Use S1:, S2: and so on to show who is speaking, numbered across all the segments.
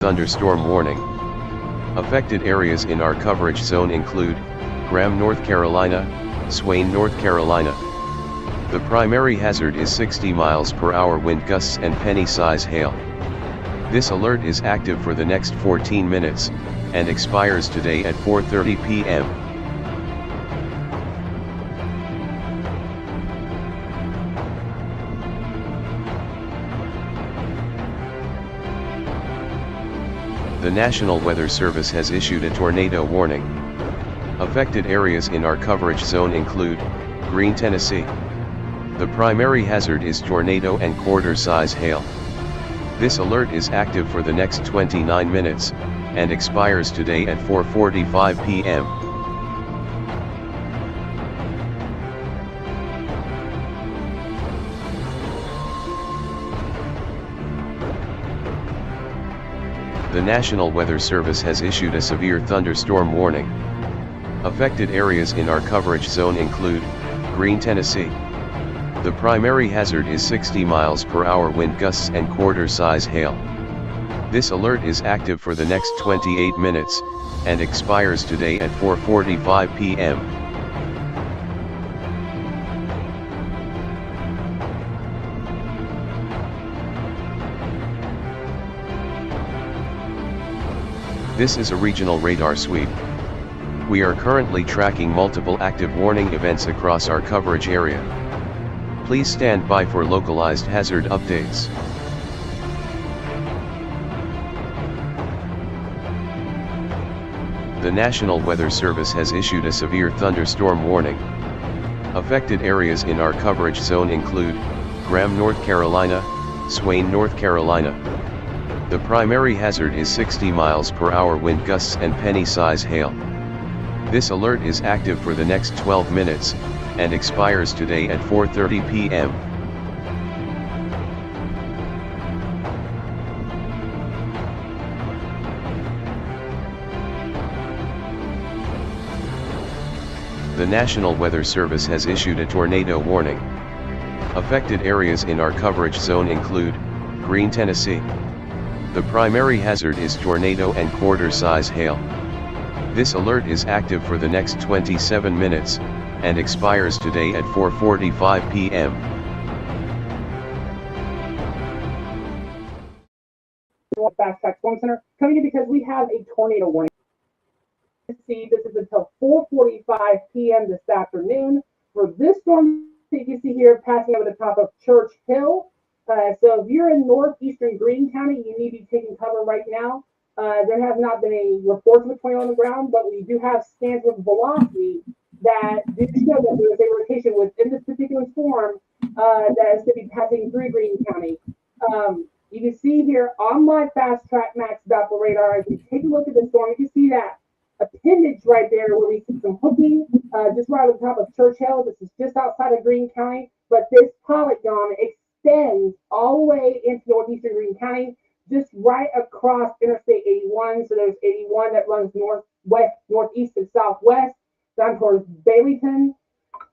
S1: Thunderstorm warning. Affected areas in our coverage zone include Graham, North Carolina, Swain, North Carolina. The primary hazard is 60 miles per hour wind gusts and penny-size hail. This alert is active for the next 14 minutes, and expires today at 4:30 p.m. The National Weather Service has issued a tornado warning. Affected areas in our coverage zone include Greene, Tennessee. The primary hazard is tornado and quarter-size hail. This alert is active for the next 29 minutes, and expires today at 4:45 p.m. The National Weather Service has issued a severe thunderstorm warning. Affected areas in our coverage zone include Greene, Tennessee. The primary hazard is 60 miles per hour wind gusts and quarter-size hail. This alert is active for the next 28 minutes, and expires today at 4:45 p.m. This is a regional radar sweep. We are currently tracking multiple active warning events across our coverage area. Please stand by for localized hazard updates. The National Weather Service has issued a severe thunderstorm warning. Affected areas in our coverage zone include Graham, North Carolina, Swain, North Carolina. The primary hazard is 60 miles per hour wind gusts and penny-size hail. This alert is active for the next 12 minutes, and expires today at 4:30 p.m. The National Weather Service has issued a tornado warning. Affected areas in our coverage zone include Greene, Tennessee. The primary hazard is tornado and quarter-size hail. This alert is active for the next 27 minutes, and expires today at 4:45 p.m.
S2: Fast Track Storm Center coming in because we have a tornado warning. See, this is until 4:45 p.m. this afternoon for this storm that you see here passing over the top of Church Hill. So if you're in northeastern Greene County, you need to be taking cover right now. There have not been any reports of a tornado on the ground, but we do have scans of velocity that do show that there is a rotation within this particular storm that is going to be passing through Greene County. You can see here on my Fast Track Max Doppler radar, if you take a look at the storm, you can see that appendage right there where we see some hooking just right on the top of Church Hill. This is just outside of Greene County, but this polygon extends all the way into northeastern Greene County, just right across Interstate 81. So there's 81 that runs northwest, northeast, and southwest down towards Baileyton.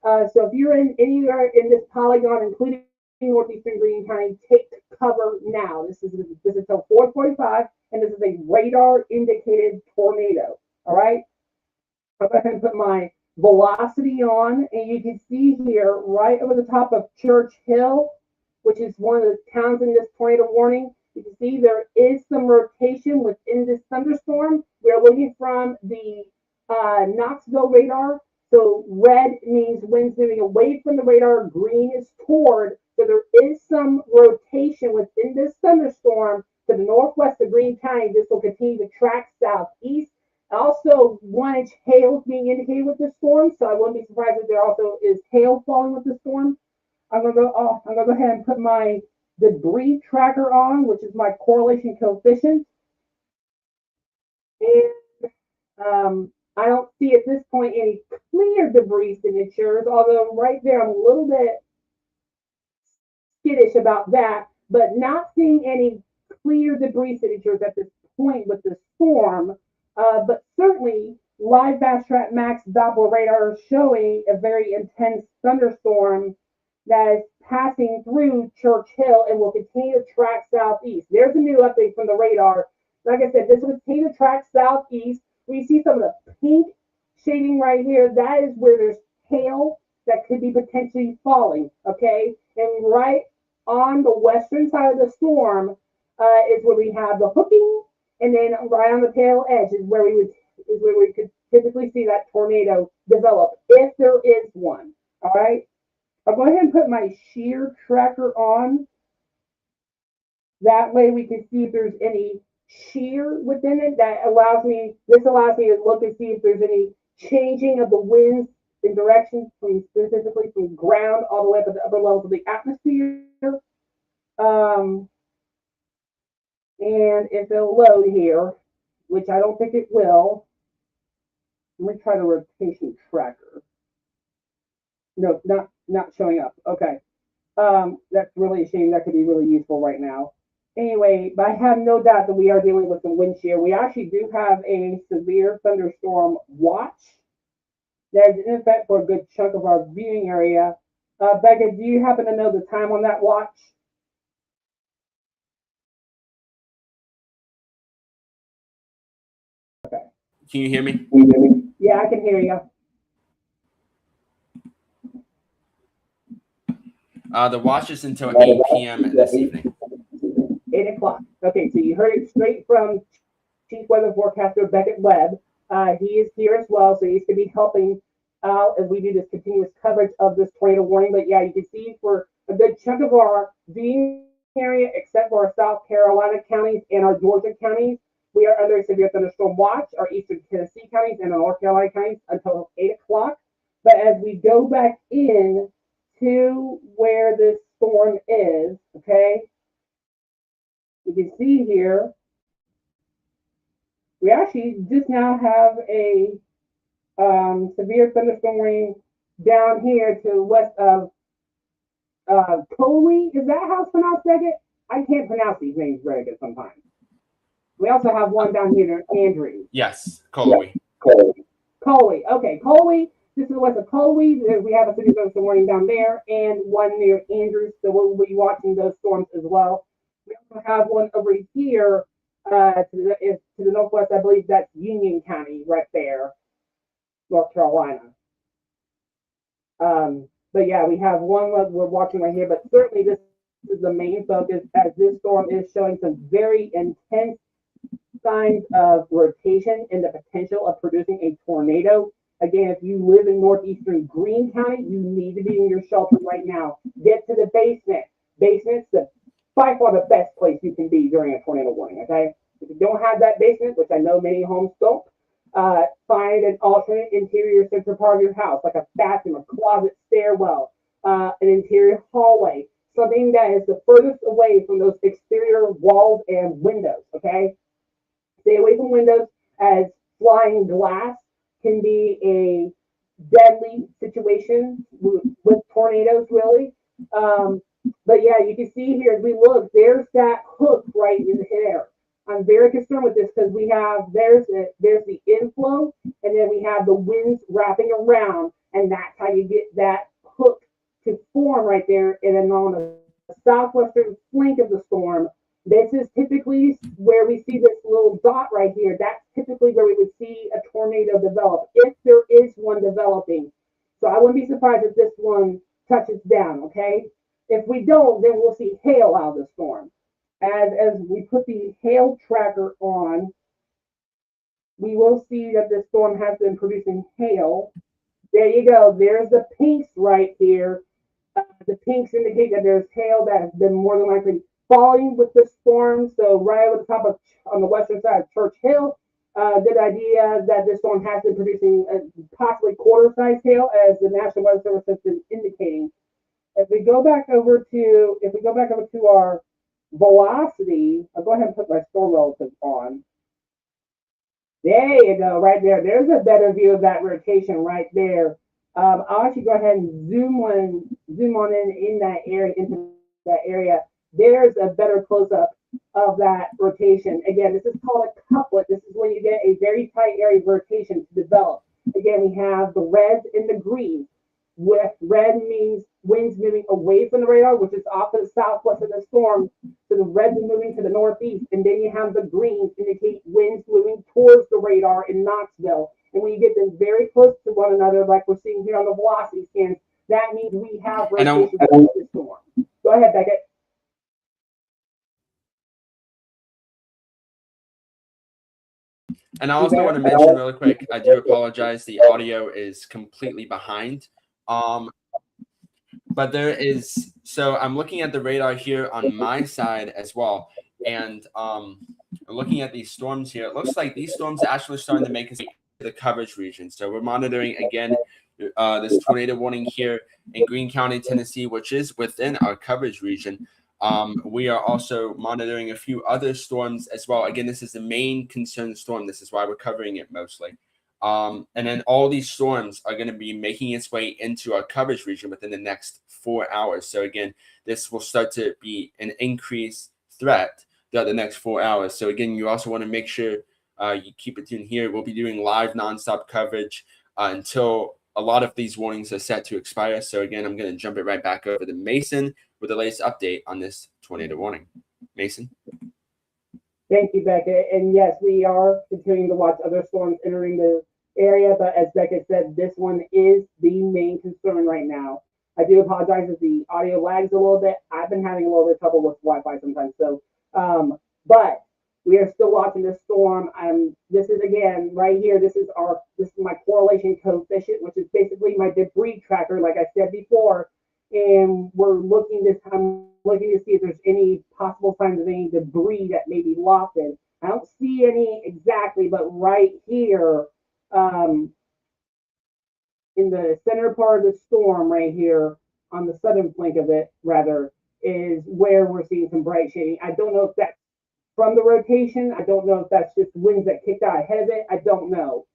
S2: So if you're in anywhere in this polygon, including northeastern Greene County, take cover now. This is until 4:45, and this is a radar indicated tornado. All right. I'll go ahead and put my velocity on, and you can see here right over the top of Church Hill, which is one of the towns in this tornado warning. You can see there is some rotation within this thunderstorm. We are looking from the Knoxville radar. So red means winds moving away from the radar. Green is toward. So there is some rotation within this thunderstorm to the northwest of Greene County. This will continue to track southeast. Also, 1-inch hail is being indicated with this storm. So I wouldn't be surprised if there also is hail falling with the storm. I'm gonna go ahead and put my debris tracker on, which is my correlation coefficient. And I don't see at this point any clear debris signatures, although right there I'm a little bit skittish about that, but not seeing any clear debris signatures at this point with the storm. But certainly live Fast Track Max Doppler radar showing a very intense thunderstorm that is passing through Church Hill and will continue to track southeast. There's a new update from the radar. Like I said, this would take the track southeast. We see some of the pink shading right here. That is where there's hail that could be potentially falling. Okay, and right on the western side of the storm is where we have the hooking, and then right on the tail edge is where we could typically see that tornado develop if there is one. All right. I'll go ahead and put my shear tracker on. That way we can see if there's any shear within it. This allows me to look and see if there's any changing of the winds in direction from specifically from ground all the way up to the upper levels of the atmosphere. Um, and if it'll load here, which I don't think it will, let me try the rotation tracker. No, not showing up. Okay. That's really a shame. That could be really useful right now. Anyway, but I have no doubt that we are dealing with some wind shear. We actually do have a severe thunderstorm watch that is in effect for a good chunk of our viewing area. Becca, do you happen to know the time on that watch? Okay.
S3: Can you hear me?
S2: Yeah, I can hear you.
S3: The watch is until 8 p.m. this evening.
S2: 8 o'clock. Okay, so you heard it straight from Chief Weather Forecaster Beckett Webb. He is here as well, so he's going to be helping out as we do this continuous coverage of this tornado warning. But yeah, you can see for a good chunk of our viewing area, except for our South Carolina counties and our Georgia counties, we are under a severe thunderstorm watch, our Eastern Tennessee counties and our North Carolina counties until 8 o'clock. But as we go back in to where this storm is, okay, you can see here, we actually just now have a severe thunderstorm warning down here to the west of Coley. Is that how it's pronounced, Beckett? I can't pronounce these names very good sometimes. We also have one down here in Andrews.
S3: Yes, Coley.
S2: Coley. Okay, Coley. This is west of Coley. We have a severe thunderstorm warning down there and one near Andrews. So we'll be watching those storms as well. We also have one over here to the northwest. I believe that's Union County right there, North Carolina. But yeah, we have one that we're watching right here. But certainly this is the main focus as this storm is showing some very intense signs of rotation and the potential of producing a tornado. Again, if you live in northeastern Greene County, you need to be in your shelter right now. Get to the basement. Basement's by far the best place you can be during a tornado warning, okay? If you don't have that basement, which I know many homes don't, find an alternate interior central part of your house, like a bathroom, a closet, stairwell, an interior hallway, something that is the furthest away from those exterior walls and windows, okay? Stay away from windows, as flying glass can be a deadly situation with tornadoes, really. But yeah, you can see here as we look, there's that hook right in the air. I'm very concerned with this because there's the inflow, and then we have the winds wrapping around, and that's how you get that hook to form right there. And then on the southwestern flank of the storm, this is typically where we see this little dot right here. That's typically where we would see a tornado develop, if there is one developing. So I wouldn't be surprised if this one touches down, okay? If we don't, then we'll see hail out of the storm. As we put the hail tracker on, we will see that the storm has been producing hail. There you go. There's the pinks right here. The pinks indicate that there's hail that has been more than likely falling with the storm. So right over the top of, on the western side of Church Hill, good idea that this storm has been producing possibly quarter-sized hail, as the National Weather Service has been indicating. If we go back over to our velocity, I'll go ahead and put my storm relative on. There you go, right there. There's a better view of that rotation right there. I'll actually go ahead and zoom on in that area, into that area. There's a better close-up of that rotation. Again, this is called a couplet. This is when you get a very tight area of rotation to develop. Again, we have the reds and the greens. with red means winds moving away from the radar, which is off to the southwest of the storm. So the red is moving to the northeast. And then you have the greens indicate winds moving towards the radar in Knoxville. And when you get them very close to one another, like we're seeing here on the velocity scans, that means we have rotation of the storm. Go ahead, Beckett.
S3: And I also want to mention really quick, I do apologize, the audio is completely behind. But there is, so I'm looking at the radar here on my side as well. And looking at these storms here, it looks like these storms are actually starting to make it to the coverage region. So we're monitoring again this tornado warning here in Greene County, Tennessee, which is within our coverage region. We are also monitoring a few other storms as well. Again, this is the main concern storm. This is why we're covering it mostly. And then all these storms are going to be making its way into our coverage region within the next 4 hours. So again, this will start to be an increased threat throughout the next 4 hours. So again, you also want to make sure you keep it tuned here. We'll be doing live nonstop coverage until a lot of these warnings are set to expire. So again, I'm going to jump it right back over to Mason with the latest update on this tornado warning. Mason.
S2: Thank you, Beckett. And yes, we are continuing to watch other storms entering the area, but as Beckett said, this one is the main concern right now. I do apologize if the audio lags a little bit. I've been having a little bit of trouble with Wi-Fi sometimes. So, but we are still watching this storm. This is again right here. This is my correlation coefficient, which is basically my debris tracker, like I said before. And we're looking this time, looking to see if there's any possible signs of any debris that may be lofted. I don't see any exactly, but right here, in the center part of the storm, right here on the southern flank of it, rather, is where we're seeing some bright shading. I don't know if that's from the rotation. I don't know if that's just winds that kicked out ahead of it. I don't know.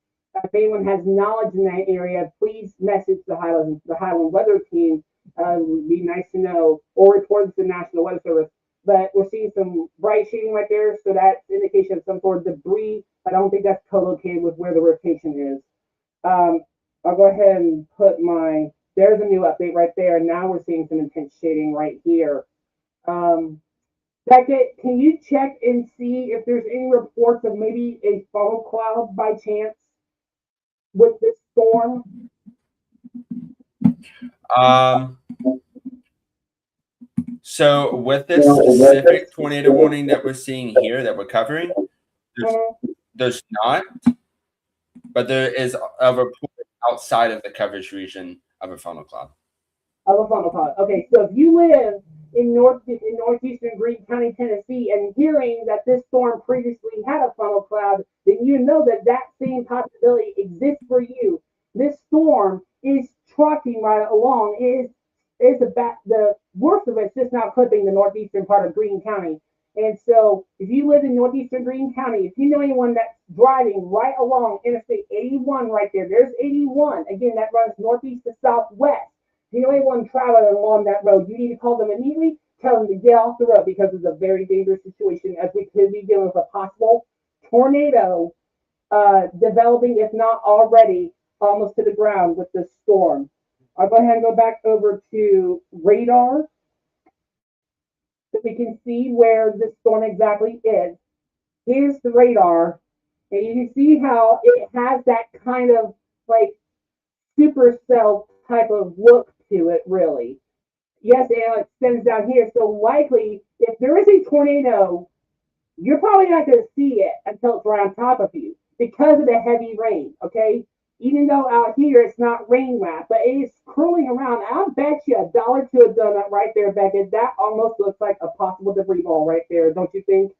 S2: If anyone has knowledge in that area, please message the Highland Weather Team. It would be nice to know, or report to the National Weather Service. But we're seeing some bright shading right there, so that's indication of some sort of debris. I don't think that's co-located with where the rotation is. I'll go ahead and put there's a new update right there. And now we're seeing some intense shading right here. Beckett, can you check and see if there's any reports of maybe a funnel cloud by chance with this storm?
S3: So with this specific tornado warning that we're seeing here that we're covering, there's not, but there is a report outside of the coverage region of a funnel cloud.
S2: Of a funnel cloud. Okay, so if you live in northeastern Greene County, Tennessee, and hearing that this storm previously had a funnel cloud, then you know that that same possibility exists for you. This storm is trucking right along. The worst of it's just now clipping the northeastern part of Greene County. And so if you live in northeastern Greene County, if you know anyone that's driving right along Interstate 81 right there, there's 81. Again, that runs northeast to southwest. If you know anyone traveling along that road, you need to call them immediately, tell them to get off the road because it's a very dangerous situation as we could be dealing with a possible tornado developing, if not already, almost to the ground with this storm. I'll go ahead and go back over to radar so we can see where this storm exactly is. Here's the radar, and you can see how it has that kind of like supercell type of look to it, really. Yes, and it extends down here, so likely if there is a tornado, you're probably not going to see it until it's right on top of you because of the heavy rain, okay? Even though out here it's not rain wrap, but it is curling around. I'll bet you $1 to a donut right there, Beckett. That almost looks like a possible debris ball right there, don't you think?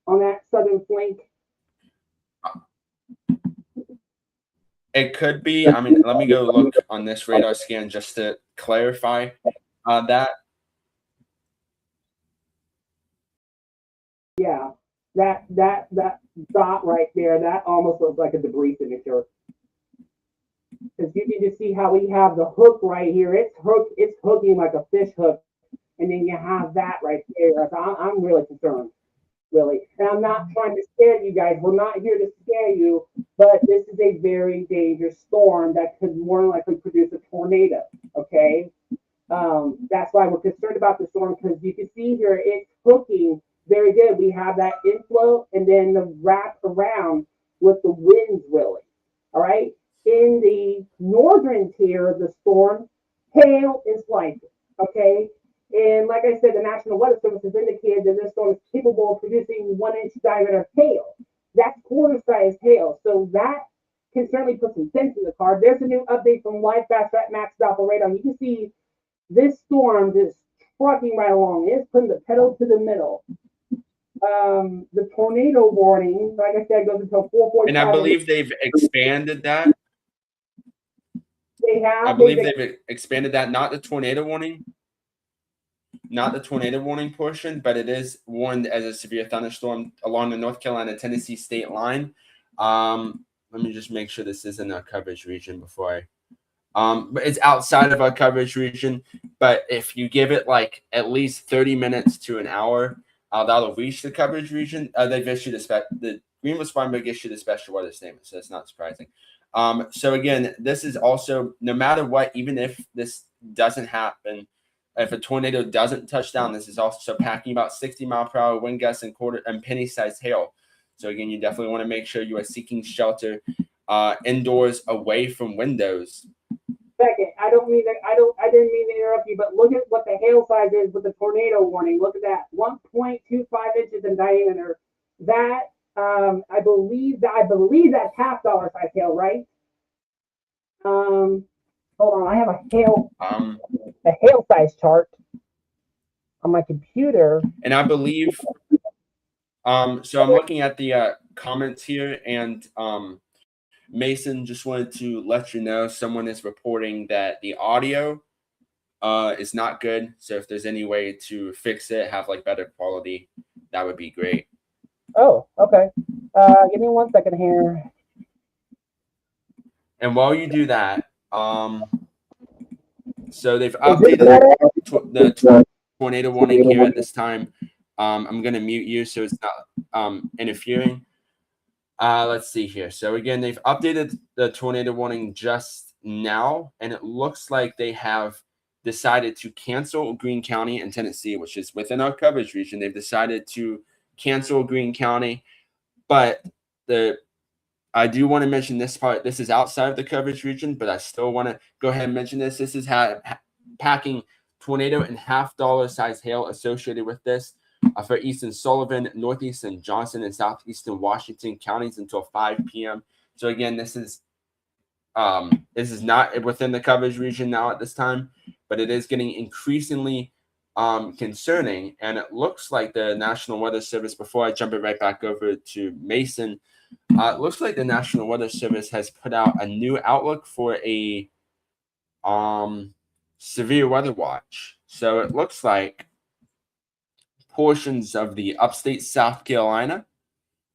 S2: On that southern flank.
S3: It could be. I mean, let me go look on this radar scan just to clarify that.
S2: Yeah, that dot right there, that almost looks like a debris signature. Because you can just see how we have the hook right here. It's hooking like a fish hook, and then you have that right there. I'm really concerned. really. And I'm not trying to scare you guys. We're not here to scare you, but this is a very dangerous storm that could more than likely produce a tornado. Okay. That's why we're concerned about the storm because you can see here it's hooking very good. We have that inflow and then the wrap around with the winds, really. All right. In the northern tier of the storm, hail is likely. Okay. And like I said, the National Weather Service has indicated that this storm is capable of producing 1 inch diameter hail. That's quarter size hail. So that can certainly put some sense in the car. There's a new update from Live Fast Track Max Doppler radar. You can see this storm just trucking right along. It's putting the pedal to the metal. The tornado warning, like I said, goes until 4:45.
S3: And I believe they've expanded that.
S2: They have.
S3: I believe they've expanded that, not the tornado warning portion, but it is warned as a severe thunderstorm along the North Carolina-Tennessee state line. Let me just make sure this isn't our coverage region before I. But it's outside of our coverage region. But if you give it like at least 30 minutes to an hour, that'll reach the coverage region. They've issued the Greenville-Spartanburg issued a special weather statement, so that's not surprising. So again, this is also no matter what, even if this doesn't happen, if a tornado doesn't touch down, this is also packing about 60-mile-per-hour wind gusts and penny-sized hail. So again, you definitely want to make sure you are seeking shelter indoors, away from windows.
S2: Second, I didn't mean to interrupt you, but look at what the hail size is with the tornado warning. Look at that, 1.25 inches in diameter. That I believe that's half dollar size hail, right? Hold on, I have a hail size chart on my computer,
S3: and I believe. So I'm looking at the comments here, and Mason just wanted to let you know someone is reporting that the audio is not good. So if there's any way to fix it, have like better quality, that would be great.
S2: Oh, okay. Give me 1 second here.
S3: And while you do that, so they've updated the tornado warning here at this time. I'm going to mute you so it's not interfering. Let's see here. So again, they've updated the tornado warning just now, and it looks like they have decided to cancel Greene County in Tennessee, which is within our coverage region. They've decided to cancel Greene County, but I do want to mention this part. This is outside of the coverage region, but I still want to go ahead and mention this. This is packing tornado and half dollar size hail associated with this. For eastern Sullivan, northeastern Johnson, and southeastern Washington counties until 5 p.m. So again, this is not within the coverage region now at this time, but it is getting increasingly concerning. And it looks like the National Weather Service, before I jump it right back over to Mason, it looks like the National Weather Service has put out a new outlook for a severe weather watch. So it looks like portions of the upstate South Carolina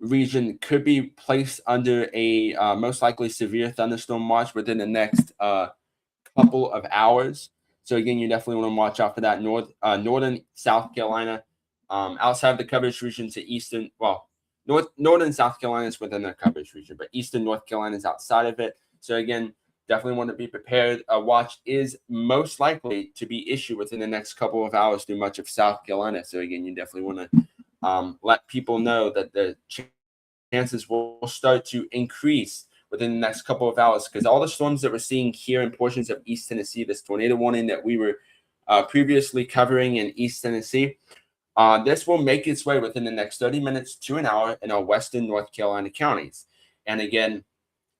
S3: region could be placed under a most likely severe thunderstorm watch within the next couple of hours. So again, you definitely want to watch out for that. Northern South Carolina, outside of the coverage region to eastern, northern South Carolina is within the coverage region, but eastern North Carolina is outside of it. So again, definitely want to be prepared. A watch is most likely to be issued within the next couple of hours through much of South Carolina. So again, you definitely want to let people know that the chances will start to increase within the next couple of hours, because all the storms that we're seeing here in portions of East Tennessee, this tornado warning that we were previously covering in East Tennessee, this will make its way within the next 30 minutes to an hour in our western North Carolina counties. And again,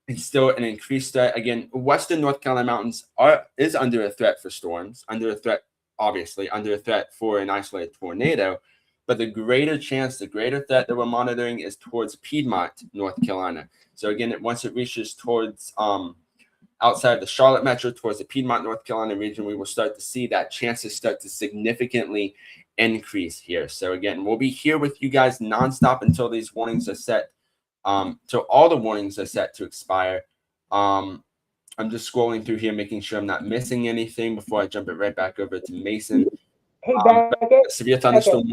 S3: it's still an increased threat. Again, western North Carolina mountains is under a threat for storms, under a threat for an isolated tornado. But the greater threat that we're monitoring is towards Piedmont, North Carolina. So again, once it reaches towards outside the Charlotte metro, towards the Piedmont, North Carolina region, we will start to see that chances start to significantly increase here. So again, we'll be here with you guys nonstop until these warnings are set. So all the warnings are set to expire. I'm just scrolling through here, making sure I'm not missing anything before I jump it right back over to Mason.
S2: Hey,
S3: Severe thunderstorm.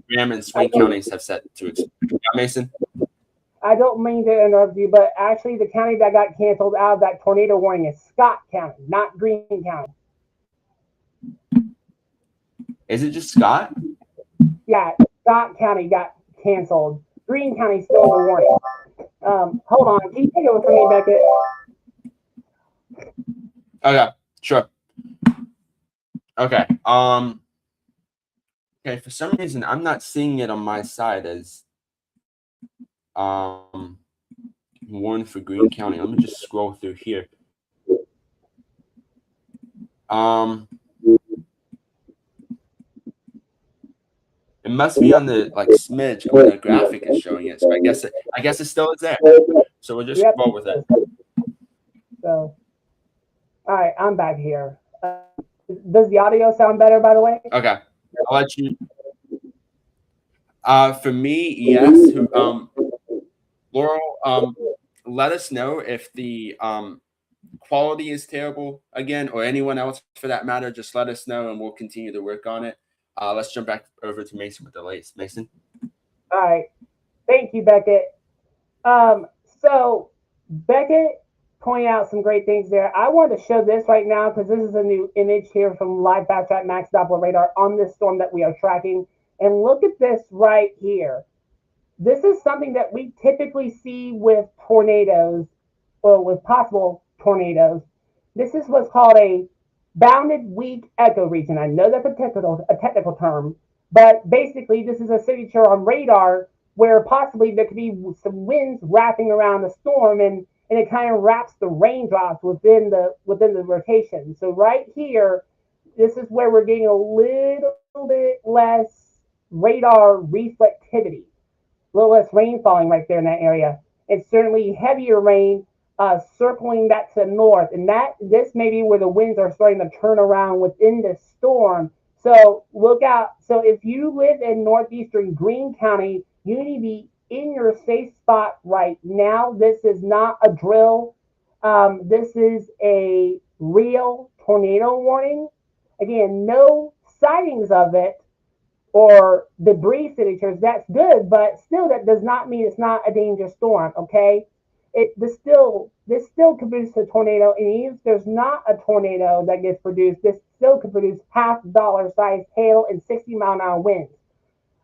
S3: Graham and Swain counties have set to expire. Yeah, Mason?
S2: I don't mean to interrupt you, but actually the county that got canceled out of that tornado warning is Scott County, not Greene County.
S3: Is it just Scott?
S2: Yeah, Scott County got canceled. Greene County still in the warning. Hold on. Can you take over from me, Beckett?
S3: Okay, sure. Okay. Okay, for some reason I'm not seeing it on my side as warned for Greene County. Let me just scroll through here. It must be on the like smidge when the graphic is showing it. So I guess it still is there. So we'll just roll with it.
S2: So, all right, I'm back here. Does the audio sound better, by the way?
S3: Okay, I'll let you. For me, yes. Laurel, let us know if the quality is terrible again, or anyone else for that matter. Just let us know, and we'll continue to work on it. Let's jump back over to Mason with the latest. Mason.
S2: All right. Thank you, Beckett. So Beckett pointed out some great things there. I wanted to show this right now because this is a new image here from Live Fast Track Max Doppler Radar on this storm that we are tracking. And look at this right here. This is something that we typically see with tornadoes, or with possible tornadoes. This is what's called a bounded weak echo region. I know that's a technical term, but basically this is a signature on radar where possibly there could be some winds wrapping around the storm, and it kind of wraps the raindrops within the rotation. So right here, this is where we're getting a little bit less radar reflectivity, a little less rain falling right there in that area. It's certainly heavier rain circling that to the north, and this may be where the winds are starting to turn around within the storm. So look out. So if you live in northeastern Greene County, you need to be in your safe spot right now. This is not a drill. This is a real tornado warning. Again, no sightings of it or debris signatures. That's good, but still, that does not mean it's not a dangerous storm. Okay. This still could produce a tornado, and even if there's not a tornado that gets produced, this still could produce $5 size hail and 60-mile-an-hour winds.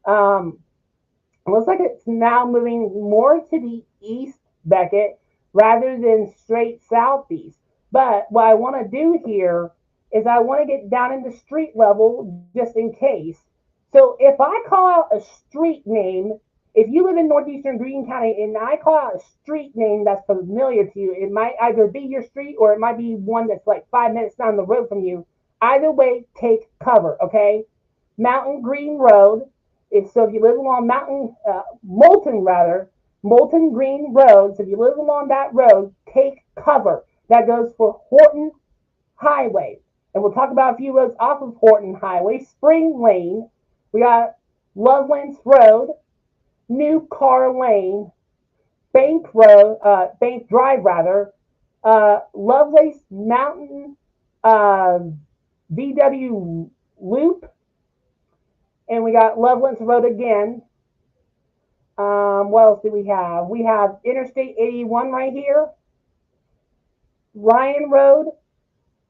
S2: It looks like it's now moving more to the east, Beckett, rather than straight southeast. But what I want to do here is I want to get down into street level just in case. So if I call out a street name, if you live in northeastern Greene County and I call out a street name that's familiar to you, it might either be your street or it might be one that's like 5 minutes down the road from you. Either way, take cover, okay? Mountain Green Road. So if you live along Moulton Green Road, so if you live along that road, take cover. That goes for Horton Highway. And we'll talk about a few roads off of Horton Highway. Spring Lane. We got Lovelands Road. New Car Lane, Bank Drive rather, Lovelace Mountain, VW Loop, and we got Lovelands Road again. What else do we have? We have Interstate 81 right here, Ryan Road.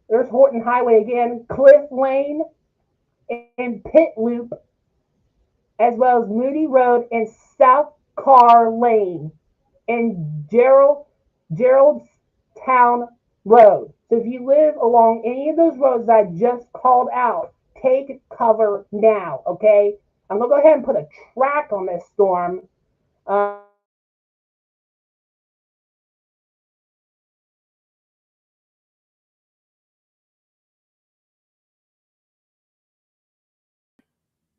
S2: There's Horton Highway again, Cliff Lane, and Pit Loop, as well as Moody Road and South Car Lane and Geraldstown Road. So if you live along any of those roads that I just called out, take cover now, okay? I'm going to go ahead and put a track on this storm.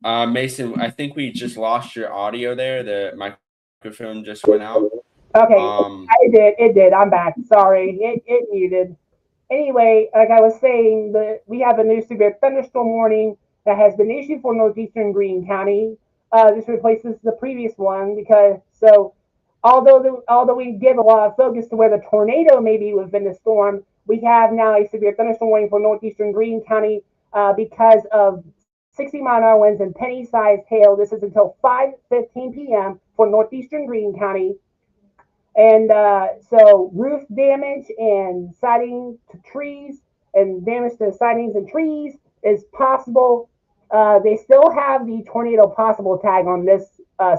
S3: Mason, I think we just lost your audio there. The microphone just went out.
S2: Okay, it did. I'm back. Sorry, it muted. Anyway, like I was saying, we have a new severe thunderstorm warning that has been issued for northeastern Greene County. This replaces the previous one because although we give a lot of focus to where the tornado maybe within the storm, we have now a severe thunderstorm warning for northeastern Greene County because of 60-mile-an-hour winds and penny-sized hail. This is until 5:15 p.m. for northeastern Greene County. And so roof damage and siding to trees and damage to sidings and trees is possible. They still have the tornado possible tag on this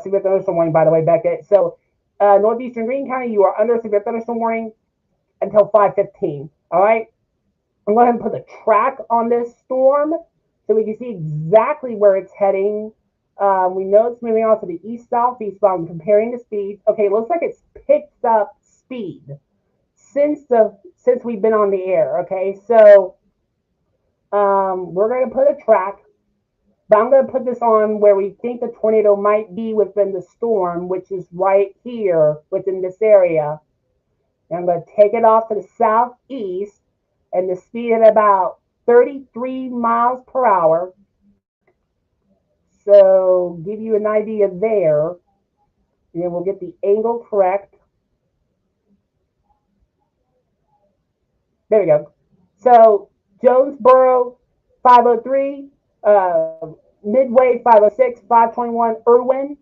S2: severe thunderstorm warning, by the way, Beckett. So northeastern Greene County, you are under severe thunderstorm warning until 5:15. All right. I'm going to put the track on this storm so we can see exactly where it's heading. We know it's moving on to the east-southeast, but I'm comparing the speeds. Okay, it looks like it's picked up speed since we've been on the air. Okay, so we're going to put a track, but I'm going to put this on where we think the tornado might be within the storm, which is right here within this area. And I'm going to take it off to the southeast, and the speed at about 33 miles per hour. So give you an idea there. And then we'll get the angle correct. There we go. So Jonesboro 503, Midway 506, 521 Irwin,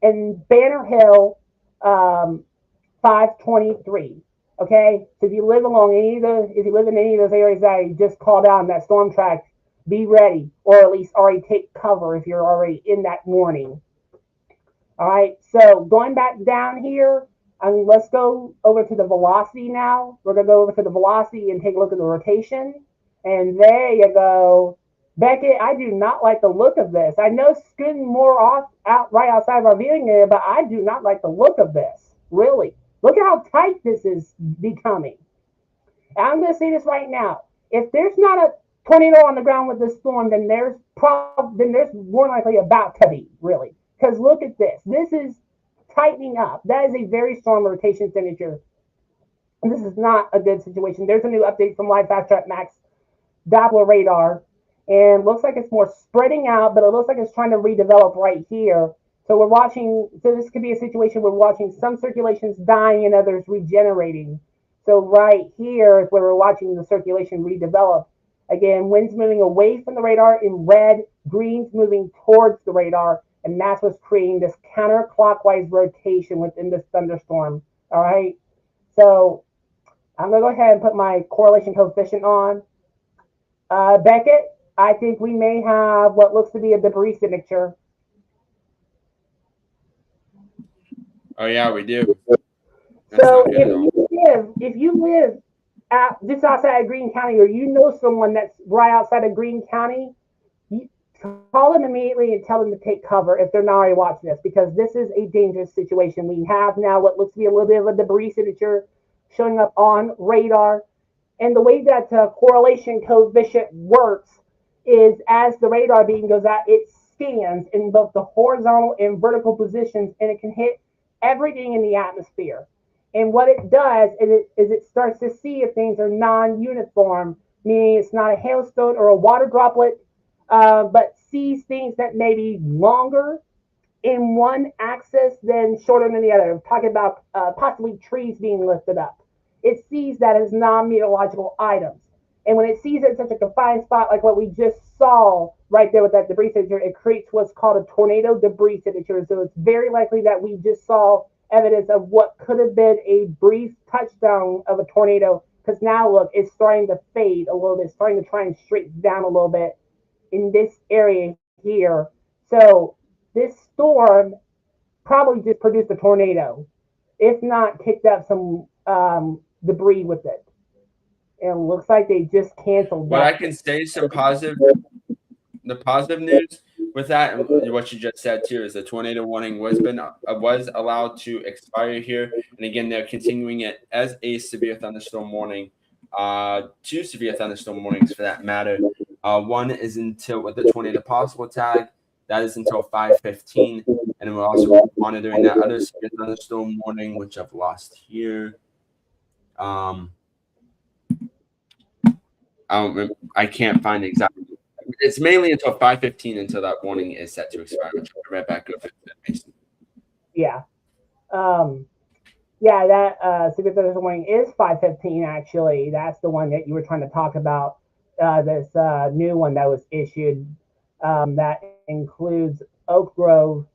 S2: and Banner Hill 523. Okay, so if you live along any of those, if you live in any of those areas that I just called out in that storm track, be ready, or at least already take cover if you're already in that warning. All right, so going back down here, let's go over to the velocity now. We're going to go over to the velocity and take a look at the rotation. And there you go. Beckett, I do not like the look of this. I know scooting more right outside of our viewing area, but I do not like the look of this, really. Look at how tight this is becoming. And I'm going to say this right now. If there's not a tornado on the ground with this storm, then there's more likely about to be, really. Because look at this. This is tightening up. That is a very strong rotation signature. This is not a good situation. There's a new update from Live Fast Track Max Doppler radar. And looks like it's more spreading out, but it looks like it's trying to redevelop right here. So we're watching, so this could be a situation where we're watching some circulations dying and others regenerating. So right here is where we're watching the circulation redevelop. Again, winds moving away from the radar in red, greens moving towards the radar, and that's what's creating this counterclockwise rotation within this thunderstorm. All right. So I'm going to go ahead and put my correlation coefficient on. Beckett, I think we may have what looks to be a debris signature.
S3: Oh yeah, we do.
S2: So if you live just outside of Greene County, or you know someone that's right outside of Greene County, you call them immediately and tell them to take cover if they're not already watching this, because this is a dangerous situation. We have now what looks to be a little bit of a debris signature showing up on radar. And the way that correlation coefficient works is as the radar beam goes out, it scans in both the horizontal and vertical positions, and it can hit everything in the atmosphere. And what it does is it starts to see if things are non-uniform, meaning it's not a hailstone or a water droplet, but sees things that may be longer in one axis than shorter than the other. I'm talking about possibly trees being lifted up. It sees that as non-meteorological items. And when it sees it in such a confined spot like what we just saw right there with that debris signature, it creates what's called a tornado debris signature. So it's very likely that we just saw evidence of what could have been a brief touchdown of a tornado, because now look, it's starting to fade a little bit, it's starting to try and straight down a little bit in this area here. So this storm probably just produced a tornado, if not kicked up some debris with it. And it looks like they just canceled that.
S3: But I can say the positive news with that, and what you just said too, is the tornado warning was allowed to expire here, and again they're continuing it as a severe thunderstorm warning, 2 severe thunderstorm warnings for that matter. One is until with the tornado possible tag, that is until 5:15, and we're also monitoring that other severe thunderstorm warning, which I've lost here. I can't find exactly. It's mainly until 5:15 until that warning is set to expire. Which I'll be right back over to Mason.
S2: Yeah. Yeah, that severe thunderstorm warning is 5:15 actually. That's the one that you were trying to talk about. This new one that was issued that includes Oak Grove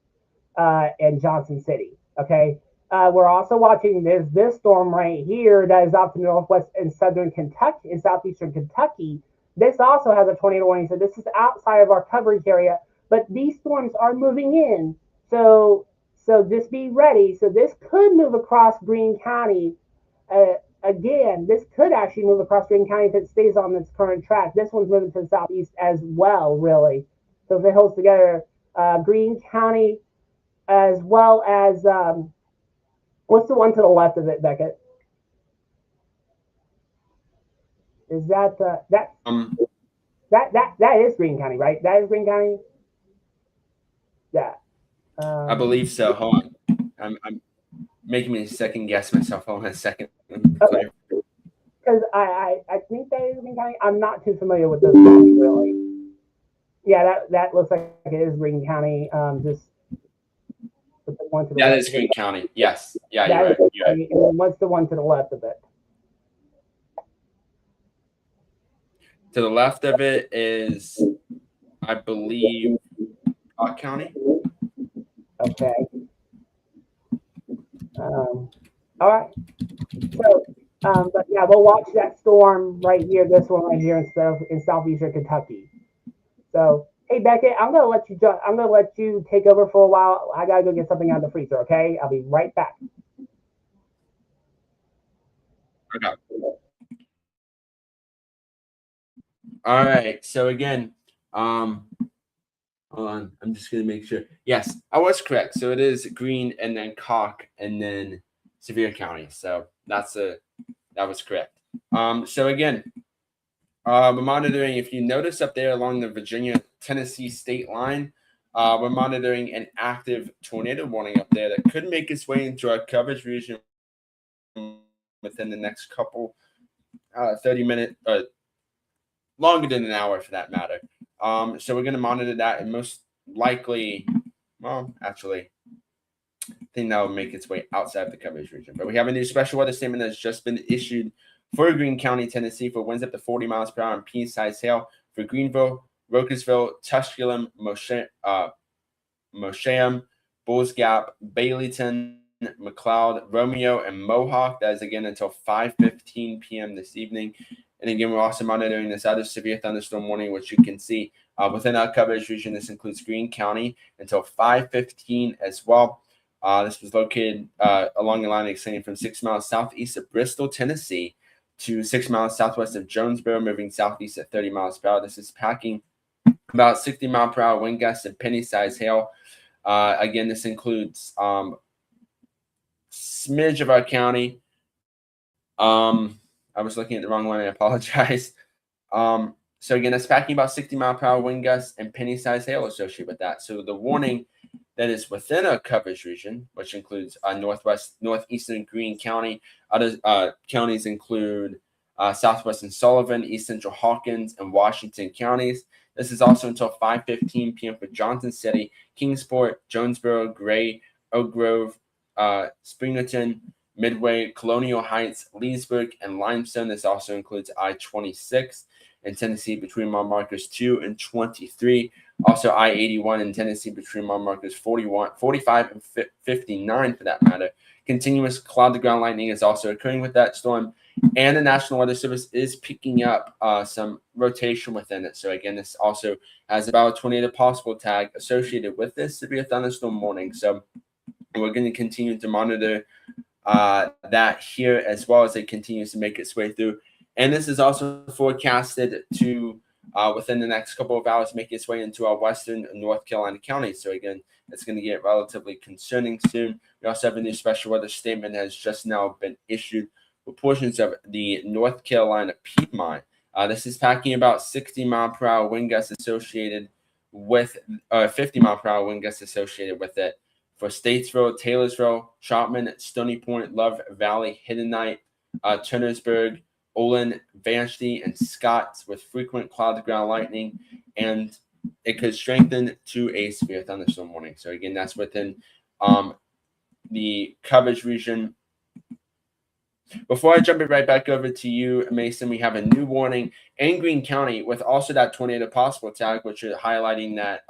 S2: and Johnson City. Okay. We're also watching this storm right here that is off to the northwest in southern Kentucky, in southeastern Kentucky. This also has a tornado warning, so this is outside of our coverage area. But these storms are moving in, so just be ready. So this could move across Greene County. Again, this could actually move across Greene County if it stays on this current track. This one's moving to the southeast as well, really. So if it holds together, Greene County as well as what's the one to the left of it, Beckett? Is that that is Greene County, right? That is Greene County. Yeah.
S3: I believe so. Hold on. I'm making me second guess myself. Hold on a second.
S2: Okay. Because I think that is Greene County. I'm not too familiar with this county, really. Yeah, that looks like it is Greene County. Just the one to the
S3: that
S2: left.
S3: is Greene County. Yes. Yeah, you're right. You're right.
S2: And then what's the one to the left of it?
S3: To the left of it is, I believe, Scott County.
S2: Okay. All right. So, but yeah, we'll watch that storm right here. This one right here in southeastern Kentucky. So, hey Beckett, I'm gonna let you take over for a while. I gotta go get something out of the freezer. Okay, I'll be right back.
S3: Okay. All right. So again, hold on. I'm just gonna make sure. Yes, I was correct. So it is Greene and then Cock and then Sevier County. So that was correct. So again, we're monitoring. If you notice up there along the Virginia-Tennessee state line, we're monitoring an active tornado warning up there that could make its way into our coverage region within the next couple 30-minute, longer than an hour for that matter. So we're going to monitor that, and most likely, well, actually, I think that will make its way outside of the coverage region. But we have a new special weather statement that's just been issued for Greene County, Tennessee, for winds up to 40 miles per hour and pea-sized hail for Greenville, Rokersville, Tusculum, Mosheim, Bulls Gap, Baileyton, McLeod, Romeo, and Mohawk. That is again until 5:15 p.m. this evening. And again, we're also monitoring this other severe thunderstorm warning, which you can see within our coverage region. This includes Greene County until 5:15 as well. This was located along the line extending from 6 miles southeast of Bristol, Tennessee, to 6 miles southwest of Jonesboro, moving southeast at 30 miles per hour. This is packing about 60 mile per hour wind gusts and penny-sized hail. Again, this includes smidge of our county. I was looking at the wrong one. I apologize. So again, that's packing about 60 mile per hour wind gusts and penny-sized hail associated with that. So the warning that is within our coverage region, which includes northeastern Greene County. Other counties include southwestern Sullivan, east central Hawkins, and Washington counties. This is also until 5:15 p.m. for Johnson City, Kingsport, Jonesboro, Gray, Oak Grove, Springleton, Midway, Colonial Heights, Leesburg, and Limestone. This also includes I-26 in Tennessee between mile markers 2 and 23. Also I-81 in Tennessee between mile markers 45 and 59 for that matter. Continuous cloud-to-ground lightning is also occurring with that storm. And the National Weather Service is picking up some rotation within it. So again, this also has about a tornado possible tag associated with this severe thunderstorm warning. So we're going to continue to monitor that here as well as it continues to make its way through. And this is also forecasted to, within the next couple of hours, make its way into our western North Carolina counties. So again, it's going to get relatively concerning soon. We also have a new special weather statement that has just now been issued for portions of the North Carolina Piedmont. This is packing about 60 mile per hour wind gusts associated with 50 mile per hour wind gusts associated with it for Statesville, Taylorsville, Chapman, Stony Point, Love Valley, Hiddenite, Turnersburg, Olin, Vashti, and Scott with frequent cloud-to-ground lightning, and it could strengthen to a severe thunderstorm warning. So again, that's within the coverage region. Before I jump it right back over to you, Mason, we have a new warning in Greene County with also that tornado possible tag, which is highlighting that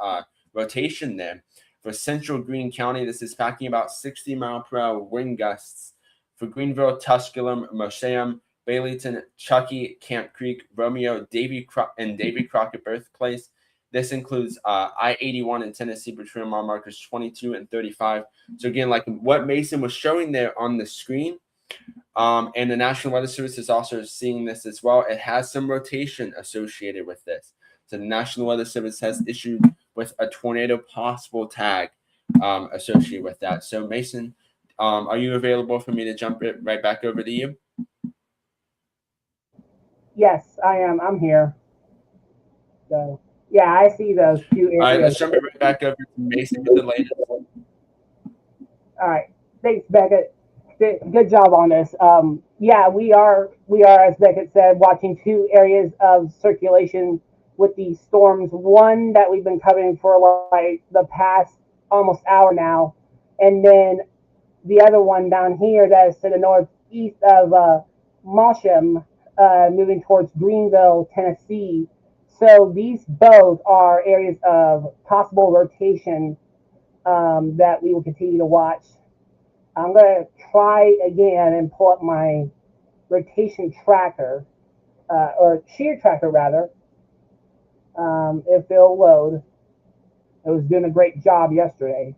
S3: rotation there. For central Greene County, this is packing about 60-mile-per-hour wind gusts. For Greenville, Tusculum, Mosheim, Baileyton, Chuckey, Camp Creek, Romeo, Davy Crockett birthplace. This includes I-81 in Tennessee between mile markers 22 and 35. So again, like what Mason was showing there on the screen, and the National Weather Service is also seeing this as well. It has some rotation associated with this. So the National Weather Service has issued with a tornado possible tag associated with that. So Mason, are you available for me to jump it right back over to you?
S2: Yes, I am. I'm here. So yeah, I see those two areas.
S3: All right, let's jump it right back over to Mason with the latest.
S2: All right, thanks, Beckett. Good job on this. Yeah, we are, as Beckett said, watching two areas of circulation with these storms. One that we've been covering for like the past almost hour now, and then the other one down here that is to the northeast of Mosheim, moving towards Greenville, Tennessee. So these both are areas of possible rotation that we will continue to watch. I'm going to try again and pull up my rotation tracker, or shear tracker rather, if it'll load. It was doing a great job yesterday.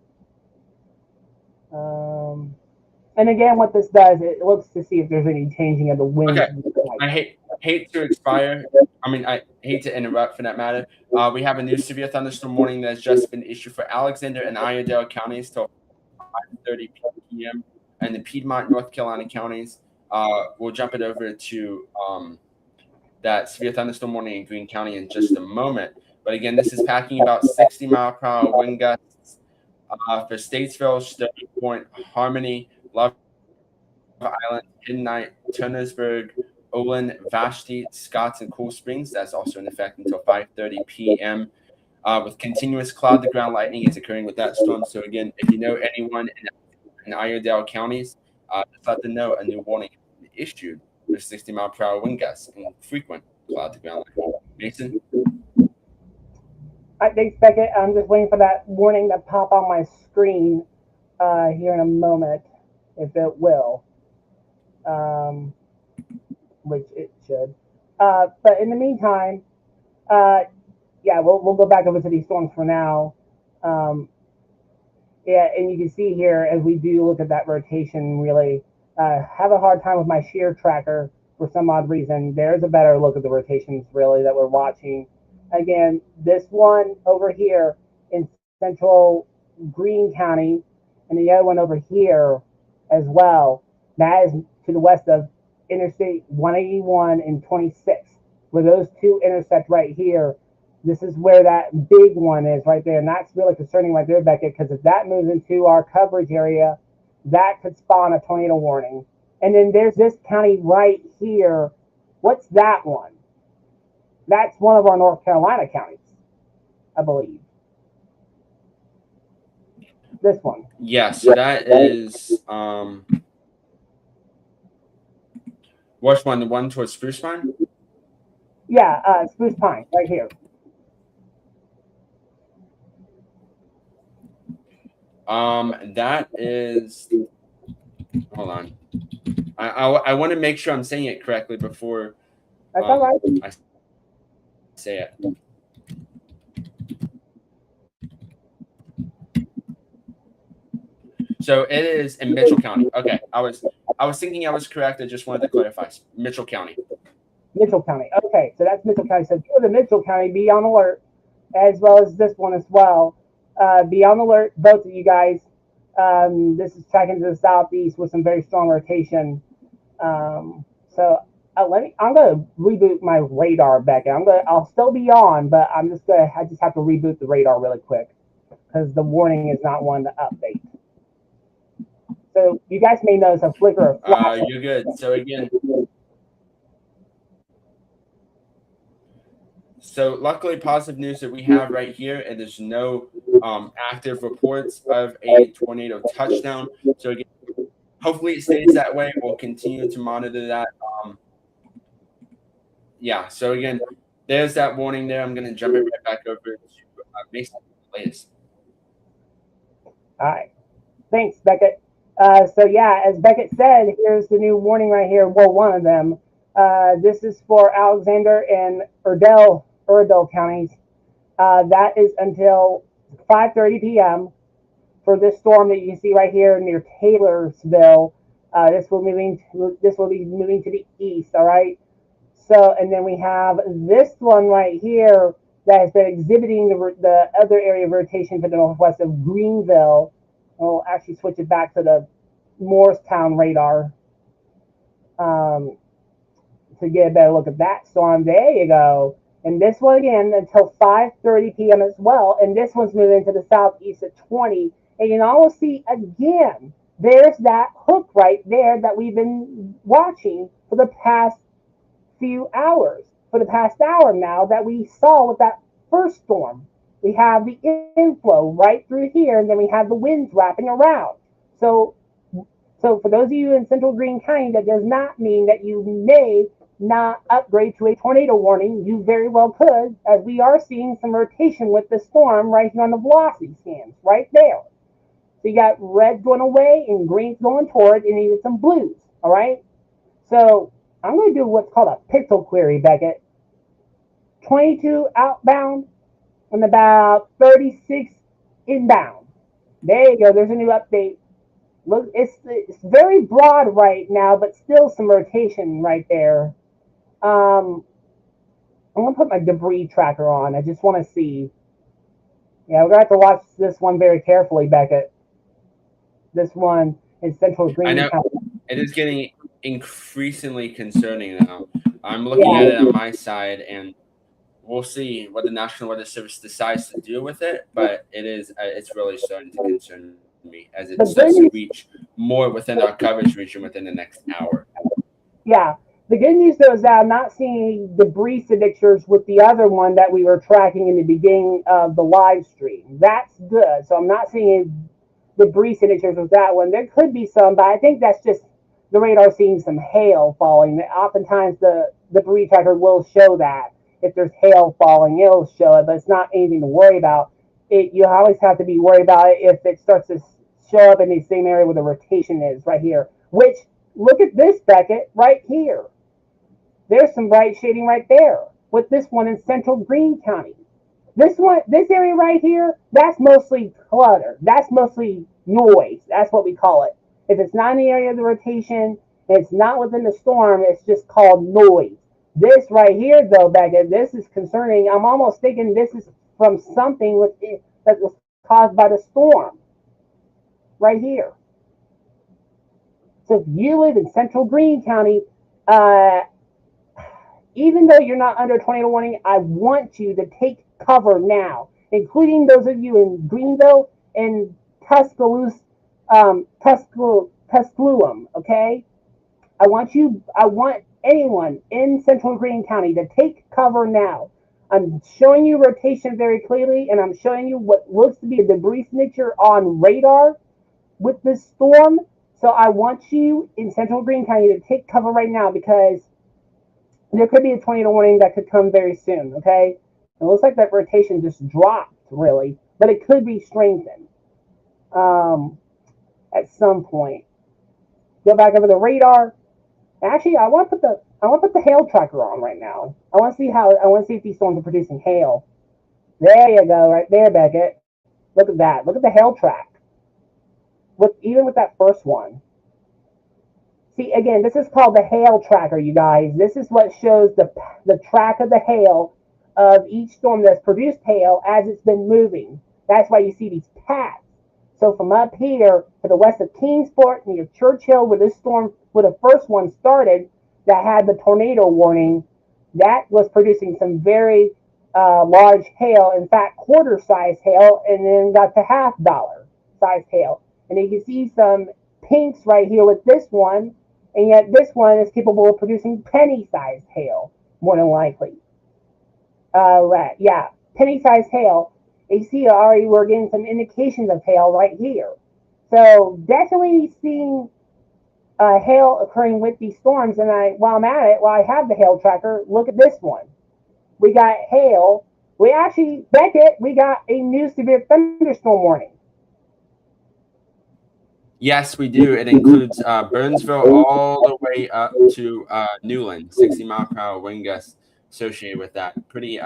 S2: And again, what this does, it looks to see if there's any changing of the wind.
S3: Okay. I hate to expire. I hate to interrupt for that matter. We have a new severe thunderstorm warning that's just been issued for Alexander and Iredell counties till 5:30 p.m. and the Piedmont, North Carolina counties. We'll jump it over to that severe thunderstorm warning in Greene County in just a moment. But again, this is packing about 60-mile-per-hour wind gusts for Statesville, Stony Point, Harmony, Love Island, Midnight, Turnersburg, Olin, Vashti, Scotts, and Cool Springs. That's also in effect until 5:30 p.m. With continuous cloud-to-ground lightning is occurring with that storm. So again, if you know anyone in Iredell counties, just let them know a new warning has been issued for 60-mile-per-hour wind gusts and frequent cloud-to-ground lightning. Mason?
S2: All right, thanks, Beckett. I'm just waiting for that warning to pop on my screen here in a moment, if it will, which it should. But in the meantime, yeah, we'll go back over to these storms for now. Yeah, and you can see here as we do look at that rotation, really have a hard time with my shear tracker for some odd reason. There's a better look at the rotations really that we're watching. Again, this one over here in central Greene County, and the other one over here as well. That is to the west of Interstate 181 and 26, where those two intersect right here. This is where that big one is right there, and that's really concerning right there, Beckett, because if that moves into our coverage area, that could spawn a tornado warning. And then there's this county right here. What's that one? That's one of our North Carolina counties, I believe. This one.
S3: Yes, that is which one? The one towards Spruce Pine?
S2: Yeah, Spruce Pine, right here.
S3: That is. Hold on. I want to make sure I'm saying it correctly before
S2: That's all right.
S3: I say it. So it is in Mitchell County. Okay, I was thinking I was correct. I just wanted to clarify. Mitchell County.
S2: Mitchell County. Okay, so that's Mitchell County. So for the Mitchell County, be on alert, as well as this one as well. Be on alert, both of you guys. This is tracking to the southeast with some very strong rotation. So I'm gonna reboot my radar back. I'll still be on, but I just have to reboot the radar really quick because the warning is not one to update. So you guys may notice a flicker of flash.
S3: You're good. So again. So luckily, positive news that we have right here, and there's no active reports of a tornado touchdown. So again, hopefully it stays that way. We'll continue to monitor that. Yeah. So again, there's that warning there. I'm going to jump it right back over to Mason, the latest.
S2: All right. Thanks, Beckett. So yeah, as Beckett said, here's the new warning right here. Well, one of them. This is for Alexander and Iredell counties. That is until 5:30 p.m. for this storm that you see right here near Taylorsville. This will be moving to the east. All right. So, and then we have this one right here that has been exhibiting the other area of rotation to the northwest of Greenville. We'll actually switch it back to the Morristown radar to get a better look at that storm. There you go. And this one again until 5:30 p.m. as well. And this one's moving to the southeast at 20. And you can almost see again, there's that hook right there that we've been watching for the past few hours, for the past hour now, that we saw with that first storm. We have the inflow right through here, and then we have the winds wrapping around. So for those of you in Central Greene County, that does not mean that you may not upgrade to a tornado warning. You very well could, as we are seeing some rotation with the storm right here on the velocity scans, right there. So you got red going away and green's going toward, and even some blues, all right? So I'm going to do what's called a pixel query, Beckett. 22 outbound and about 36 inbound. There you go. There's a new update. Look, it's very broad right now, but still some rotation right there. I'm going to put my debris tracker on. I just want to see. Yeah, we're going to have to watch this one very carefully, Beckett. This one is Central Greene.
S3: I know. It is getting increasingly concerning now. I'm looking at it on my side, and we'll see what the National Weather Service decides to do with it. But it's really starting to concern me as it starts to reach more within our coverage region within the next hour.
S2: Yeah. The good news, though, is that I'm not seeing debris signatures with the other one that we were tracking in the beginning of the live stream. That's good. So I'm not seeing debris signatures with that one. There could be some, but I think that's just the radar seeing some hail falling. Oftentimes the debris tracker will show that. If there's hail falling, it'll show it, but it's not anything to worry about. You always have to be worried about it if it starts to show up in the same area where the rotation is, right here. Which, look at this, Beckett, right here. There's some bright shading right there with this one in Central Greene County. This area right here, that's mostly clutter. That's mostly noise. That's what we call it. If it's not in the area of the rotation, it's not within the storm, it's just called noise. This right here, though, Beckett, this is concerning. I'm almost thinking this is from something that was caused by the storm. Right here. So if you live in Central Greene County, even though you're not under tornado warning, I want you to take cover now, including those of you in Greenville and Tuscaloosa, Tusculum, okay? I want anyone in Central Greene County to take cover now. I'm showing you rotation very clearly, and I'm showing you what looks to be a debris signature on radar with this storm. So I want you in Central Greene County to take cover right now, because there could be a tornado warning that could come very soon, okay? It looks like that rotation just dropped, really, but it could be strengthened at some point. Go back over the radar. Actually, I want to put the hail tracker on right now. I want to see if these storms are producing hail. There you go, right there, Beckett. Look at that. Look at the hail track. Even with that first one. See, again, this is called the hail tracker, you guys. This is what shows the track of the hail of each storm that's produced hail as it's been moving. That's why you see these paths. So from up here to the west of Kingsport near Churchill, where the first one started, that had the tornado warning, that was producing some very large hail. In fact, quarter-size hail, and then got to half-dollar-size hail. And you can see some pinks right here with this one, and yet this one is capable of producing penny-sized hail, more than likely. Yeah, penny-sized hail. You see already we're getting some indications of hail right here. So definitely seeing hail occurring with these storms. And while I'm at it, while I have the hail tracker, look at this one. We got hail. We actually, Beckett, we got a new severe thunderstorm warning.
S3: Yes, we do. It includes Burnsville all the way up to Newland, 60-mile-per-hour wind gusts associated with that. Pretty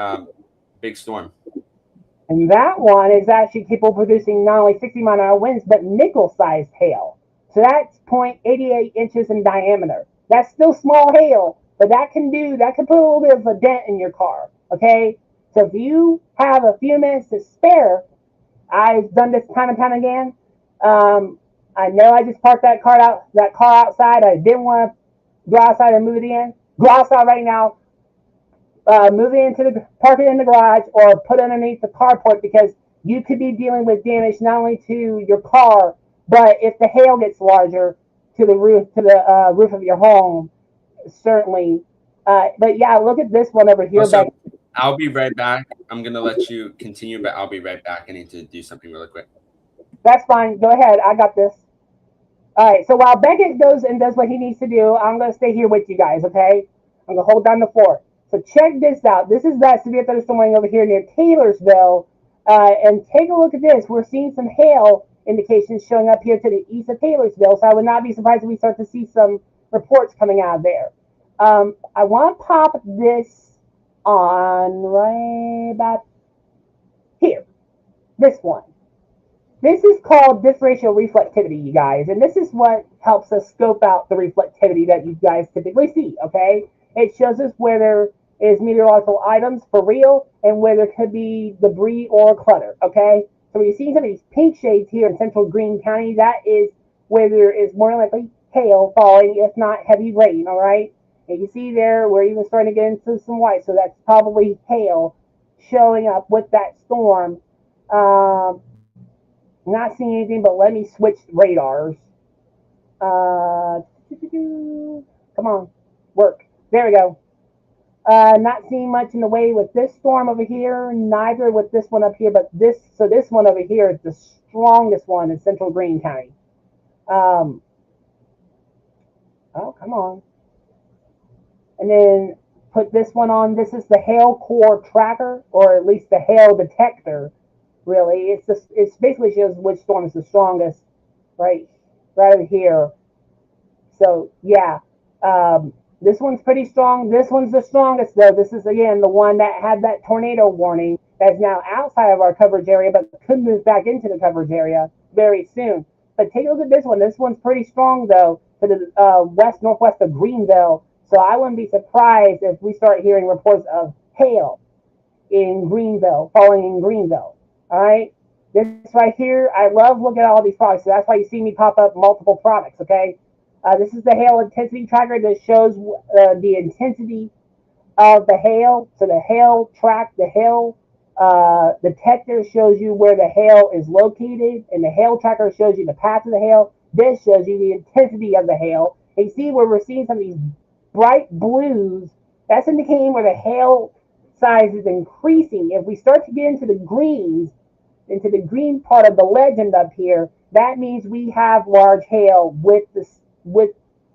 S3: big storm.
S2: And that one is actually capable of producing not only 60-mile-an-hour winds, but nickel-sized hail. So that's 0.88 inches in diameter. That's still small hail, but that can put a little bit of a dent in your car. Okay? So if you have a few minutes to spare, I've done this time and time again. I know I just parked that car outside. I didn't want to go outside and move it in. Go outside right now, move it park it in the garage, or put it underneath the carport, because you could be dealing with damage not only to your car, but if the hail gets larger, to the roof of your home, certainly. But yeah, look at this one over here.
S3: Also, I'll be right back. I'm gonna let you continue, but I'll be right back. I need to do something really quick.
S2: That's fine. Go ahead. I got this. All right. So while Beckett goes and does what he needs to do, I'm going to stay here with you guys, okay? I'm going to hold down the fort. So check this out. This is that severe thunderstorm over here near Taylorsville. And take a look at this. We're seeing some hail indications showing up here to the east of Taylorsville. So I would not be surprised if we start to see some reports coming out of there. I want to pop this on right about here. This one. This is called differential reflectivity, you guys, and this is what helps us scope out the reflectivity that you guys typically see, okay? It shows us where there is meteorological items for real and where there could be debris or clutter, okay? So when you see some of these pink shades here in central Greene County, that is where there is more likely hail falling, if not heavy rain, all right? And you see there, we're even starting to get into some white, so that's probably hail showing up with that storm. Not seeing anything, but let me switch radars. Come on, work. There we go. Not seeing much in the way with this storm over here, neither with this one up here, but this one over here is the strongest one in central Greene County. Oh, come on. And then put this one on. This is the hail core tracker, or at least the hail detector. Really, it's basically shows which storm is the strongest, right over here. So yeah, this one's pretty strong. This one's the strongest though. This is again the one that had that tornado warning that's now outside of our coverage area, but could move back into the coverage area very soon. But take a look at this one. This one's pretty strong though, to the northwest of Greenville. So I wouldn't be surprised if we start hearing reports of hail in Greenville, falling in Greenville. All right, this right here, I love looking at all these products. So that's why you see me pop up multiple products, okay? This is the hail intensity tracker that shows the intensity of the hail. So the hail detector shows you where the hail is located, and the hail tracker shows you the path of the hail. This shows you the intensity of the hail. And you see where we're seeing some of these bright blues. That's indicating where the hail size is increasing. If we start to get into the greens, into the green part of the legend up here, that means we have large hail with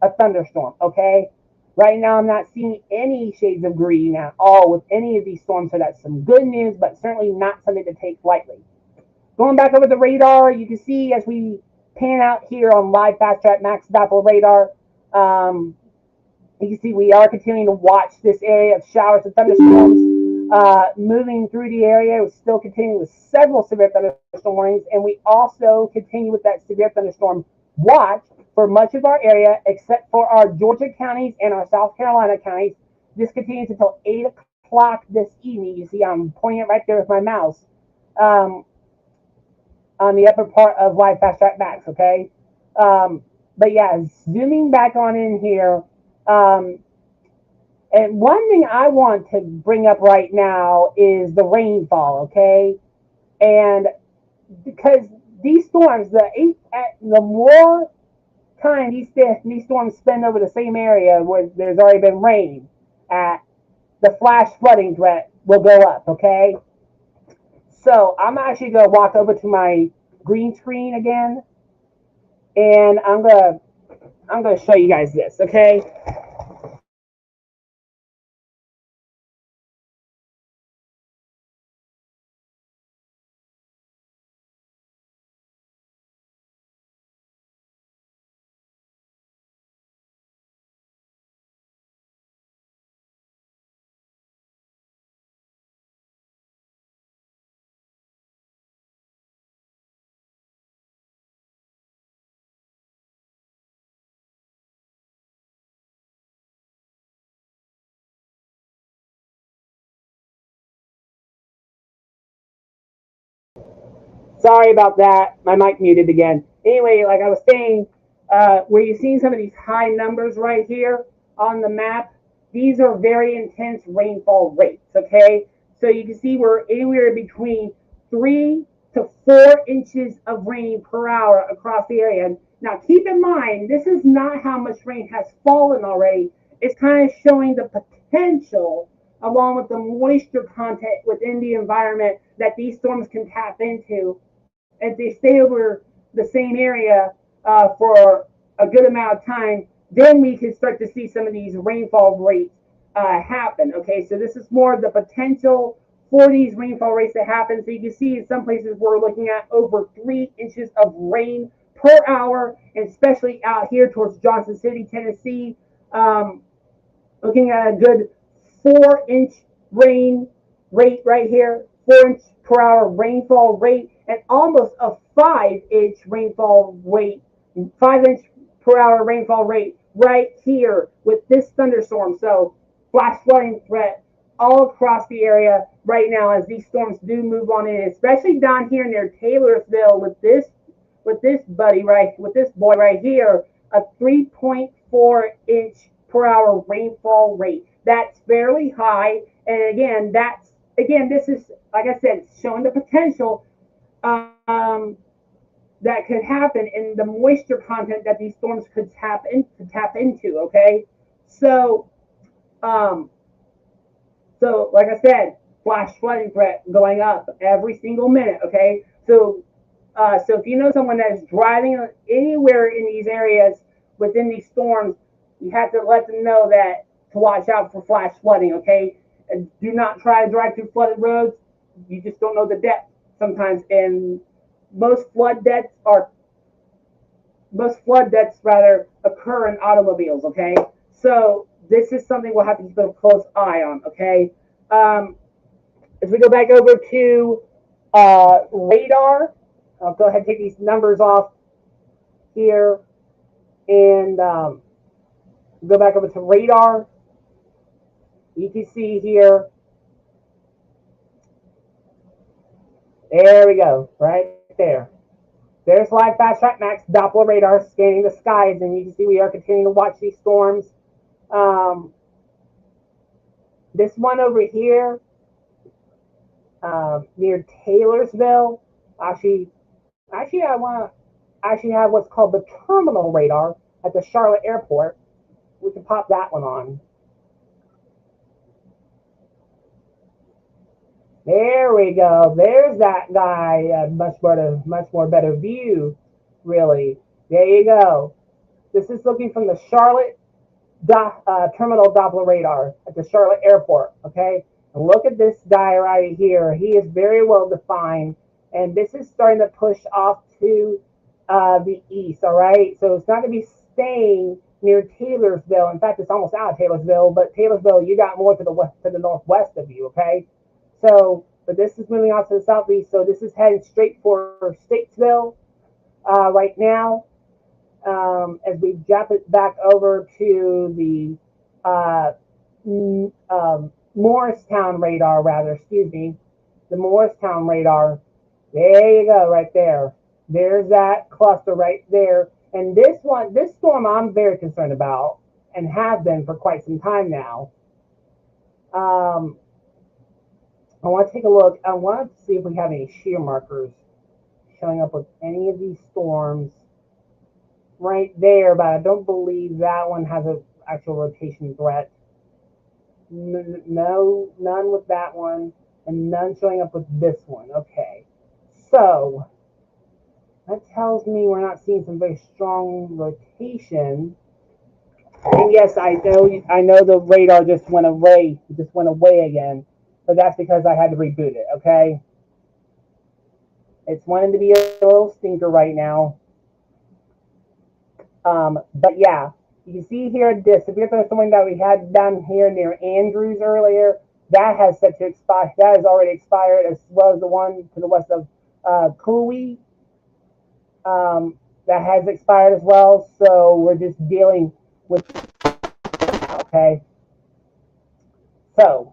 S2: a thunderstorm, okay? Right now, I'm not seeing any shades of green at all with any of these storms, so that's some good news, but certainly not something to take lightly. Going back over the radar, you can see as we pan out here on live Fast Track Max Doppler radar, you can see we are continuing to watch this area of showers and thunderstorms moving through the area. We're still continuing with several severe thunderstorm warnings, and we also continue with that severe thunderstorm watch for much of our area, except for our Georgia counties and our South Carolina counties. This continues until 8 o'clock this evening. You see I'm pointing it right there with my mouse on the upper part of Live Fast Track Max, okay? But yeah, zooming back on in here, and one thing I want to bring up right now is the rainfall, okay? And because these storms, the more time these storms spend over the same area where there's already been rain, the flash flooding threat will go up, okay? So I'm actually going to walk over to my green screen again, and I'm going I'm going to show you guys this, okay? Sorry about that. My mic muted again. Anyway, like I was saying, where you're seeing some of these high numbers right here on the map, these are very intense rainfall rates, okay? So you can see we're anywhere between 3 to 4 inches of rain per hour across the area. Now, keep in mind, this is not how much rain has fallen already. It's kind of showing the potential along with the moisture content within the environment that these storms can tap into if they stay over the same area for a good amount of time, then we can start to see some of these rainfall rates happen. Okay, so this is more of the potential for these rainfall rates to happen. So you can see in some places we're looking at over 3 inches of rain per hour, and especially out here towards Johnson City, Tennessee, looking at a good 4 inch rain rate right here, 4 inch per hour rainfall rate, and almost a 5 inch rainfall rate, 5 inch per hour rainfall rate right here with this thunderstorm. So flash flooding threat all across the area right now as these storms do move on in, especially down here near Taylorsville with this boy right here, a 3.4 inch per hour rainfall rate. That's fairly high. And again, this is, like I said, showing the potential that could happen in the moisture content that these storms could tap into. Okay, so um, so like I said, flash flooding threat going up every single minute. Okay, so if you know someone that is driving anywhere in these areas within these storms, you have to let them know that to watch out for flash flooding. Okay, and do not try to drive through flooded roads. You just don't know the depth sometimes, and most flood deaths are most flood deaths rather occur in automobiles. Okay, so this is something we'll have to keep a close eye on. Okay, as we go back over to radar, I'll go ahead and take these numbers off here and go back over to radar. You can see here. There we go, right there. There's live fast track max Doppler radar scanning the skies, and you can see we are continuing to watch these storms. This one over here near Taylorsville, actually, I want to actually have what's called the terminal radar at the Charlotte airport. We can pop that one on. There we go. There's that guy. Much more better view, really. There you go. This is looking from the Charlotte terminal Doppler radar at the Charlotte airport. Okay, and look at this guy right here. He is very well defined, and this is starting to push off to the east. All right, so it's not going to be staying near Taylorsville. In fact, it's almost out of Taylorsville, but Taylorsville, you got more to the west, to the northwest of you. Okay, so but this is moving off to the southeast. So this is heading straight for Statesville right now. As we jump it back over to the Morristown radar, the Morristown radar. There you go, right there. There's that cluster right there. And this storm I'm very concerned about and have been for quite some time now. I want to take a look. I want to see if we have any shear markers showing up with any of these storms right there, but I don't believe that one has an actual rotation threat. No, none with that one, and none showing up with this one. Okay, so that tells me we're not seeing some very strong rotation And yes, I know the radar just went away again, but that's because I had to reboot it. Okay, it's wanting to be a little stinker right now. But yeah, you can see here this. If you're something that we had down here near Andrews earlier, that has set to expire. That has already expired, as well as the one to the west of Cooley. That has expired as well. So we're just dealing with. Okay, so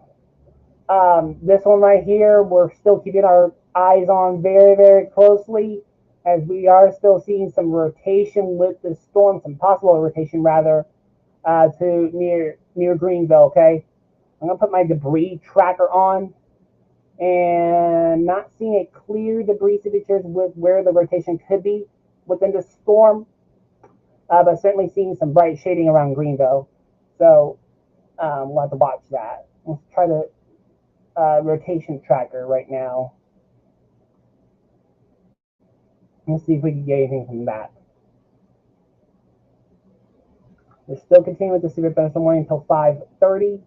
S2: this one right here, we're still keeping our eyes on very, very closely, as we are still seeing some rotation with the storm, some possible rotation rather, to near Greenville. Okay, I'm gonna put my debris tracker on, and not seeing a clear debris signatures with where the rotation could be within the storm, but certainly seeing some bright shading around Greenville. So we'll have to watch that. Let's try the rotation tracker right now. Let's see if we can get anything from that. We're still continuing with the severe thunderstorm warning until 5:30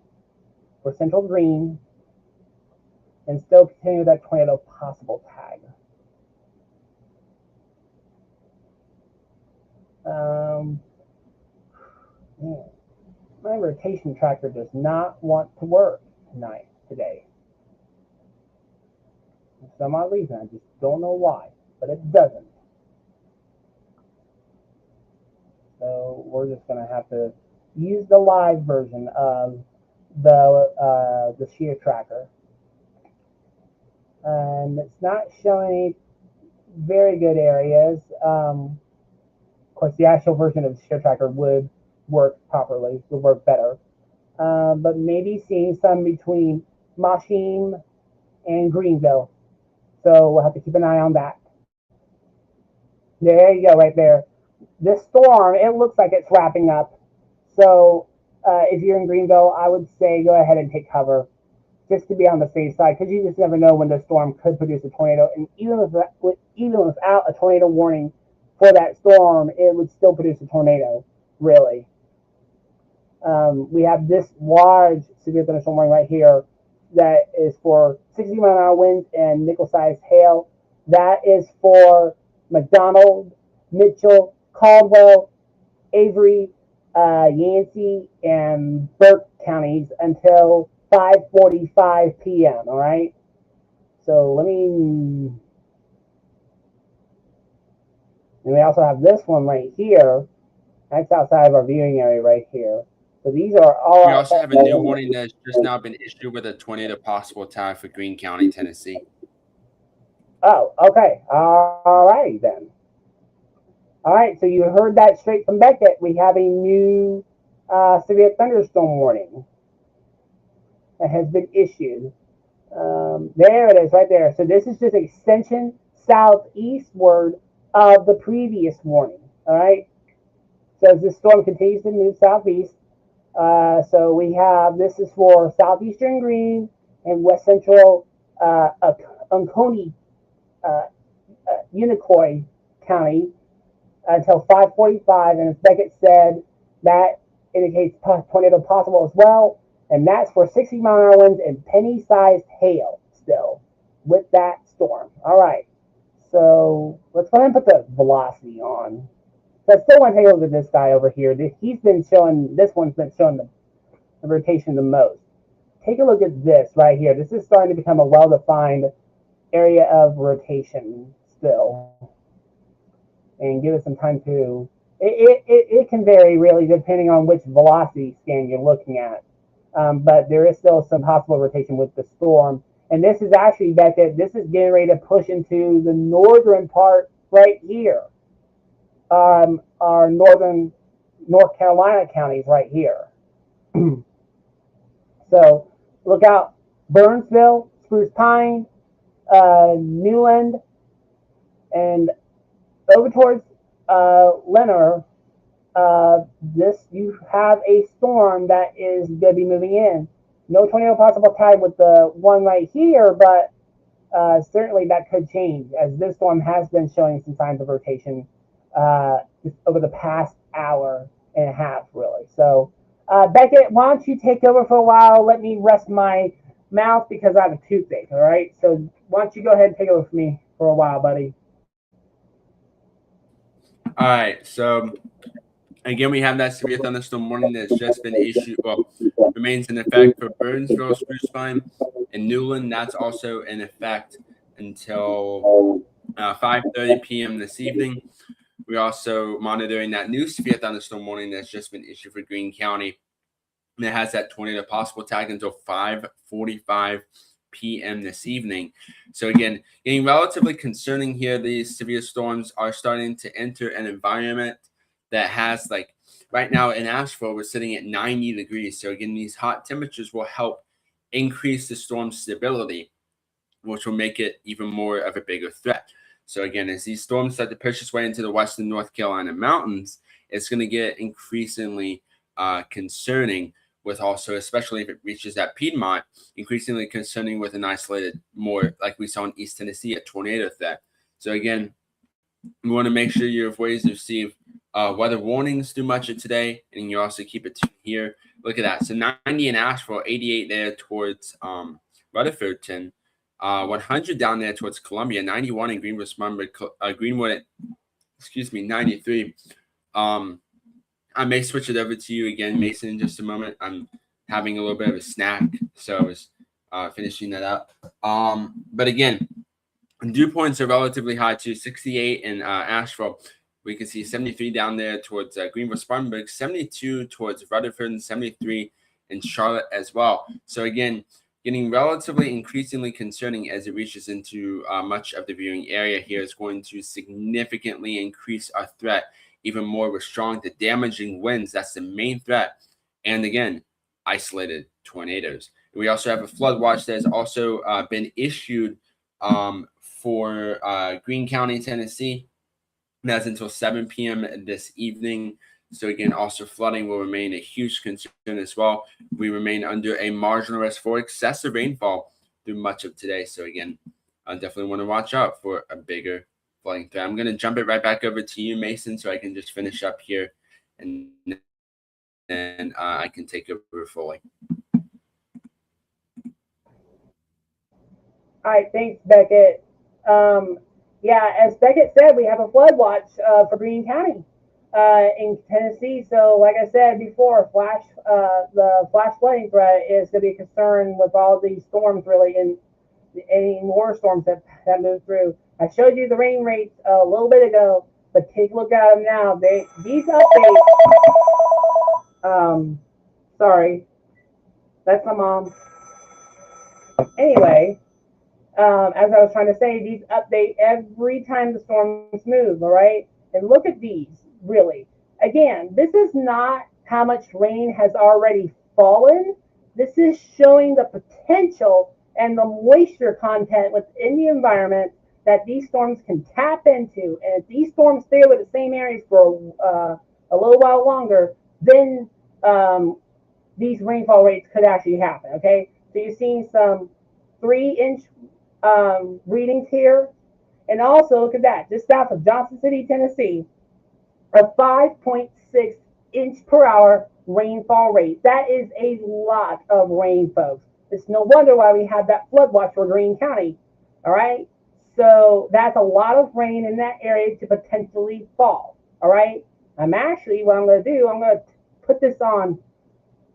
S2: for Central Green, and still continue with that tornado possible tag. Man, my rotation tracker does not want to work today. For some odd reason, I just don't know why, but it doesn't. So we're just gonna have to use the live version of the shear tracker, and it's not showing very good areas. Of course, the actual version of the shear tracker would work properly, would work better, but maybe seeing some between Mashim and Greenville. So we'll have to keep an eye on that. There you go, right there. This storm, it looks like it's wrapping up. So if you're in Greenville, I would say go ahead and take cover, just to be on the safe side, because you just never know when the storm could produce a tornado. And even without a tornado warning for that storm, it would still produce a tornado, really. We have this large severe thunderstorm warning right here that is for 60-mile-an-hour winds and nickel-sized hail. That is for McDonald, Mitchell, Caldwell, Avery, Yancey, and Burke counties until 5:45 p.m. All right. So and we also have this one right here. That's outside of our viewing area right here. So these are all.
S3: We also have a new warning that's just now been issued with a tornado possible tag for Greene County, Tennessee.
S2: Oh, okay. All right then. All right, so you heard that straight from Beckett. We have a new severe thunderstorm warning that has been issued. There it is, right there. So this is just extension southeastward of the previous warning. All right. So as this storm continues to move southeast, so we have, this is for southeastern Greene and west central Oconee, Unicoi County until 5:45. And as Beckett said, that indicates tornado possible as well. And that's for 60-mile-an-hour winds and penny-sized hail still with that storm. All right. So let's go ahead and put the velocity on. So I still want to take a look at this guy over here. This one's been showing the rotation the most. Take a look at this right here. This is starting to become a well-defined area of rotation still. And give it some time to, it can vary really depending on which velocity scan you're looking at. But there is still some possible rotation with the storm. And this is actually, Becca, this is getting ready to push into the northern part right here. Our northern North Carolina counties right here. So look out, Burnsville, Spruce Pine, Newland, and over towards Leonard. You have a storm that is going to be moving in. No tornado possible tag with the one right here, but certainly that could change, as this storm has been showing some signs of rotation just over the past hour and a half, really. So, Beckett, why don't you take over for a while? Let me rest my mouth because I have a toothache. All right. So, why don't you go ahead and take over for me for a while, buddy?
S3: All right. So again, we have that severe thunderstorm warning that's just been issued. Well, remains in effect for Burnsville, Spruce Pine, and Newland. That's also in effect until 5:30 p.m. this evening. We're also monitoring that new severe thunderstorm warning that's just been issued for Greene County. And it has that tornado possible tag until 5:45 p.m. this evening. So again, getting relatively concerning here. These severe storms are starting to enter an environment that has, like, right now in Asheville, we're sitting at 90 degrees. So again, these hot temperatures will help increase the storm stability, which will make it even more of a bigger threat. So again, as these storms start to push its way into the western North Carolina mountains, it's going to get increasingly concerning, with also, especially if it reaches that Piedmont, increasingly concerning with an isolated, more like we saw in East Tennessee, a tornado threat. So again, we want to make sure you have ways to receive weather warnings through much of today, and you also keep it tuned here. Look at that. So 90 in Asheville, 88 there towards Rutherfordton, 100 down there towards Columbia, 91 in Greenwood, excuse me, 93. I may switch it over to you again, Mason, in just a moment. I'm having a little bit of a snack, so I was finishing that up. But again, dew points are relatively high too, 68 in Asheville. We can see 73 down there towards Greenville, Spartanburg, 72 towards Rutherford, and 73 in Charlotte as well. So again, getting relatively increasingly concerning as it reaches into much of the viewing area here. Is going to significantly increase our threat even more with strong to damaging winds. That's the main threat. And again, isolated tornadoes. We also have a flood watch that has also been issued for Greene County, Tennessee. That's until 7 p.m. this evening. So again, also flooding will remain a huge concern as well. We remain under a marginal risk for excessive rainfall through much of today. So again, I definitely want to watch out for a bigger flooding threat. I'm going to jump it right back over to you, Mason, so I can just finish up here, and then I can take over fully.
S2: All right, thanks, Beckett. Yeah, as Beckett said, we have a flood watch for Greene County in Tennessee. So, like I said before, the flash flooding threat is going to be a concern with all these storms, really, and any more storms that move through. I showed you the rain rates a little bit ago, but take a look at them now. These updates. Sorry, that's my mom. Anyway. As I was trying to say, these update every time the storms move, all right? And look at these, really. Again, this is not how much rain has already fallen. This is showing the potential and the moisture content within the environment that these storms can tap into. And if these storms stay over the same areas for a little while longer, then these rainfall rates could actually happen, okay? So you're seeing some 3-inch readings here. And also, look at that, just south of Johnson City, Tennessee, a 5.6 inch per hour rainfall rate. That is a lot of rain, folks. It's no wonder why we have that flood watch for Greene County. All right. So that's a lot of rain in that area to potentially fall. All right. What I'm going to do, I'm going to put this on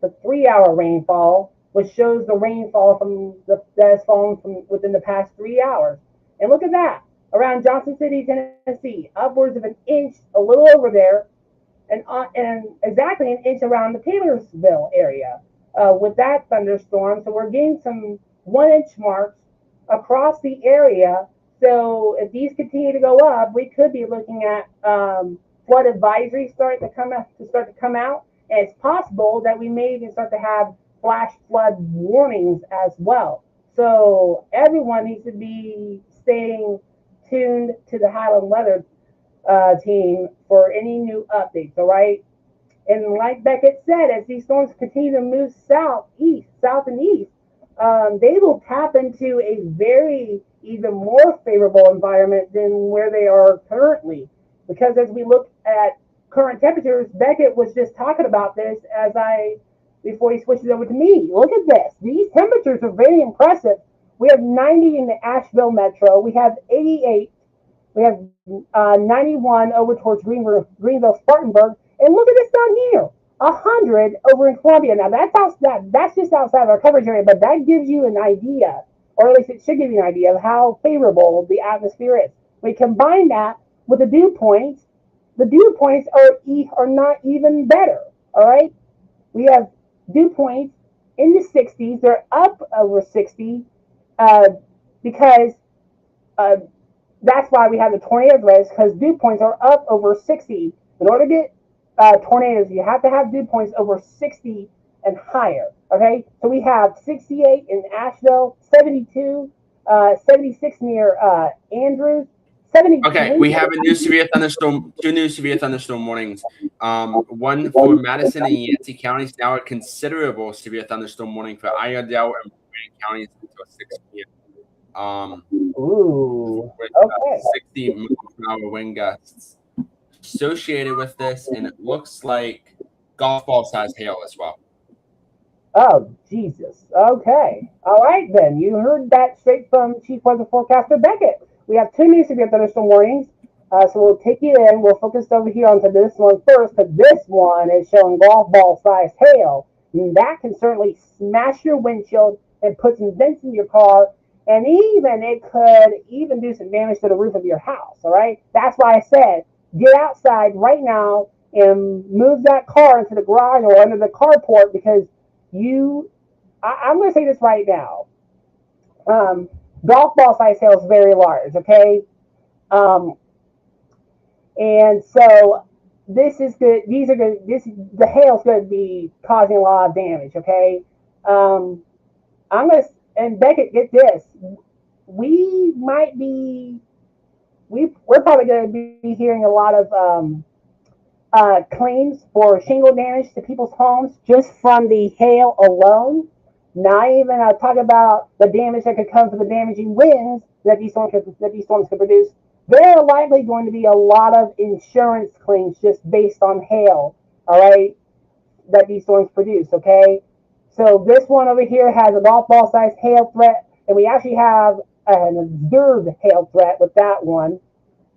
S2: the 3-hour rainfall, which shows the rainfall that has fallen from within the past 3 hours. And look at that. Around Johnson City, Tennessee, upwards of an inch, a little over there, and exactly an inch around the Taylorsville area with that thunderstorm. So we're getting some 1-inch marks across the area. So if these continue to go up, we could be looking at flood advisories start to come out. And it's possible that we may even start to have flash flood warnings as well. So everyone needs to be staying tuned to the Highland Weather team for any new updates, all right? And like Beckett said, as these storms continue to move south and east, they will tap into a very even more favorable environment than where they are currently. Because as we look at current temperatures, Beckett was just talking about this before he switches over to me. Look at this. These temperatures are very impressive. We have 90 in the Asheville metro. We have 88. We have 91 over towards Greenville, Spartanburg. And look at this down here. 100 over in Columbia. Now that's just outside of our coverage area, but that gives you an idea, or at least it should give you an idea of how favorable the atmosphere is. We combine that with the dew points. The dew points are not even better. All right, we have dew points in the 60s. They're up over 60 because that's why we have the tornado list, because dew points are up over 60. In order to get tornadoes, you have to have dew points over 60 and higher. Okay, so we have 68 in Asheville, 72, 76 near Andrews, 73.
S3: Okay, we have a new severe thunderstorm, two new severe thunderstorm warnings. One for Madison and Yancey counties, now a considerable severe thunderstorm warning for Iredell and Bryan counties until 6 p.m.
S2: Ooh,
S3: With
S2: okay.
S3: 60 mile-per-hour wind gusts associated with this, and it looks like golf ball size hail as well.
S2: Oh, Jesus. Okay. All right, then. You heard that straight from Chief Weather Forecaster Beckett. We have two new severe thunderstorm warnings. So we'll take you in. We'll focus over here onto this one first, because this one is showing golf ball size hail. And that can certainly smash your windshield and put some dents in your car. And it could even do some damage to the roof of your house. All right. That's why I said, get outside right now and move that car into the garage or under the carport, because I'm going to say this right now. Golf ball size hail is very large, okay? And so this is good. These are good. The hail's going to be causing a lot of damage, okay? And Beckett, get this. We're probably going to be hearing a lot of claims for shingle damage to people's homes just from the hail alone. Not even talk about the damage that could come from the damaging winds that these storms could produce. There are likely going to be a lot of insurance claims just based on hail, all right, that these storms produce, okay? So this one over here has a golf ball size hail threat, and we actually have an observed hail threat with that one.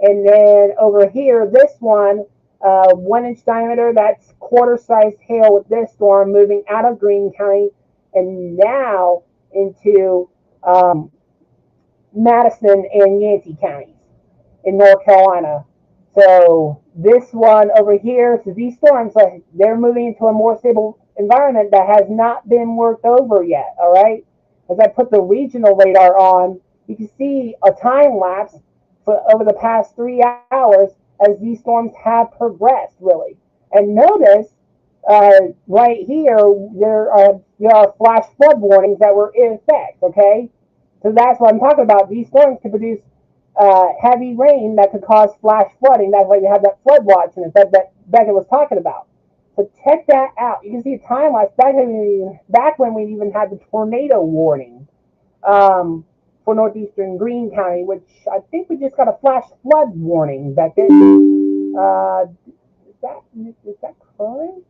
S2: And then over here, this one, 1 inch diameter, that's quarter size hail with this storm moving out of Greene County and now into Madison and Yancey counties in North Carolina. So this one over here, so these storms, they're moving into a more stable environment that has not been worked over yet, all right? As I put the regional radar on, you can see a time lapse for over the past 3 hours as these storms have progressed, really. And notice right here, there are flash flood warnings that were in effect, okay? So that's what I'm talking about. These storms can produce heavy rain that could cause flash flooding. That's why you have that flood watch in effect that Beckett was talking about. So check that out. You can see a time lapse back when we even had the tornado warning for northeastern Greene County, which I think we just got a flash flood warning, Beckett. Is that current?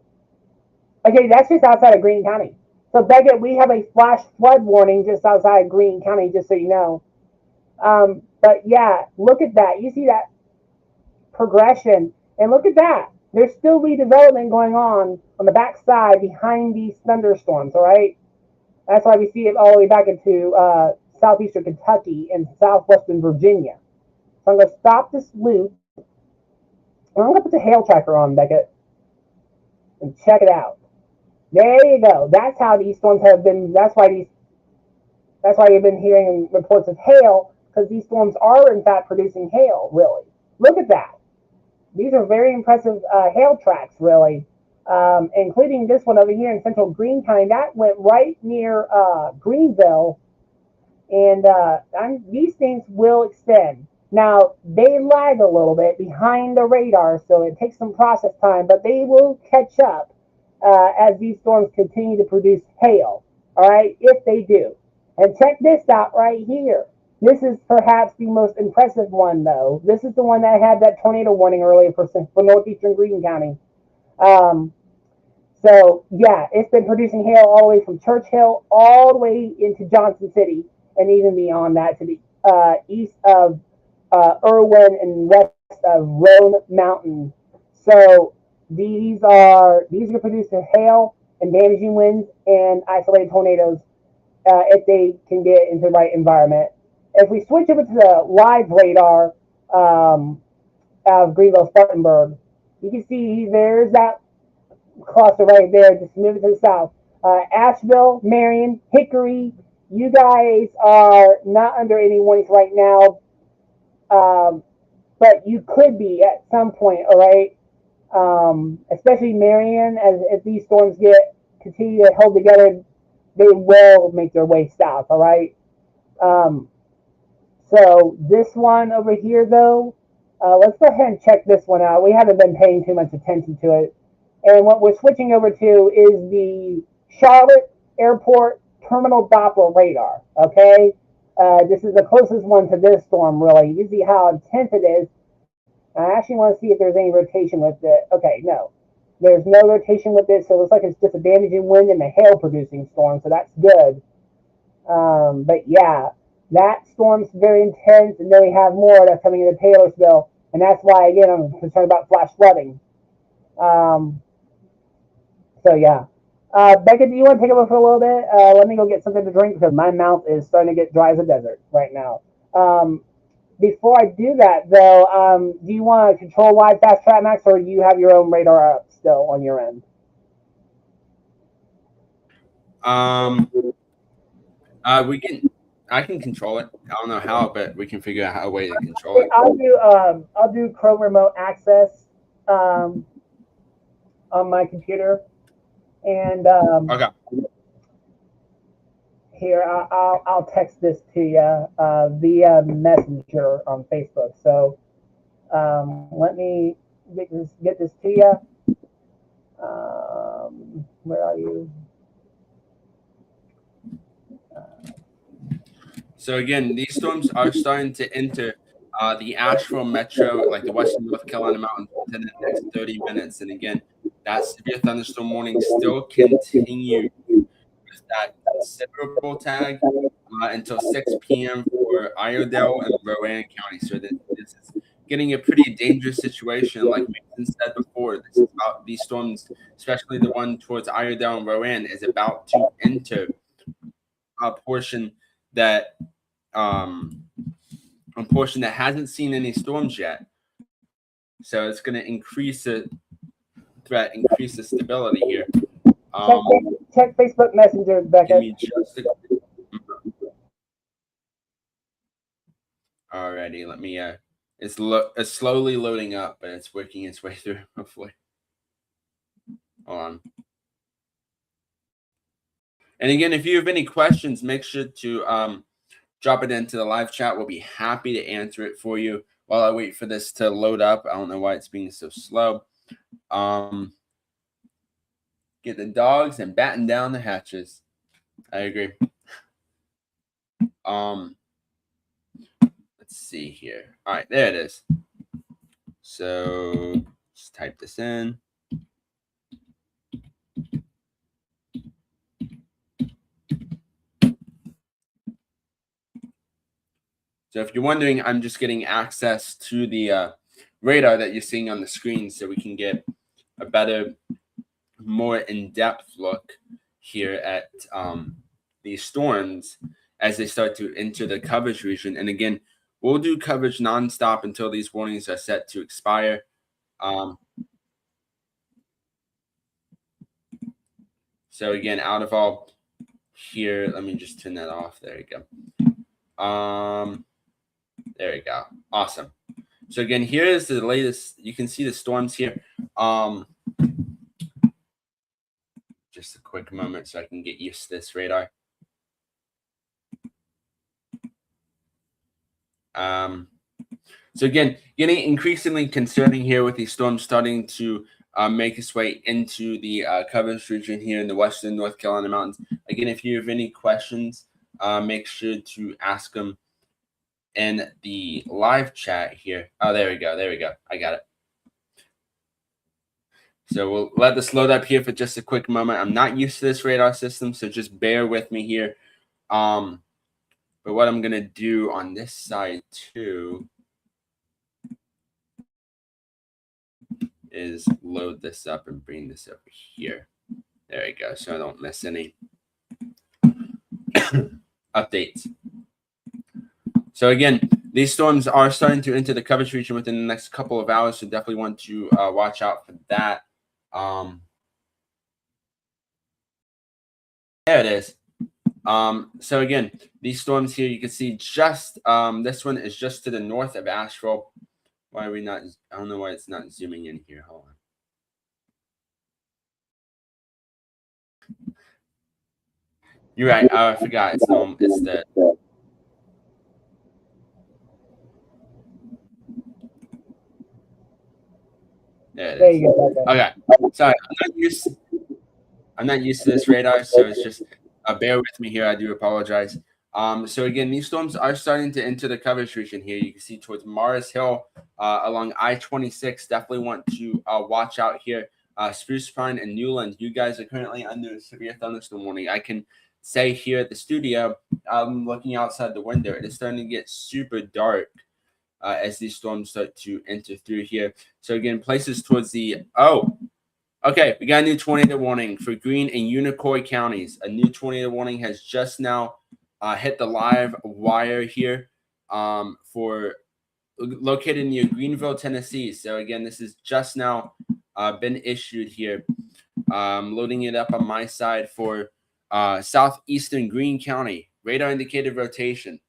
S2: Okay, that's just outside of Greene County. So Beckett, we have a flash flood warning just outside of Greene County, just so you know. But yeah, look at that. You see that progression, and look at that. There's still redevelopment going on the backside behind these thunderstorms. All right, that's why we see it all the way back into southeastern Kentucky and southwestern Virginia. So I'm going to stop this loop. I'm going to put the hail tracker on, Beckett, and check it out. There you go. That's how these storms have been. That's why you've been hearing reports of hail, because these storms are in fact producing hail. Really, look at that. These are very impressive hail tracks, really, including this one over here in central Greene County. That went right near Greenville, and these things will extend. Now, they lag a little bit behind the radar, so it takes some process time, but they will catch up as these storms continue to produce hail, all right, if they do. And check this out right here. This is perhaps the most impressive one, though. This is the one that had that tornado warning earlier for northeastern Greene County. Um, so yeah, it's been producing hail all the way from Churchill all the way into Johnson City, and even beyond that to the east of Irwin and west of Roan Mountain. So these are producing hail and damaging winds and isolated tornadoes if they can get into the right environment. If we switch over to the live radar of Greenville Spartanburg, you can see there's that cluster right there. Just move it to the south. Asheville, Marion, Hickory, you guys are not under any warnings right now, but you could be at some point, all right? Especially Marion, as if these storms continue to hold together, they will make their way south, all right? Um, so this one over here, though, let's go ahead and check this one out. We haven't been paying too much attention to it. And what we're switching over to is the Charlotte Airport Terminal Doppler radar, okay? This is the closest one to this storm, really. You see how intense it is. I actually want to see if there's any rotation with it. Okay, no. There's no rotation with this, so it looks like it's just a damaging wind and a hail producing storm, so that's good. But yeah, that storm's very intense, and then we have more that's coming into Taylorsville, and that's why, again, I'm concerned about flash flooding. So yeah. Becca, do you want to take over for a little bit? Let me go get something to drink because my mouth is starting to get dry as a desert right now. Before I do that, though, do you want to control wide fast trap max, or do you have your own radar up still on your end?
S3: I can control it. I don't know how, but we can figure out a way to control it.
S2: I'll do Chrome remote access on my computer, and
S3: Okay.
S2: here I'll text this to you via Messenger on Facebook. So let me get this to you. Where are you?
S3: So again, these storms are starting to enter the Asheville metro, like the western North Carolina mountains, within the next 30 minutes. And again, that severe thunderstorm warning still continues with that considerable tag until 6 p.m. for Iredell and Rowan County. So this is getting a pretty dangerous situation. Like Mason said before, this is about these storms, especially the one towards Iredell and Rowan, is about to enter a portion that hasn't seen any storms yet. So it's going to increase the threat, increase the stability here.
S2: Check Facebook Messenger, Becca.
S3: Alrighty, let me. It's slowly loading up, but it's working its way through. Hopefully, hold on. And again, if you have any questions, make sure to drop it into the live chat. We'll be happy to answer it for you while I wait for this to load up. I don't know why it's being so slow. Get the dogs and batten down the hatches. I agree. Let's see here. All right, there it is. So let's type this in. So if you're wondering, I'm just getting access to the radar that you're seeing on the screen so we can get a better, more in-depth look here at these storms as they start to enter the coverage region. And again, we'll do coverage nonstop until these warnings are set to expire. So again, out of all here, let me just turn that off. There you go. There you go. Awesome. So again, here is the latest. You can see the storms here. Just a quick moment so I can get used to this radar. So again, getting increasingly concerning here with these storms starting to make its way into the coverage region here in the western North Carolina mountains. Again, if you have any questions, make sure to ask them in the live chat here. Oh, there we go. There we go. I got it. So we'll let this load up here for just a quick moment. I'm not used to this radar system, so just bear with me here. But what I'm going to do on this side too is load this up and bring this over here. There we go. So I don't miss any updates. So again, these storms are starting to enter the coverage region within the next couple of hours, so definitely want to watch out for that. There it is. So again, these storms here, you can see just this one is just to the north of Asheville. Why are we not? I don't know why it's not zooming in here. Hold on. You're right. I forgot. It's the. There it is.
S2: There you go.
S3: Okay. Sorry, I'm not used to this radar, so it's just bear with me here. I do apologize. So again, these storms are starting to enter the coverage region here. You can see towards Morris Hill along I-26. Definitely want to watch out here. Spruce Pine and Newland, you guys are currently under a severe thunderstorm warning. I can say here at the studio, I'm looking outside the window. It is starting to get super dark as these storms start to enter through here. So again, places towards the okay, we got a new tornado warning for Greene and Unicoi counties. A new tornado warning has just now hit the live wire here for located near Greenville, Tennessee. So again, this is just now been issued here. Loading it up on my side for southeastern Greene County. Radar indicated rotation.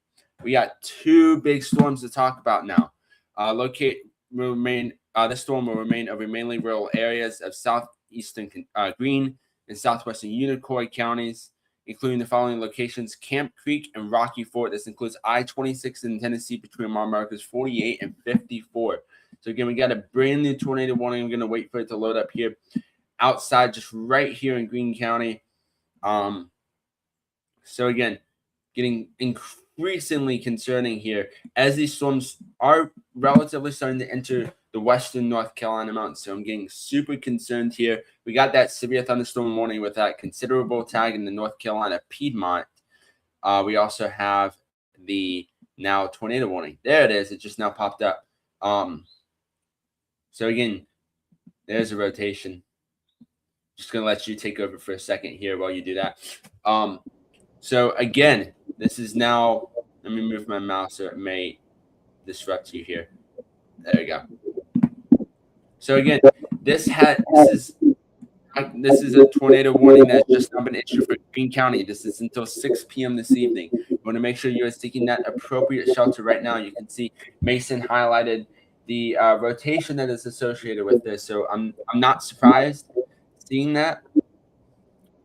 S3: We got two big storms to talk about now. This storm will remain over mainly rural areas of southeastern Greene and southwestern Unicoi counties, including the following locations: Camp Creek and Rocky Fort. This includes I-26 in Tennessee between mile markers 48 and 54. So again, we got a brand new tornado warning. I'm going to wait for it to load up here outside, just right here in Greene County. So again, getting increasingly concerning here as these storms are relatively starting to enter the western North Carolina mountains. So I'm getting super concerned here. We got that severe thunderstorm warning with that considerable tag in the North Carolina Piedmont. We also have the now tornado warning. There it is. It just now popped up. So again, there's a rotation. Just going to let you take over for a second here while you do that. So again, this is now, let me move my mouse so it may disrupt you here. There you go. So again, this is a tornado warning that's just now been issued for Greene County. This is until 6 p.m. this evening. You want to make sure you are seeking that appropriate shelter right now. You can see Mason highlighted the rotation that is associated with this. So I'm not surprised seeing that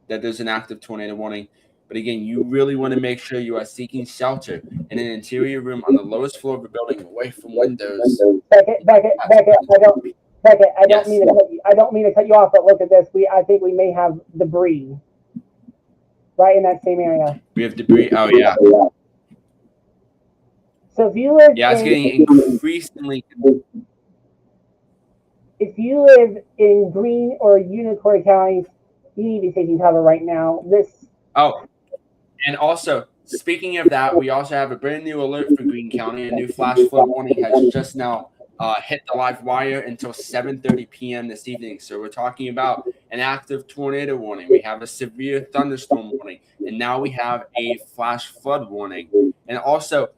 S3: there's an active tornado warning. But again, you really want to make sure you are seeking shelter in an interior room on the lowest floor of a building, away from windows.
S2: Beckett, I don't mean to cut you off, but look at this. I think we may have debris right in that same area.
S3: We have debris. Oh yeah.
S2: So if you live,
S3: it's getting increasingly.
S2: If you live in Greene or Unicoi counties, you need to be taking cover right now.
S3: And also, speaking of that, we also have a brand new alert for Greene County. A new flash flood warning has just now hit the live wire until 7:30 p.m. this evening. So we're talking about an active tornado warning. We have a severe thunderstorm warning, and now we have a flash flood warning. And also,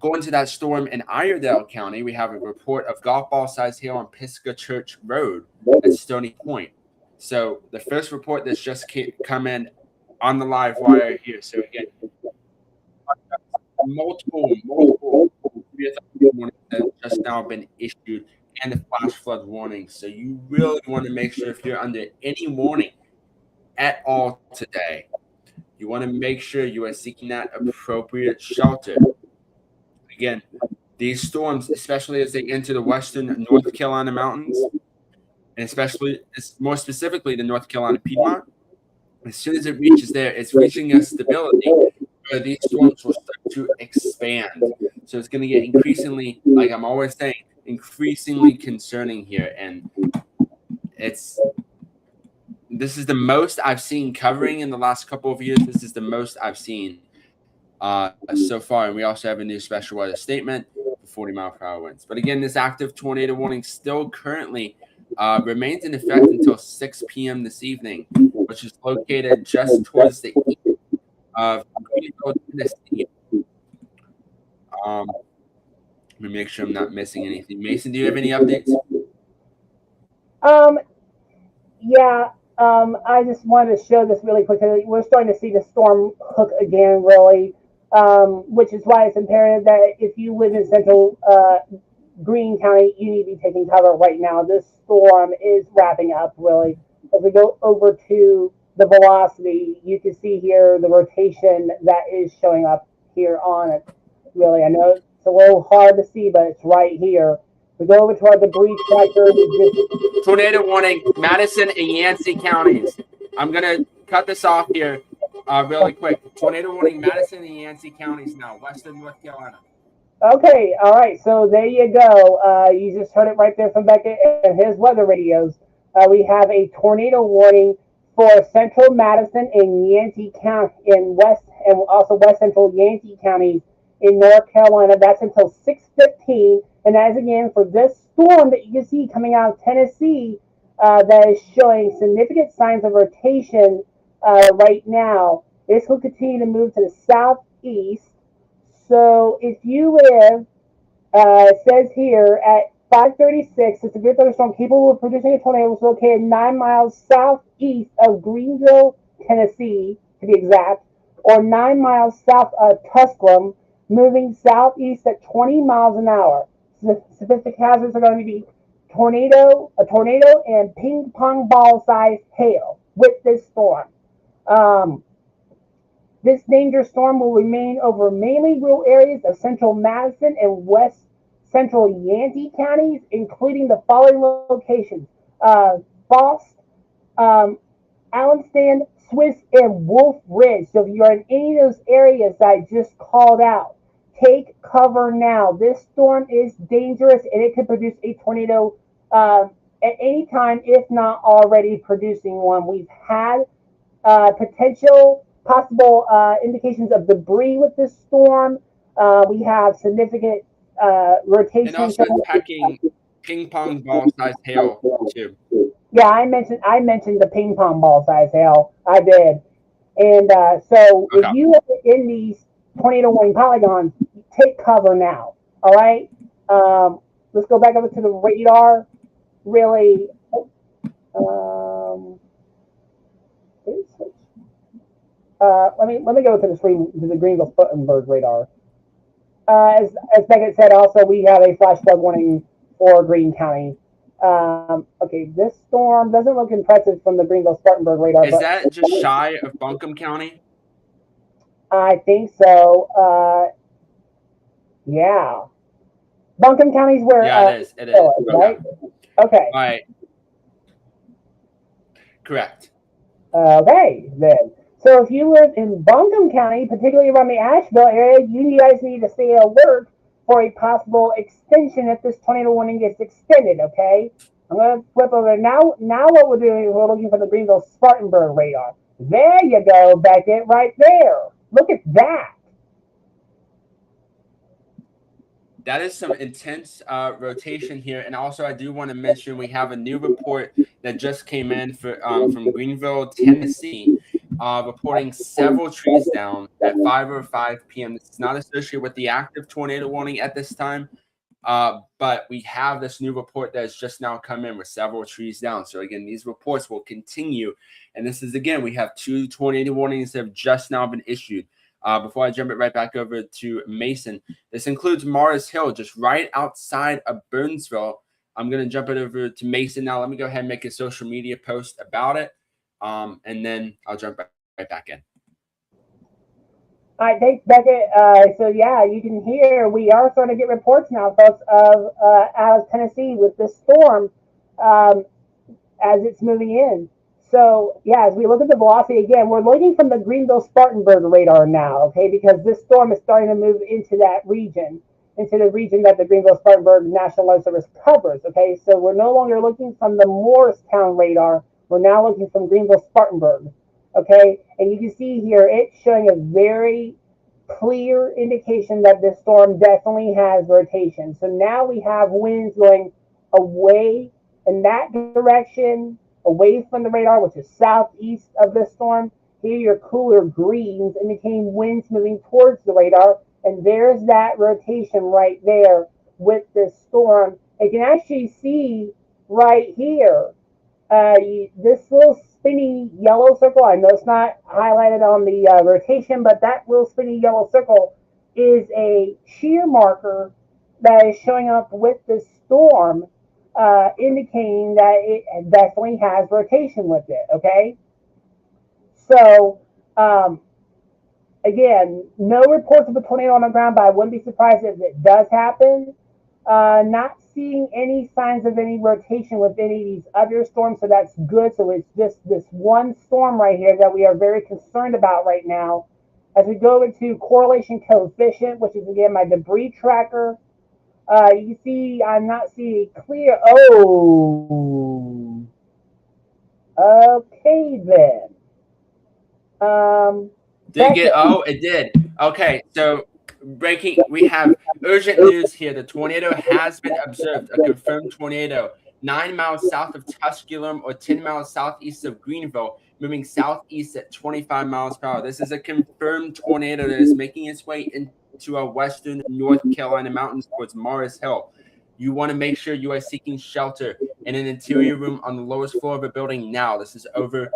S3: going to that storm in Iredell County, we have a report of golf ball size hail on Pisgah Church Road at Stony Point. So the first report that's just come in on the live wire here. So again, multiple warnings that have just now been issued and the flash flood warning. So you really want to make sure if you're under any warning at all today, you want to make sure you are seeking that appropriate shelter. Again, these storms, especially as they enter the western North Carolina mountains, and especially more specifically the North Carolina Piedmont, as soon as it reaches there, it's reaching a stability where these storms will start to expand. So it's going to get increasingly, like I'm always saying, increasingly concerning here. And this is the most I've seen covering in the last couple of years. This is the most I've seen so far. And we also have a new special weather statement for 40-mile-per-hour winds. But again, this active tornado warning still currently remains in effect until 6 p.m. this evening, which is located just towards the east of Greenville, Tennessee. Let me make sure I'm not missing anything. Mason, do you have any updates?
S2: Yeah, I just wanted to show this really quickly. We're starting to see the storm hook again, really, which is why it's imperative that if you live in central Greene County, you need to be taking cover right now. This storm is wrapping up, really. As we go over to the velocity, you can see here the rotation that is showing up here on it. Really, I know it's a little hard to see, but it's right here. We go over to our debris tracker.
S3: Tornado warning, Madison and Yancey counties. I'm going to cut this off here really quick. Tornado warning, Madison and Yancey counties now, western North Carolina.
S2: Okay, all right. So there you go. You just heard it right there from Beckett and his weather radios. We have a tornado warning for central Madison and Yancey County in west, and also west central Yancey counties in North Carolina. That's until 6:15. And as again for this storm that you can see coming out of Tennessee, that is showing significant signs of rotation right now. This will continue to move to the southeast. So if you live, it says here at 5:36, it's a good thunderstorm capable of producing a tornado. It's located 9 miles southeast of Greenville, Tennessee, to be exact, or 9 miles south of Tusculum, moving southeast at 20 miles an hour. Specific hazards are going to be a tornado, and ping pong ball sized hail with this storm. This dangerous storm will remain over mainly rural areas of central Madison and west central Yancey counties, including the following locations: Faust, Allenston, Swiss, and Wolf Ridge. So if you're in any of those areas that I just called out, take cover now. This storm is dangerous, and it could produce a tornado at any time, if not already producing one. We've had possible indications of debris with this storm. We have significant rotation.
S3: And also packing ping pong ball sized hail too.
S2: Yeah, I mentioned the ping pong ball size hail. I did. And so if you are in these tornado warning polygons, take cover now. All right. Let's go back over to the radar. Really. Let me go to the Greenville-Spartanburg radar. As Beckett said, also we have a flash flood warning for Greene County. Okay, this storm doesn't look impressive from the Greenville-Spartanburg radar.
S3: Is that just shy of Buncombe County?
S2: I think so. Yeah. Buncombe County's where.
S3: Yeah, it is. It is.
S2: Right? Okay.
S3: All right. Correct.
S2: Okay, then. So if you live in Buncombe County, particularly around the Asheville area, you guys need to stay alert for a possible extension if this tornado warning gets extended, okay? I'm going to flip over now. Now what we're doing is we're looking for the Greenville-Spartanburg radar. There you go, Beckett, right there. Look at that.
S3: That is some intense rotation here. And also, I do want to mention we have a new report that just came in from Greenville, Tennessee, reporting several trees down at 5:05 p.m. This is not associated with the active tornado warning at this time, but we have this new report that has just now come in with several trees down. So again, these reports will continue. And this is, again, we have 2 tornado warnings that have just now been issued. Before I jump it right back over to Mason, this includes Mars Hill, just right outside of Burnsville. I'm going to jump it over to Mason now. Let me go ahead and make a social media post about it, and then I'll jump right back in.
S2: All right, thanks, Beckett. So, yeah, you can hear we are starting to get reports now, folks, of out of Tennessee with this storm as it's moving in. So, yeah, as we look at the velocity again, we're looking from the Greenville-Spartanburg radar now, okay, because this storm is starting to move into that region. into the region that the Greenville-Spartanburg National Weather Service covers. Okay, so we're no longer looking from the Morristown radar. We're now looking from Greenville-Spartanburg. Okay, and you can see here it's showing a very clear indication that this storm definitely has rotation. So now we have winds going away in that direction, away from the radar, which is southeast of this storm. Here, your cooler greens indicating winds moving towards the radar, and there's that rotation right there with this storm. You can actually see right here this little spinny yellow circle. I know it's not highlighted on the rotation, but that little spinny yellow circle is a shear marker that is showing up with the storm, indicating that it definitely has rotation with it. Okay, so again, no reports of a tornado on the ground, but I wouldn't be surprised if it does happen. Not seeing any signs of any rotation with any of these other storms, so that's good. So it's just this one storm right here that we are very concerned about right now. As we go into correlation coefficient, which is again my debris tracker, you can see I'm not seeing clear. Oh, okay then.
S3: It did. Okay, so breaking, we have urgent news here. The tornado has been observed, a confirmed tornado 9 miles south of Tusculum or 10 miles southeast of Greenville, moving southeast at 25 miles per hour. This is a confirmed tornado that is making its way into our western North Carolina mountains towards Morris Hill. You want to make sure you are seeking shelter in an interior room on the lowest floor of a building now. This is over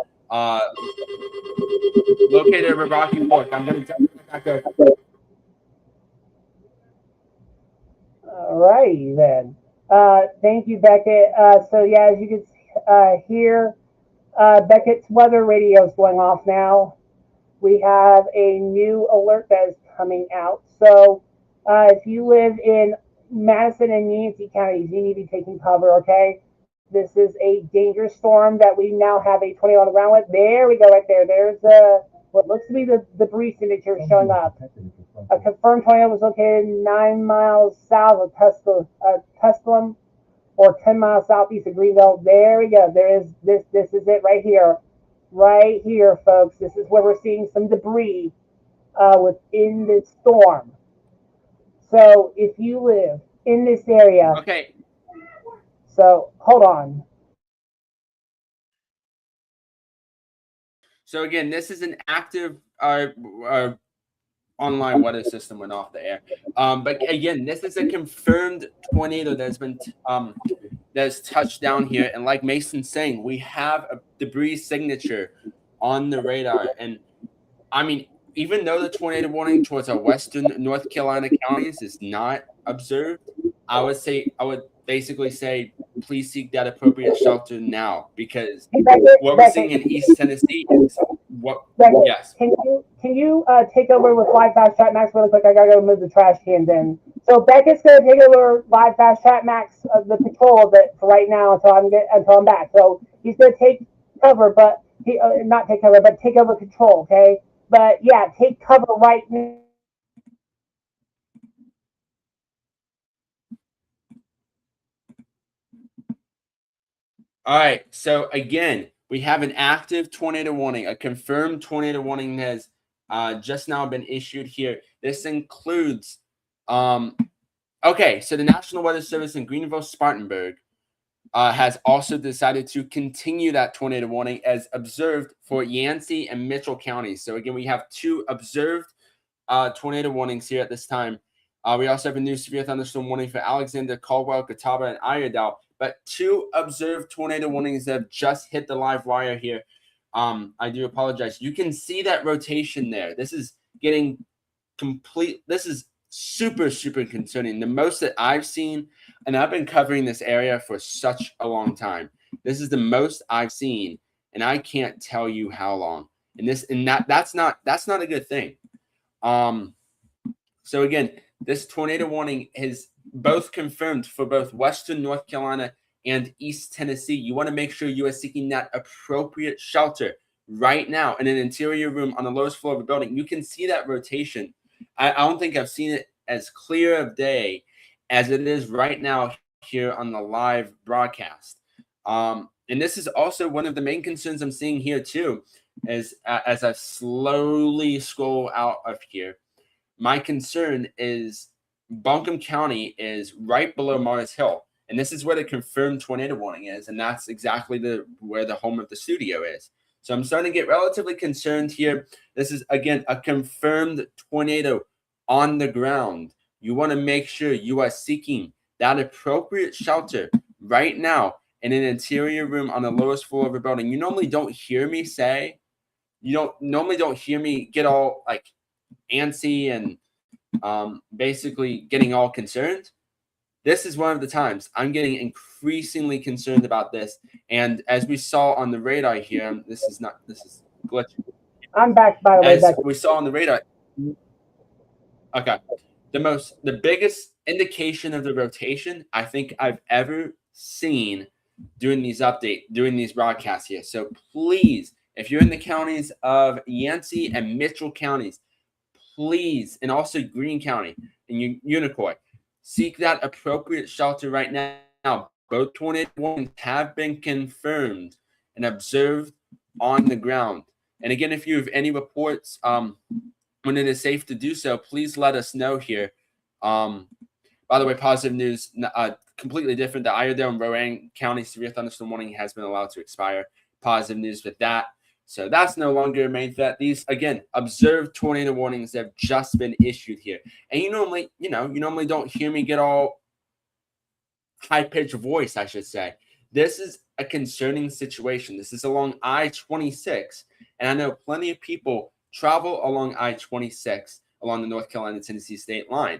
S3: located over Rocky Fork. I'm going to back up.
S2: All righty then. Thank you, Beckett. So yeah, as you can hear, Beckett's weather radio is going off now. We have a new alert that is coming out. So if you live in Madison and Yancey counties, you need to be taking cover, okay? This is a dangerous storm that we now have a tornado on the ground with. There we go, right there. There's what looks to be the debris signature showing up. A confirmed tornado was located 9 miles south of Tusculum or 10 miles southeast of Greenville. There we go. There is this. This is it right here. Right here, folks. This is where we're seeing some debris within this storm. So if you live in this area.
S3: Okay.
S2: So hold on.
S3: So again, this is an active online weather system went off the air. But again, this is a confirmed tornado that's been that's touched down here. And like Mason's saying, we have a debris signature on the radar. And I mean, even though the tornado warning towards our western North Carolina counties is not observed, I would basically say, please seek that appropriate shelter now, because what we're seeing in East Tennessee is what. Yes.
S2: Can you take over with live fast chat Max really quick? I gotta go move the trash cans in. So Beckett's gonna take over live fast chat Max, the control of it for right now until I'm back. So he's gonna take cover, but not take cover, but take over control. Okay, but yeah, take cover right now.
S3: All right. So again, we have an active tornado warning, a confirmed tornado warning has just now been issued here. This includes, okay, so the National Weather Service in Greenville-Spartanburg has also decided to continue that tornado warning as observed for Yancey and Mitchell counties. So again, we have 2 observed tornado warnings here at this time. We also have a new severe thunderstorm warning for Alexander, Caldwell, Catawba, and Iredell. But 2 observed tornado warnings that have just hit the live wire here. I do apologize. You can see that rotation there. This is getting complete. This is super, super concerning. The most that I've seen, and I've been covering this area for such a long time. This is the most I've seen, and I can't tell you how long. And that's not a good thing. So again, this tornado warning is both confirmed for both Western North Carolina and East Tennessee. You want to make sure you are seeking that appropriate shelter right now in an interior room on the lowest floor of a building. You can see that rotation. I don't think I've seen it as clear of day as it is right now here on the live broadcast. And this is also one of the main concerns I'm seeing here too, is as I slowly scroll out of here. My concern is Buncombe County is right below Mars Hill, and this is where the confirmed tornado warning is, and that's exactly where the home of the studio is. So I'm starting to get relatively concerned here. This is, again, a confirmed tornado on the ground. You want to make sure you are seeking that appropriate shelter right now in an interior room on the lowest floor of a building. You normally don't hear me say, don't hear me get all like antsy and basically getting all concerned. This is one of the times I'm getting increasingly concerned about this. And as we saw on the radar here, this is glitching.
S2: I'm back, by the way.
S3: As we saw on the radar. Okay. The biggest indication of the rotation I think I've ever seen doing these broadcasts here. So please, if you're in the counties of Yancey and Mitchell counties, please, and also Greene County and Unicoi, seek that appropriate shelter right now. Both tornado warnings have been confirmed and observed on the ground. And again, if you have any reports when it is safe to do so, please let us know here. By the way, positive news, completely different. The Iredell and Rowan County severe thunderstorm warning has been allowed to expire. Positive news with that. So that's no longer a main threat. These, again, observed tornado warnings have just been issued here. And you normally don't hear me get all high-pitched voice, I should say. This is a concerning situation. This is along I-26, and I know plenty of people travel along I-26 along the North Carolina-Tennessee state line.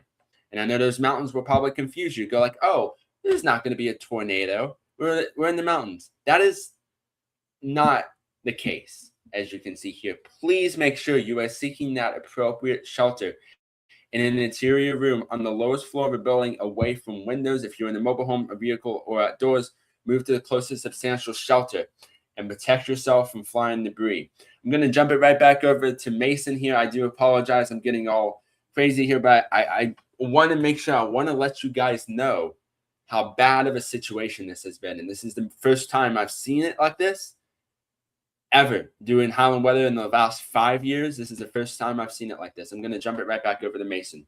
S3: And I know those mountains will probably confuse you. Go like, oh, there's not going to be a tornado. We're in the mountains. That is not the case, as you can see here. Please make sure you are seeking that appropriate shelter in an interior room on the lowest floor of a building, away from windows. If you're in a mobile home, a vehicle, or outdoors, move to the closest substantial shelter and protect yourself from flying debris. I'm going to jump it right back over to Mason here. I do apologize. I'm getting all crazy here, but I want to make sure, I want to let you guys know how bad of a situation this has been. And this is the first time I've seen it like this ever doing Highland weather in the last 5 years. This is the first time I've seen it like this. I'm going to jump it right back over to Mason.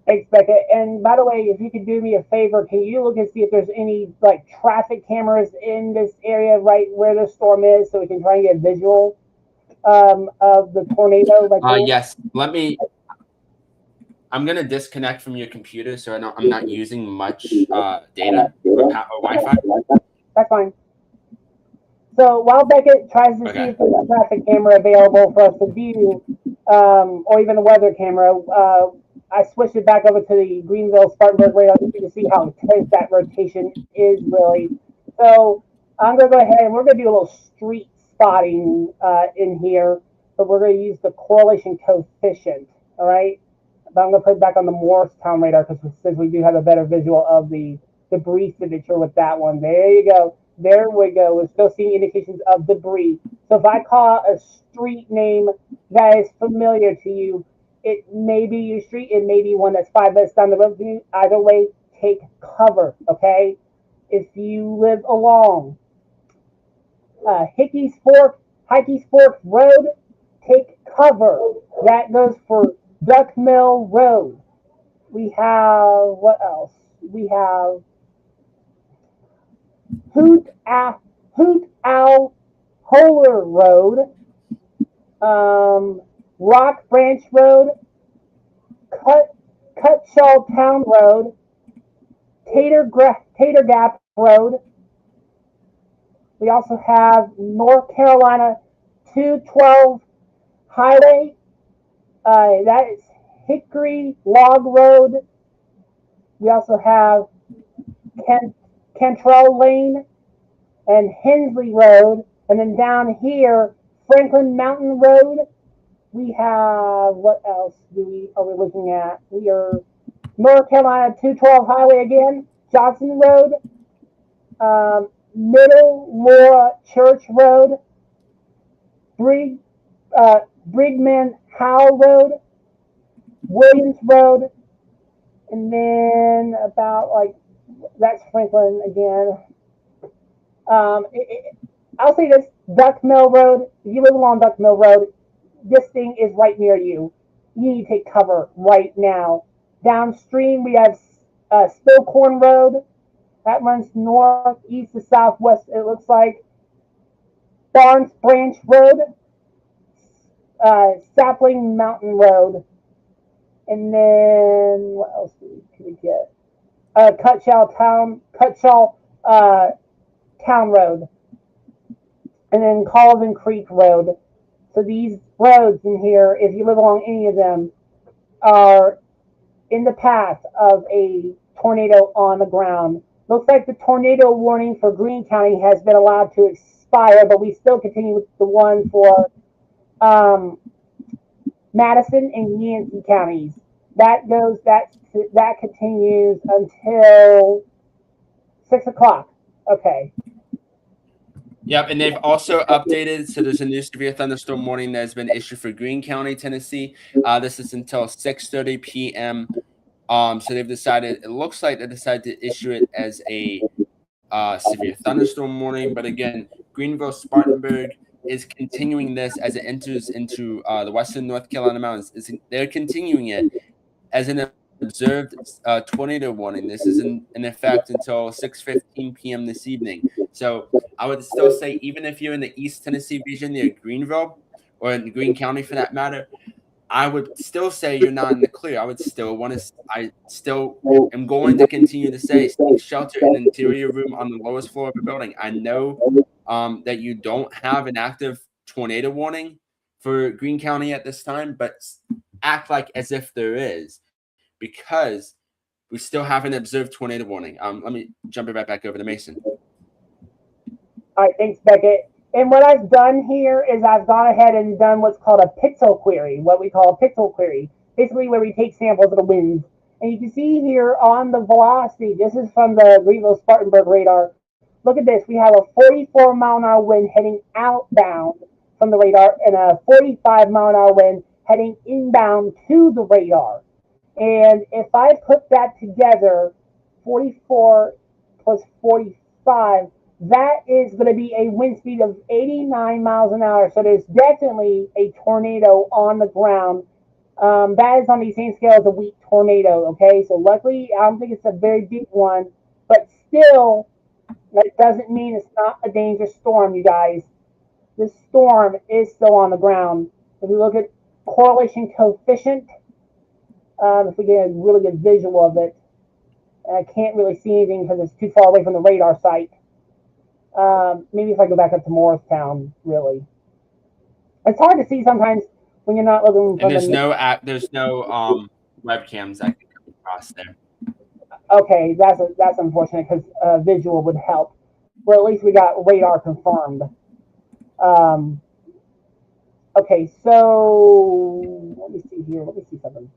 S2: Thanks, Becca. And by the way, if you could do me a favor, can you look and see if there's any like traffic cameras in this area right where the storm is, so we can try and get a visual of the tornado?
S3: Yes. I'm going to disconnect from your computer, so I'm not using much data or Wi-Fi.
S2: That's fine. So while Becca tries to see if there's a traffic camera available for us to view, or even a weather camera, I switched it back over to the Greenville-Spartanburg radar so you can see how intense that rotation is really. So I'm going to go ahead and we're going to do a little street spotting in here, but we're going to use the correlation coefficient, all right? But I'm going to put it back on the Morristown radar because since we do have a better visual of the debris signature with that one. There you go. There we go. We're still seeing indications of debris. So if I call a street name that is familiar to you, it may be your street. It may be one that's 5 minutes down the road from you. Either way, take cover, okay? If you live along Hickey's Fork Road, take cover. That goes for Duck Mill Road. We have, what else? We have Hoot Owl Holer Road, Rock Branch Road, Cutshaw Town Road, Tater Gap Road. We also have North Carolina 212 Highway. That is Hickory Log Road. We also have Cantrell Lane and Hensley Road. And then down here, Franklin Mountain Road. We have, what else are we looking at? We are North Carolina 212 Highway again, Johnson Road, Middle Laura Church Road, Brigman Howe Road, Williams Road, and then about like that's Franklin again. I'll say this: Duck Mill Road. If you live along Duck Mill Road, this thing is right near you. You need to take cover right now. Downstream, we have Spillcorn Road. That runs north, east to southwest. It looks like Barnes Branch Road, Sapling Mountain Road, and then what else can we get? Cutshaw Town Road, and then Colvin Creek Road. So these roads in here, if you live along any of them, are in the path of a tornado on the ground. Looks like the tornado warning for Greene County has been allowed to expire, but we still continue with the one for Madison and Yancey counties. That continues until 6 o'clock. Okay.
S3: Yep, and they've also updated. So there's a new severe thunderstorm warning that has been issued for Greene County, Tennessee. This is until 6:30 p.m. So they've decided. It looks like they decided to issue it as a severe thunderstorm warning. But again, Greenville, Spartanburg is continuing this as it enters into the western North Carolina mountains. They're continuing it as an observed tornado warning. This is in effect until 6:15 p.m. this evening. So I would still say, even if you're in the East Tennessee region near Greenville, or in Greene County for that matter, I would still say you're not in the clear. I still am going to continue to say, seek shelter in an interior room on the lowest floor of a building. I know that you don't have an active tornado warning for Greene County at this time, but act like as if there is, because we still have an observed tornado warning. Let me jump it right back over to Mason.
S2: All right, thanks, Beckett. And what I've done here is I've gone ahead and done what's called a pixel query, what we call a pixel query, basically where we take samples of the winds. And you can see here on the velocity, this is from the Greenville Spartanburg radar. Look at this. We have a 44-mile-an-hour wind heading outbound from the radar and a 45-mile-an-hour wind heading inbound to the radar. And if I put that together, 44 plus 45, that is going to be a wind speed of 89 miles an hour. So there's definitely a tornado on the ground. That is on the same scale as a weak tornado. Okay, so luckily, I don't think it's a very deep one, but still, that doesn't mean it's not a dangerous storm, you guys. This storm is still on the ground. If we look at correlation coefficient, if we get a really good visual of it, I can't really see anything because it's too far away from the radar site. Maybe if I go back up to Morristown, really. It's hard to see sometimes when you're not looking.
S3: And there's no webcams that can come across there.
S2: Okay, that's unfortunate because visual would help. Well, at least we got radar confirmed. Okay, so let me see here. Let me see something.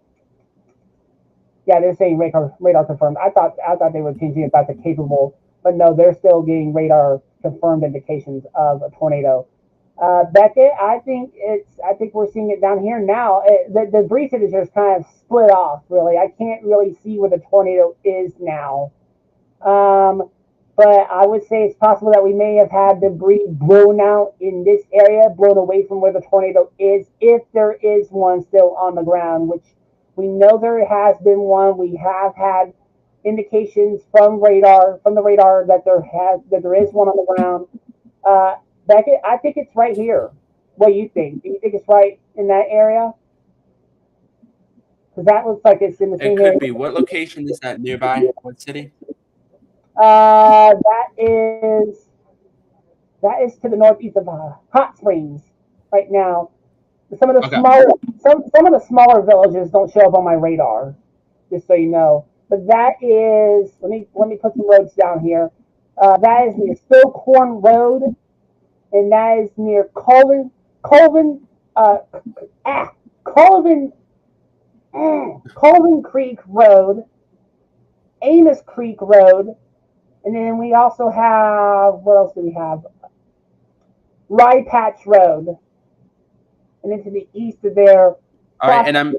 S2: Yeah, they're saying radar confirmed. I thought they were changing it back to capable, but no, they're still getting radar confirmed indications of a tornado. Beckett, I think we're seeing it down here now. The debris signature is kind of split off. Really, I can't really see where the tornado is now. But I would say it's possible that we may have had debris blown out in this area, blown away from where the tornado is, if there is one still on the ground, which we know there has been one. We have had indications from the radar that there is one on the ground. Beckett, I think it's right here. What do you think? Do you think it's right in that area? Because that looks like it's in the same area.
S3: It could be. What location is that nearby? What city?
S2: That is to the northeast of Hot Springs right now. Some of the smaller villages don't show up on my radar, just so you know. But that is, let me put some roads down here. That is near Spillcorn Road, and that is near Colvin Creek Road, Amos Creek Road, and then we also have, what else do we have? Rye Patch Road. And then to the east of there.
S3: All right, and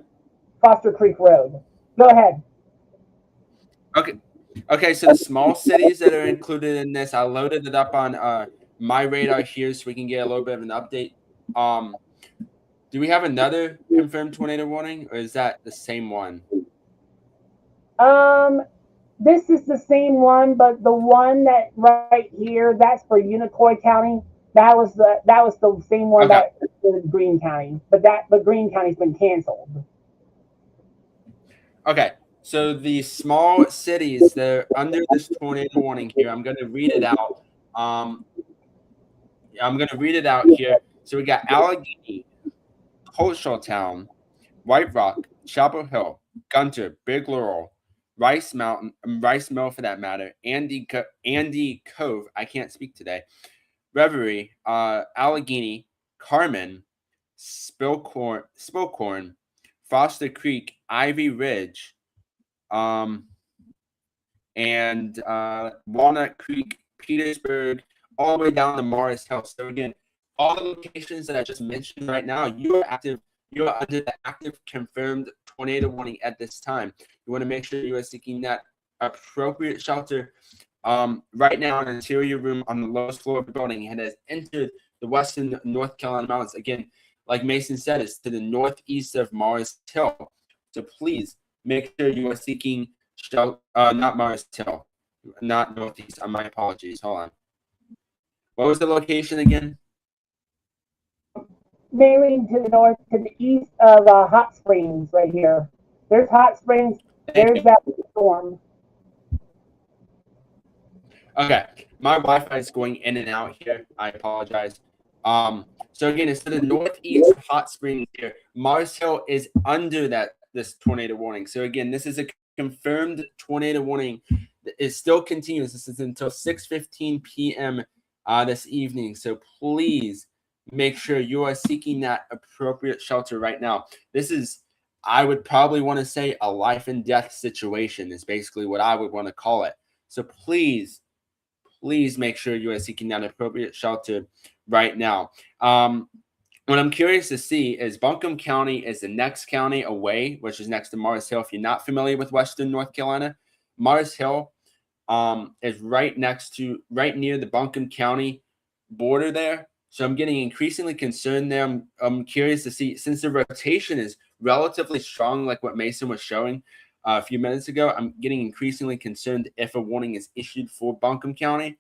S2: Foster Creek Road. Go ahead.
S3: Okay. Okay, so the small cities that are included in this, I loaded it up on my radar here so we can get a little bit of an update. Do we have another confirmed tornado warning, or is that the same one?
S2: Um, this is the same one, but the one that right here, that's for Unicoi County. That was the same one
S3: Okay.
S2: that was Greene County, but Greene County's been canceled.
S3: Okay. So the small cities that are under this tornado warning here, I'm going to read it out. I'm going to read it out here. So we got Allegheny, Town, White Rock, Chapel Hill, Gunter, Big Laurel, Rice Mountain, Rice Mill for that matter, Andy Cove. I can't speak today. Reverie, Allegheny, Carmen, Spilcorn, Foster Creek, Ivy Ridge, and Walnut Creek, Petersburg, all the way down to Morris Hill. So again, all the locations that I just mentioned right now, you are active. You are under the active confirmed tornado warning at this time. You want to make sure you are seeking that appropriate shelter right now in an interior room on the lowest floor of the building and has entered the western North Carolina mountains. Again, like Mason said, it's to the northeast of Morris Hill. So please make sure you are seeking shelter, not Morris Hill, not northeast. My apologies. Hold on. What was the location again?
S2: Mainly to the north, to the east of Hot Springs, right here. There's Hot Springs. There's that storm.
S3: Okay, my Wi-Fi is going in and out here. I apologize. So again, it's to the northeast of Hot Springs here. Mars Hill is under this tornado warning. So again, this is a confirmed tornado warning. It still continues. This is until 6:15 p.m. This evening. So please make sure you are seeking that appropriate shelter right now. This is, I would probably want to say, a life and death situation is basically what I would want to call it. So please make sure you are seeking that appropriate shelter right now. What I'm curious to see is Buncombe County is the next county away, which is next to Mars Hill. If you're not familiar with Western North Carolina, Mars Hill is right near the Buncombe County border there. So I'm getting increasingly concerned there. I'm curious to see, since the rotation is relatively strong, like what Mason was showing a few minutes ago, I'm getting increasingly concerned if a warning is issued for Buncombe County.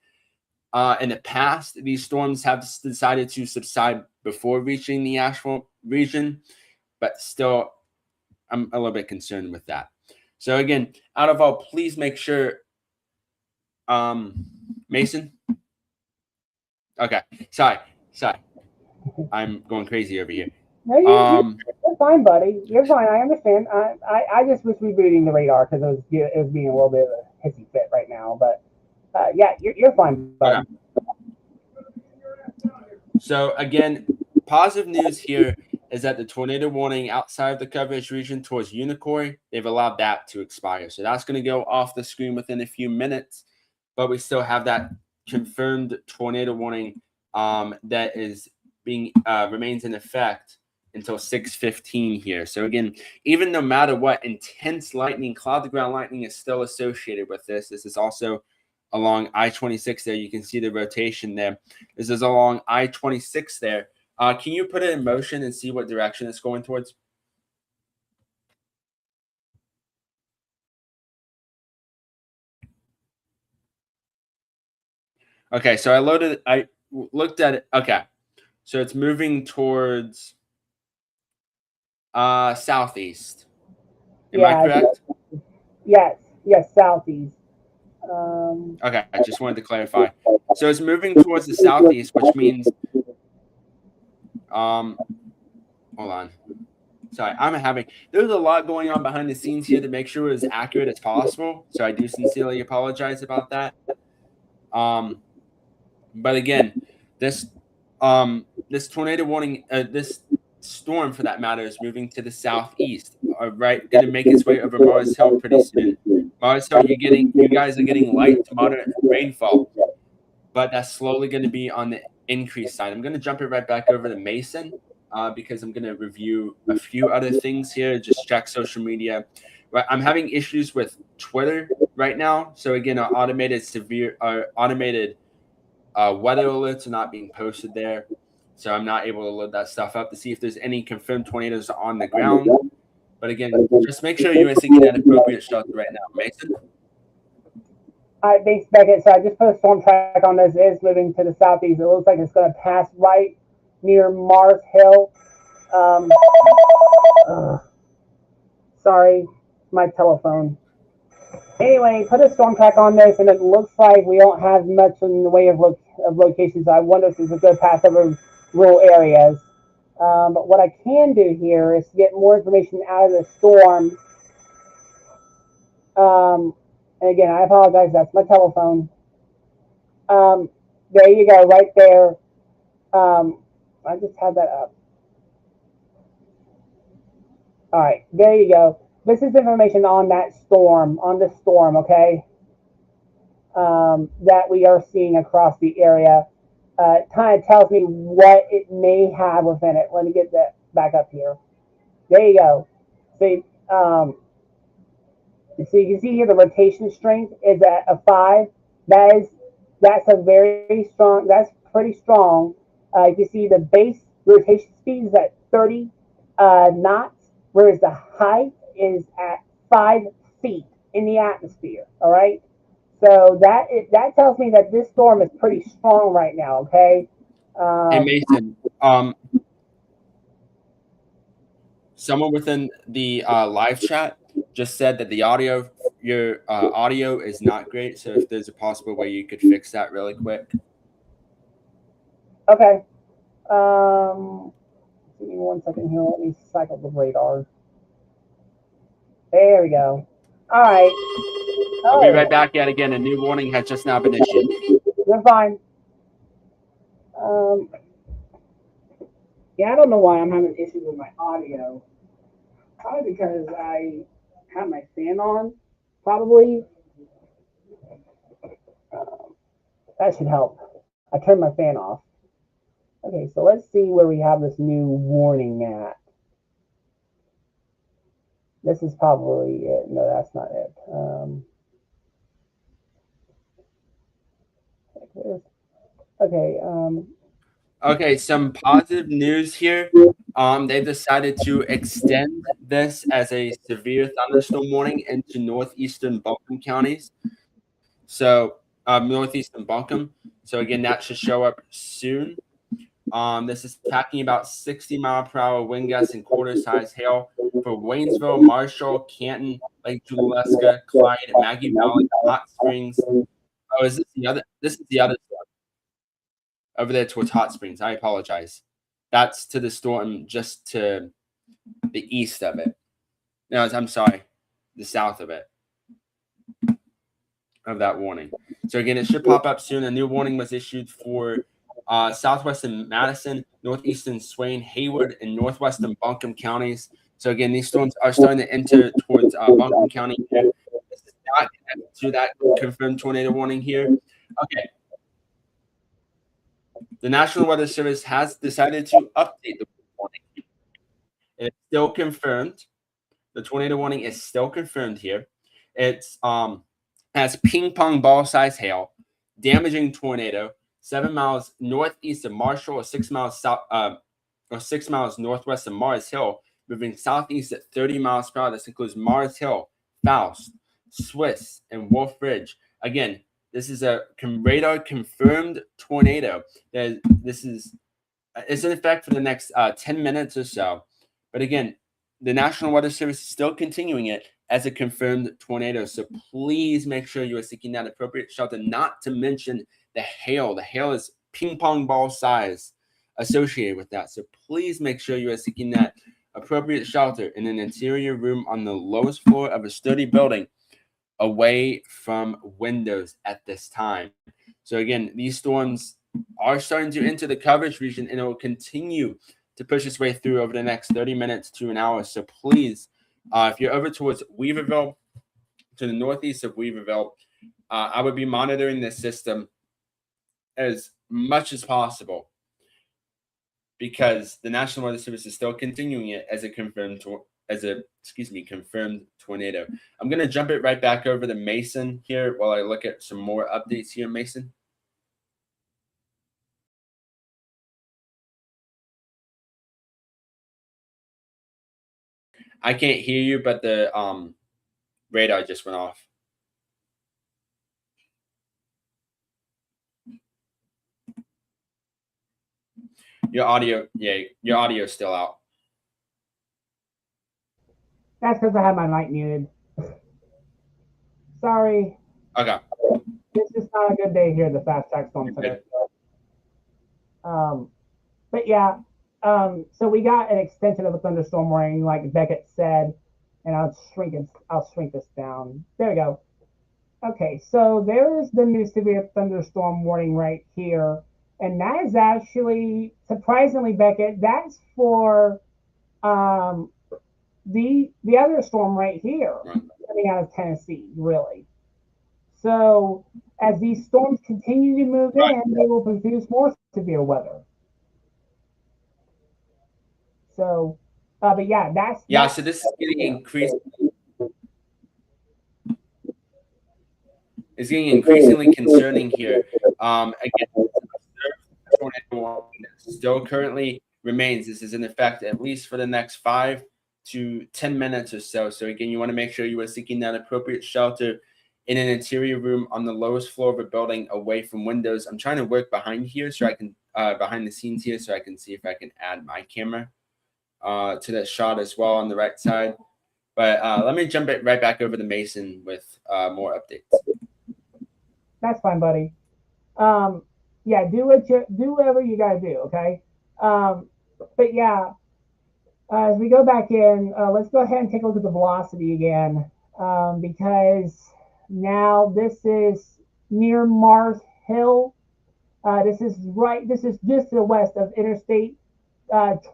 S3: In the past, these storms have decided to subside before reaching the Asheville region, but still, I'm a little bit concerned with that. So again, out of all, please make sure, Mason. Okay, sorry, I'm going crazy over here.
S2: No, you're fine, buddy. You're fine. I understand. I just was rebooting the radar because it was being a little bit of a hissy fit right now. But yeah, you're fine, buddy.
S3: Okay. So again, positive news here is that the tornado warning outside of the coverage region towards Unicoi, they've allowed that to expire. So that's going to go off the screen within a few minutes, but we still have that confirmed tornado warning that is being remains in effect until 6:15 here. So again, even no matter what, intense lightning, cloud to ground lightning is still associated with this. This is also along I-26 there. You can see the rotation there. This is along I-26 there. Can you put it in motion and see what direction it's going towards? Okay, so I looked at it. Okay, so it's moving towards southeast. Am I correct?
S2: Yes, southeast.
S3: Okay, I just wanted to clarify. So it's moving towards the southeast, which means, hold on. Sorry, there's a lot going on behind the scenes here to make sure it's as accurate as possible. So I do sincerely apologize about that. But again, this tornado warning, this storm for that matter, is moving to the southeast. Right, going to make its way over Mars Hill pretty soon. Mars Hill, you guys are getting light to moderate rainfall, but that's slowly going to be on the increase side. I'm going to jump it right back over to Mason. because I'm going to review a few other things here, just check social media. Right, I'm having issues with Twitter right now. So again, automated weather alerts are not being posted there. So I'm not able to load that stuff up to see if there's any confirmed tornadoes on the ground. But again, just make sure you are seeking an appropriate shelter right now. Mason?
S2: All right, thanks, Beckett. So I just put a storm track on this. It is moving to the southeast. It looks like it's going to pass right near Mars Hill. Sorry, my telephone. Anyway, put a storm track on this, and it looks like we don't have much in the way of locations. I wonder if it's a good pass over rural areas. But what I can do here is get more information out of the storm. And again, I apologize. That's my telephone. There you go, right there. I just had that up. All right, there you go. This is information on that storm, okay? That we are seeing across the area. It kind of tells me what it may have within it. Let me get that back up here. There you go. See, so you can see here the rotation strength is at a 5. That's a very strong. That's pretty strong. You can see the base rotation speed is at 30 knots, whereas the height is at 5 feet in the atmosphere. All right. So that tells me that this storm is pretty strong right now. Okay.
S3: Hey, Mason. Someone within the live chat just said that your audio is not great. So if there's a possible way you could fix that really quick.
S2: Okay. Give me 1 second here. Let me cycle the radar. There we go. All right.
S3: I'll be right back yet again. A new warning has just now been issued.
S2: You're fine. Yeah, I don't know why I'm having issues with my audio. Probably because I have my fan on. Probably. That should help. I turned my fan off. Okay, so let's see where we have this new warning at. This is probably it. No, that's not it. Okay.
S3: Okay, some positive news here. They've decided to extend this as a severe thunderstorm warning into northeastern Buncombe counties. So, northeastern Buncombe. So again, that should show up soon. This is talking about 60-mile-per-hour wind gusts and quarter-size hail for Waynesville, Marshall, Canton, Lake Juleska, Clyde, Maggie Valley, Hot Springs. Oh, is this the other? This is the other storm over there towards Hot Springs. I apologize. That's to the storm just to the east of it. No, I'm sorry, the south of it. Of that warning. So again, it should pop up soon. A new warning was issued for southwestern Madison, northeastern Swain, Hayward, and northwestern Buncombe counties. So again, these storms are starting to enter towards Buncombe County. This is not connected to that confirmed tornado warning here. Okay. The National Weather Service has decided to update the warning. It's still confirmed. The tornado warning is still confirmed here. It's has ping pong ball size hail, damaging tornado, 7 miles northeast of Marshall, or 6 miles south, or 6 miles northwest of Mars Hill, moving southeast at 30 miles per hour. This includes Mars Hill, Faust, Swiss, and Wolf Ridge. Again, this is a radar confirmed tornado. This is it's in effect for the next 10 minutes or so. But again, the National Weather Service is still continuing it as a confirmed tornado. So please make sure you are seeking that appropriate shelter, not to mention the hail. The hail is ping pong ball size associated with that. So please make sure you are seeking that appropriate shelter in an interior room on the lowest floor of a sturdy building away from windows at this time. So again, these storms are starting to enter the coverage region, and it will continue to push its way through over the next 30 minutes to an hour. So please, if you're over towards Weaverville, to the northeast of Weaverville, I would be monitoring this system as much as possible. because the National Weather Service is still continuing it as a confirmed tornado. I'm going to jump it right back over to Mason here while I look at some more updates here, Mason. I can't hear you, but the radar just went off. Your audio is still out.
S2: That's because I had my mic muted. Sorry.
S3: Okay.
S2: It's just not a good day here at the Fast Track Storm Center. But yeah, so we got an extension of a thunderstorm warning, like Beckett said, and I'll shrink this down. There we go. Okay, so there's the new severe thunderstorm warning right here, and that is actually surprisingly, Beckett, that's for the other storm right here coming out of Tennessee, really. So as these storms continue to move in, they will produce more severe weather. So, but yeah, that's
S3: so this is getting increased. It's getting increasingly concerning here. Again, still currently remains. This is in effect at least for the next 5 to 10 minutes or so. So again, you want to make sure you are seeking that appropriate shelter in an interior room on the lowest floor of a building away from windows. I'm trying to work behind here so I can behind the scenes here so I can see if I can add my camera to that shot as well on the right side. But let me jump it right back over to Mason with more updates.
S2: That's fine, buddy. Yeah, do whatever you gotta do, okay? But yeah, as we go back in, let's go ahead and take a look at the velocity again, because now this is near Mars Hill. This is just to the west of Interstate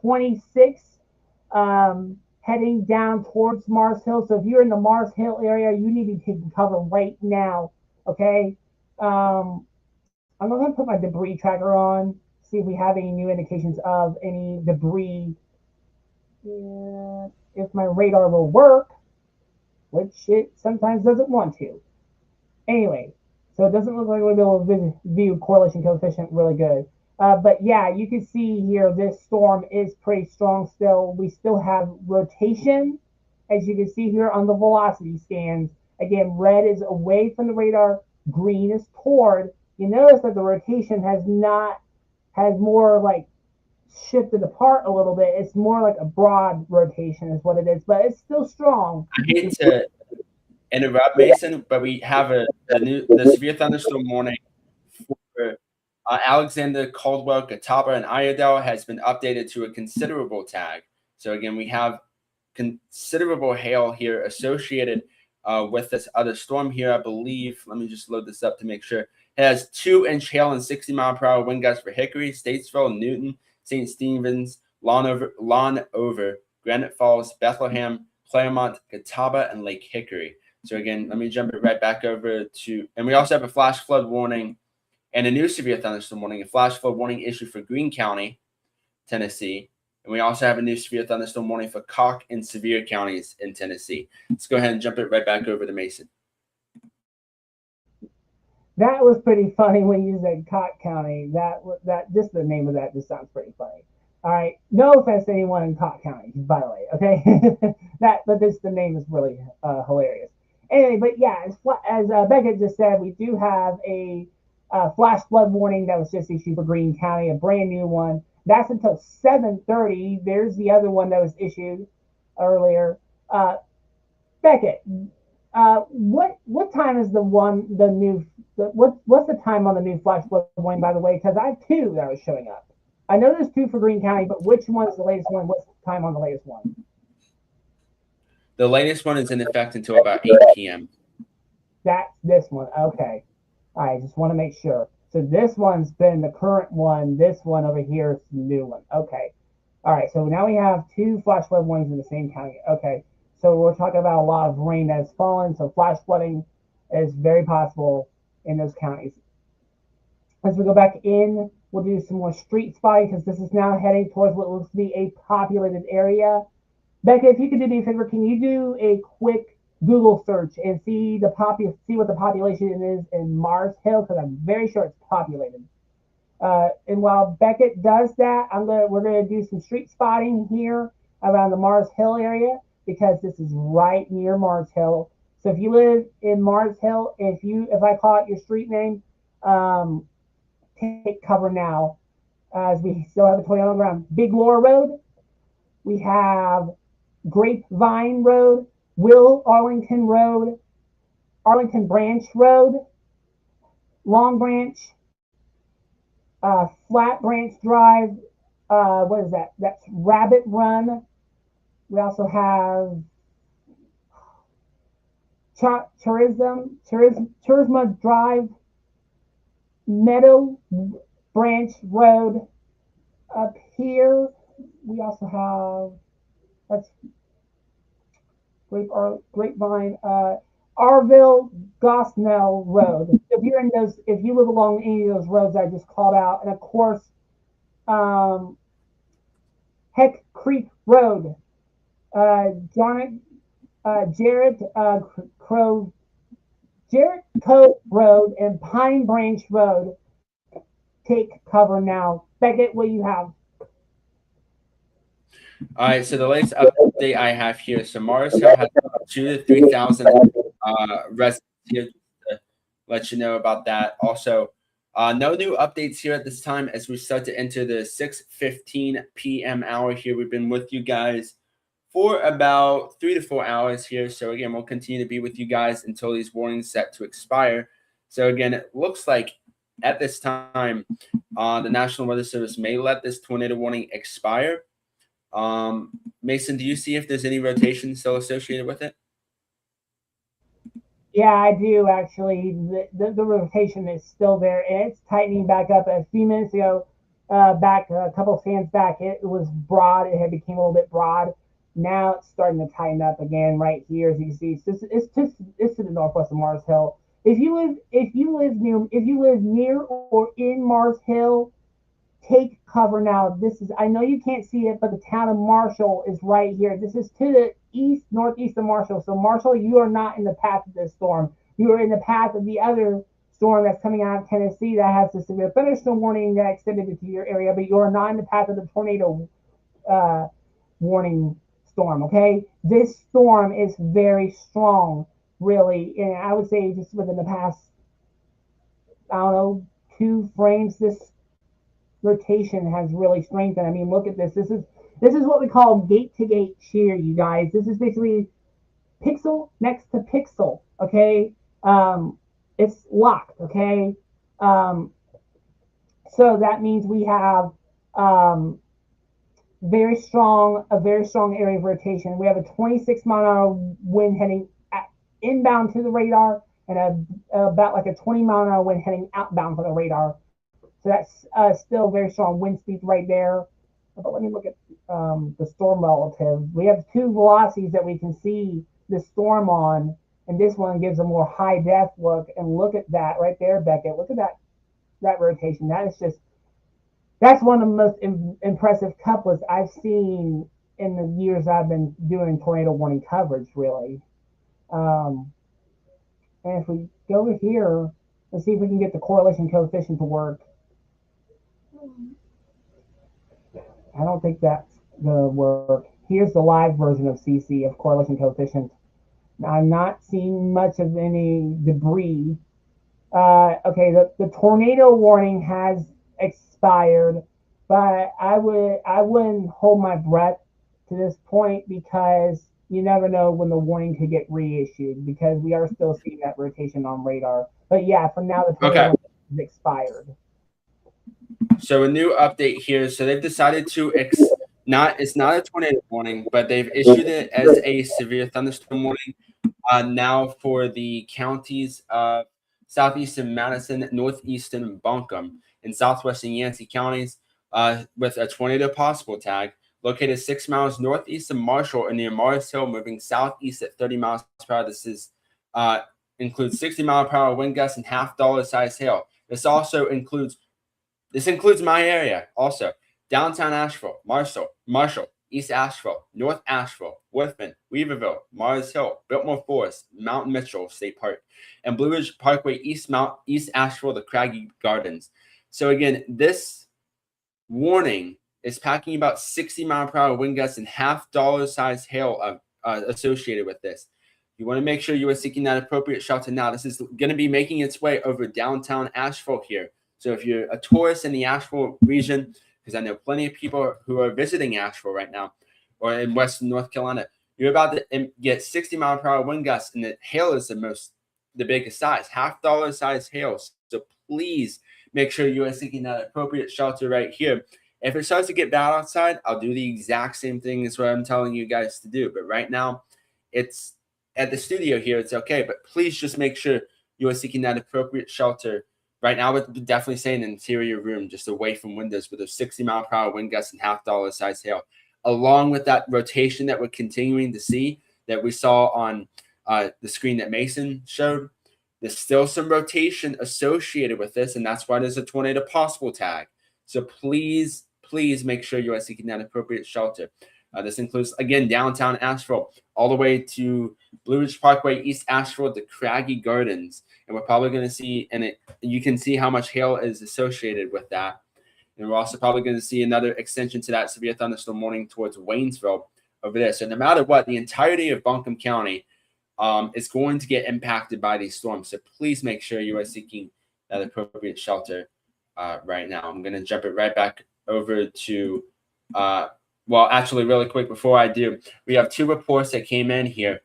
S2: 26, heading down towards Mars Hill. So if you're in the Mars Hill area, you need to be taking cover right now, okay? I'm going to put my debris tracker on, see if we have any new indications of any debris. If my radar will work, which it sometimes doesn't want to. Anyway, so it doesn't look like we'll be able to view correlation coefficient really good. But yeah, you can see here this storm is pretty strong still. We still have rotation, as you can see here on the velocity scans. Again, red is away from the radar, green is toward. You notice that the rotation has more like shifted apart a little bit. It's more like a broad rotation is what it is, but it's still strong.
S3: I hate to interrupt, Mason, but we have the severe thunderstorm warning for Alexander, Caldwell, Catawba, and Iredell has been updated to a considerable tag. So again, we have considerable hail here associated with this other storm here. I believe, let me just load this up to make sure. It has 2-inch hail and 60-mile-per-hour wind gusts for Hickory, Statesville, Newton, St. Stephen's, Lounover, Granite Falls, Bethlehem, Claremont, Catawba, and Lake Hickory. So again, let me jump it right back over to, and we also have a flash flood warning and a new severe thunderstorm warning, a flash flood warning issued for Greene County, Tennessee. And we also have a new severe thunderstorm warning for Cocke and Sevier counties in Tennessee. Let's go ahead and jump it right back over to Mason.
S2: That was pretty funny when you said Cocke County. That just the name of that just sounds pretty funny. All right, no offense to anyone in Cocke County, by the way. Okay, but the name is really hilarious. Anyway, but yeah, as Beckett just said, we do have a flash flood warning that was just issued for Greene County, a brand new one. That's until 7:30. There's the other one that was issued earlier. Beckett, what time is what's the time on the new flash flood warning, by the way? Because I have 2 that are showing up. I know there's 2 for Greene County, but which one is the latest one? What's the time on the latest one?
S3: The latest one is in effect until about 8 p.m.
S2: That's this one. Okay. All right, just want to make sure. So this one's been the current one. This one over here is the new one. Okay. All right, so now we have 2 flash flood warnings in the same county. Okay. So we're talking about a lot of rain that has fallen. So flash flooding is very possible in those counties. As we go back in We'll do some more street spotting because this is now heading towards what looks to be a populated area. Becca, if you could do me a favor, can you do a quick Google search and see what the population is in Mars Hill? Because I'm very sure it's populated. And while Beckett does that, we're gonna do some street spotting here around the Mars Hill area because this is right near Mars Hill. So if you live in Mars Hill, if I call out your street name, take cover now, as we still have a Toyota on the ground. Big Laura Road. We have Grapevine Road, Will Arlington Road, Arlington Branch Road, Long Branch, Flat Branch Drive. What is that? That's Rabbit Run. We also have Turisma Drive, Meadow Branch Road. Up here, we also have that's Grapevine, Arville Gosnell Road. If you live along any of those roads I just called out, and of course, Heck Creek Road, Jarrett Cove Road, and Pine Branch Road. Take cover now. Beckett, what do you have?
S3: All right, so the latest update I have here. So Mars Hill has 2,000 to 3,000 residents here to let you know about that. Also, no new updates here at this time as we start to enter the 6:15 p.m. hour here. We've been with you guys for about 3 to 4 hours here. So again, we'll continue to be with you guys until these warnings set to expire. So again, it looks like at this time, the National Weather Service may let this tornado warning expire. Mason, do you see if there's any rotation still associated with it?
S2: Yeah, I do actually. The rotation is still there, and it's tightening back up. A few minutes ago, back a couple stands back, it was broad. It had became a little bit broad. Now it's starting to tighten up again right here, as you can see. It's to the northwest of Mars Hill. If you live near or in Mars Hill, take cover now. I know you can't see it, but the town of Marshall is right here. This is to the northeast of Marshall. So Marshall, you are not in the path of this storm. You are in the path of the other storm that's coming out of Tennessee that has a severe thunderstorm warning that extended it to your area, but you are not in the path of the tornado warning storm, okay? This storm is very strong, really, and I would say just within the past, I don't know, 2 frames, this rotation has really strengthened. I mean, look at this. This is what we call gate-to-gate shear, you guys. This is basically pixel next to pixel, okay? It's locked, okay? So that means we have a very strong area of rotation. We have a 26-mile-an-hour wind heading inbound to the radar, and about like a 20-mile-an-hour wind heading outbound for the radar. So that's still very strong wind speeds right there. But let me look at the storm relative. We have 2 velocities that we can see the storm on, and this one gives a more high def look. And look at that right there, Beckett. Look at that rotation. That's one of the most impressive couplets I've seen in the years I've been doing tornado warning coverage, really. And if we go over here, let's see if we can get the correlation coefficient to work. I don't think that's going to work. Here's the live version of CC, of correlation coefficient. Now, I'm not seeing much of any debris. Okay, the tornado warning has expired, but I wouldn't hold my breath to this point because you never know when the warning could get reissued because we are still seeing that rotation on radar. But yeah, for now the tornado warning is expired.
S3: So a new update here. So they've decided to it's not a tornado warning, but they've issued it as a severe thunderstorm warning now for the counties of southeastern Madison, northeastern Buncombe, and southwestern Yancey counties with a tornado possible tag located 6 miles northeast of Marshall and near Mars Hill, moving southeast at 30 miles per hour. This includes 60-mile-per-hour wind gusts and half dollar size hail. This also includes This includes my area also. Downtown Asheville, Marshall, East Asheville, North Asheville, Worthman, Weaverville, Mars Hill, Biltmore Forest, Mount Mitchell State Park, and Blue Ridge Parkway, East Asheville, the Craggy Gardens. So again, this warning is packing about 60-mile-per-hour wind gusts and half dollar size hail associated with this. You want to make sure you are seeking that appropriate shelter now. This is going to be making its way over downtown Asheville here. So if you're a tourist in the Asheville region, because I know plenty of people who are visiting Asheville right now, or in Western North Carolina, you're about to get 60-mile-per-hour wind gusts, and the hail is the biggest size, half dollar size hail. So please make sure you are seeking that appropriate shelter right here. If it starts to get bad outside, I'll do the exact same thing as what I'm telling you guys to do. But right now, it's at the studio here, it's okay. But please just make sure you are seeking that appropriate shelter. Right now, I would definitely say an interior room, just away from windows with a 60-mile-per-hour wind gusts and half dollar size hail, along with that rotation that we're continuing to see that we saw on the screen that Mason showed. There's still some rotation associated with this, and that's why there's a tornado possible tag. So please make sure you are seeking that appropriate shelter. This includes, again, downtown Asheville, all the way to Blue Ridge Parkway, East Asheville, the Craggy Gardens. And we're probably going to see, you can see how much hail is associated with that. And we're also probably going to see another extension to that severe thunderstorm warning towards Waynesville over there. So no matter what, the entirety of Buncombe County is going to get impacted by these storms. So please make sure you are seeking that appropriate shelter right now. I'm going to jump it right back over to well, actually, really quick before I do, we have two reports that came in here.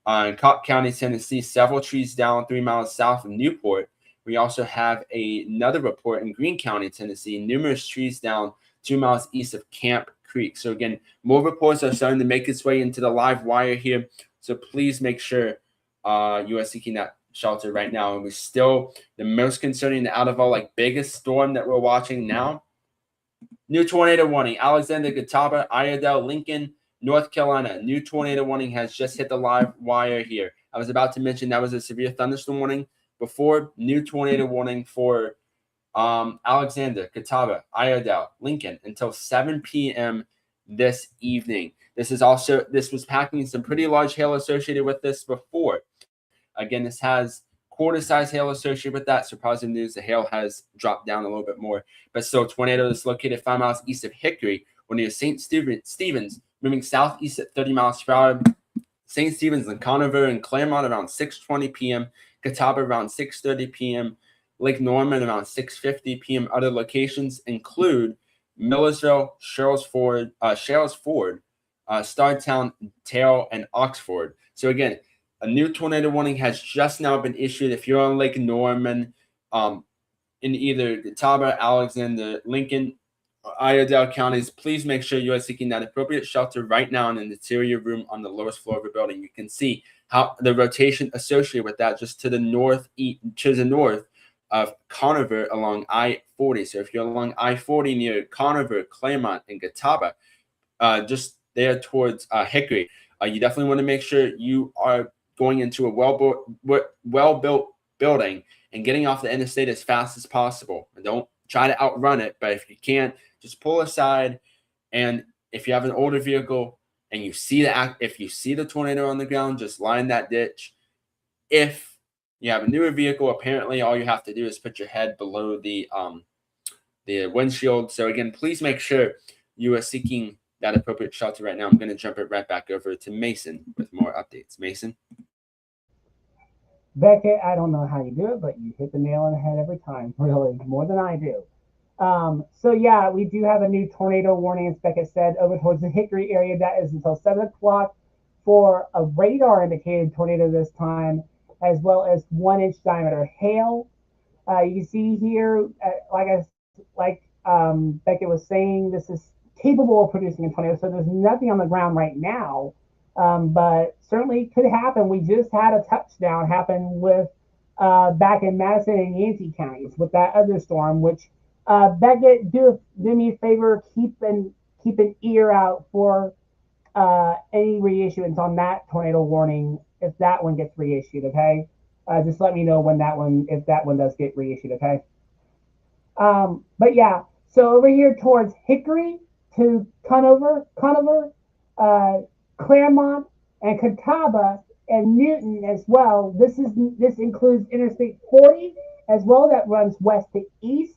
S3: In Cobb County, Tennessee, several trees down 3 miles south of Newport. We also have another report in Greene County, Tennessee, numerous trees down 2 miles east of Camp Creek. So again, more reports are starting to make its way into the live wire here. So please make sure you are seeking that shelter right now. And we're still the most concerning out of all, biggest storm that we're watching now. New tornado warning, Alexander, Catawba, Iredell, Lincoln, North Carolina. New tornado warning has just hit the live wire here. I was about to mention that was a severe thunderstorm warning before. New tornado warning for Alexander, Catawba, Iredell, Lincoln until 7 p.m. this evening. This was packing some pretty large hail associated with this before. Again, this has quarter-size hail associated with that. So positive news, the hail has dropped down a little bit more. But still, tornado is located 5 miles east of Hickory, near St. Stephen's, moving southeast at 30 miles per hour. St. Stephen's and Conover and Claremont around 6:20 p.m. Catawba around 6:30 p.m. Lake Norman around 6:50 p.m. Other locations include Millersville, Sherrills Ford, Startown, Terrell, and Oxford. So again, a new tornado warning has just now been issued. If you're on Lake Norman, in either Catawba, Alexander, Lincoln, or Iredell counties, please make sure you are seeking that appropriate shelter right now in an interior room on the lowest floor of a building. You can see how the rotation associated with that just to the north of Conover along I-40. So if you're along I-40 near Conover, Claremont, and Catawba, just there towards Hickory, you definitely want to make sure you are going into a well-built building and getting off the interstate as fast as possible. And don't try to outrun it, but if you can't, just pull aside. And if you have an older vehicle and you see the tornado on the ground, just line that ditch. If you have a newer vehicle, apparently all you have to do is put your head below the windshield. So again, please make sure you are seeking that appropriate shelter right now. I'm going to jump it right back over to Mason with more updates. Mason?
S2: Beckett, I don't know how you do it, but you hit the nail on the head every time, really, more than I do. So yeah, we do have a new tornado warning, as Beckett said, over towards the Hickory area. That is until 7 o'clock for a radar indicated tornado this time, as well as 1-inch diameter hail. You can see here, Beckett was saying, this is capable of producing a tornado, so there's nothing on the ground right now, but certainly could happen. We just had a touchdown happen with back in Madison and Yancey counties with that other storm, which Beckett, do me a favor, keep an ear out for any reissuance on that tornado warning if that one gets reissued. Okay, just let me know when if that one does get reissued. Okay. But yeah, so over here towards Hickory to Conover, uh, Claremont, and Catawba and Newton as well. This includes Interstate 40 as well that runs west to east.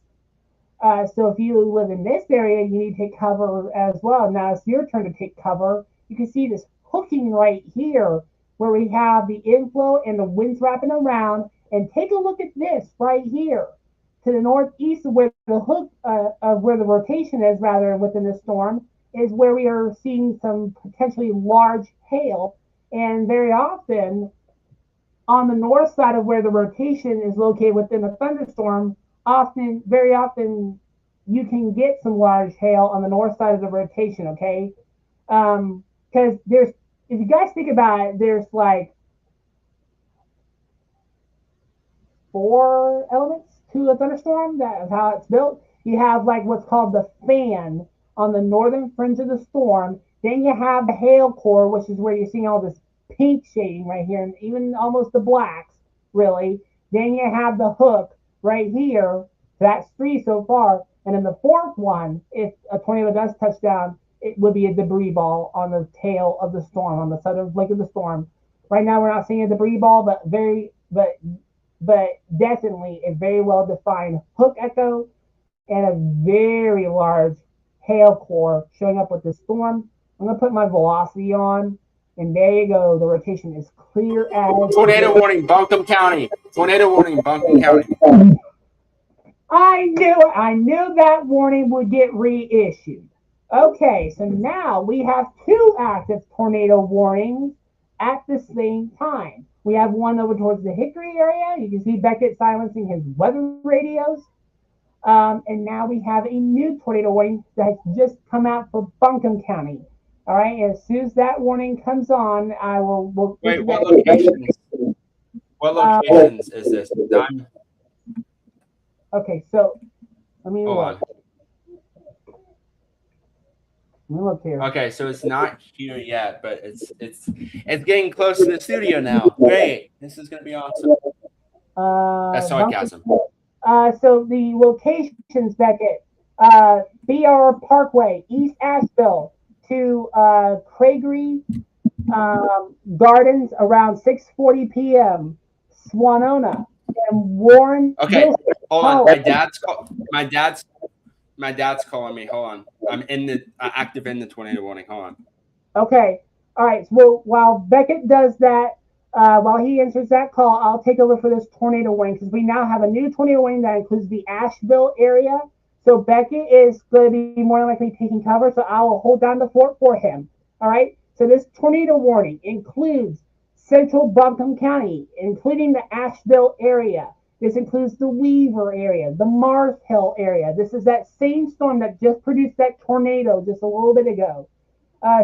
S2: So if you live in this area, you need to take cover as well. Now it's your turn to take cover. You can see this hooking right here where we have the inflow and the winds wrapping around. And take a look at this right here to the northeast of where the hook, of where the rotation is rather within the storm, is where we are seeing some potentially large hail. And very often on the north side of where the rotation is located within a thunderstorm, very often, you can get some large hail on the north side of the rotation, okay? Because if you guys think about it, there's like four elements to a thunderstorm. That is how it's built. You have like what's called the fan on the northern fringe of the storm. Then you have the hail core, which is where you're seeing all this pink shading right here, and even almost the blacks, really. Then you have the hook right here. That's three so far. And then the fourth one, if a tornado does touch down, it would be a debris ball on the tail of the storm, on the southern leg of the storm. Right now, we're not seeing a debris ball, but definitely a very well defined hook echo and a very large hail core showing up with the storm. I'm going to put my velocity on, and there you go. The rotation is clear as
S3: Tornado warning, Buncombe County. Tornado warning, Buncombe County.
S2: I knew that warning would get reissued. Okay, so now we have two active tornado warnings at the same time. We have one over towards the Hickory area. You can see Beckett silencing his weather radios. And now we have a new tornado warning that has just come out for Buncombe County. All right, and as soon as that warning comes on, I will.
S3: Wait, what locations? What locations is this?
S2: Okay, so let me
S3: Hold
S2: look.
S3: on.
S2: Let me look here.
S3: Okay, so it's not here yet, but it's getting close to the studio now. Great, this is gonna be awesome. That's sarcasm.
S2: So the locations, Beckett, BR Parkway, East Asheville to Craigery Gardens around 6:40 p.m. Swanona and Warren.
S3: Okay,
S2: Wilson.
S3: hold on. My dad's calling me. Hold on. I'm in the active in the tornado warning. Hold on.
S2: Okay. All right. Well, while Beckett does that, while he answers that call, I'll take over for this tornado warning because we now have a new tornado warning that includes the Asheville area. So Beckett is going to be more likely taking cover, so I will hold down the fort for him. All right. So this tornado warning includes central Buncombe County, including the Asheville area. This includes the Weaver area, the Mars Hill area. This is that same storm that just produced that tornado just a little bit ago.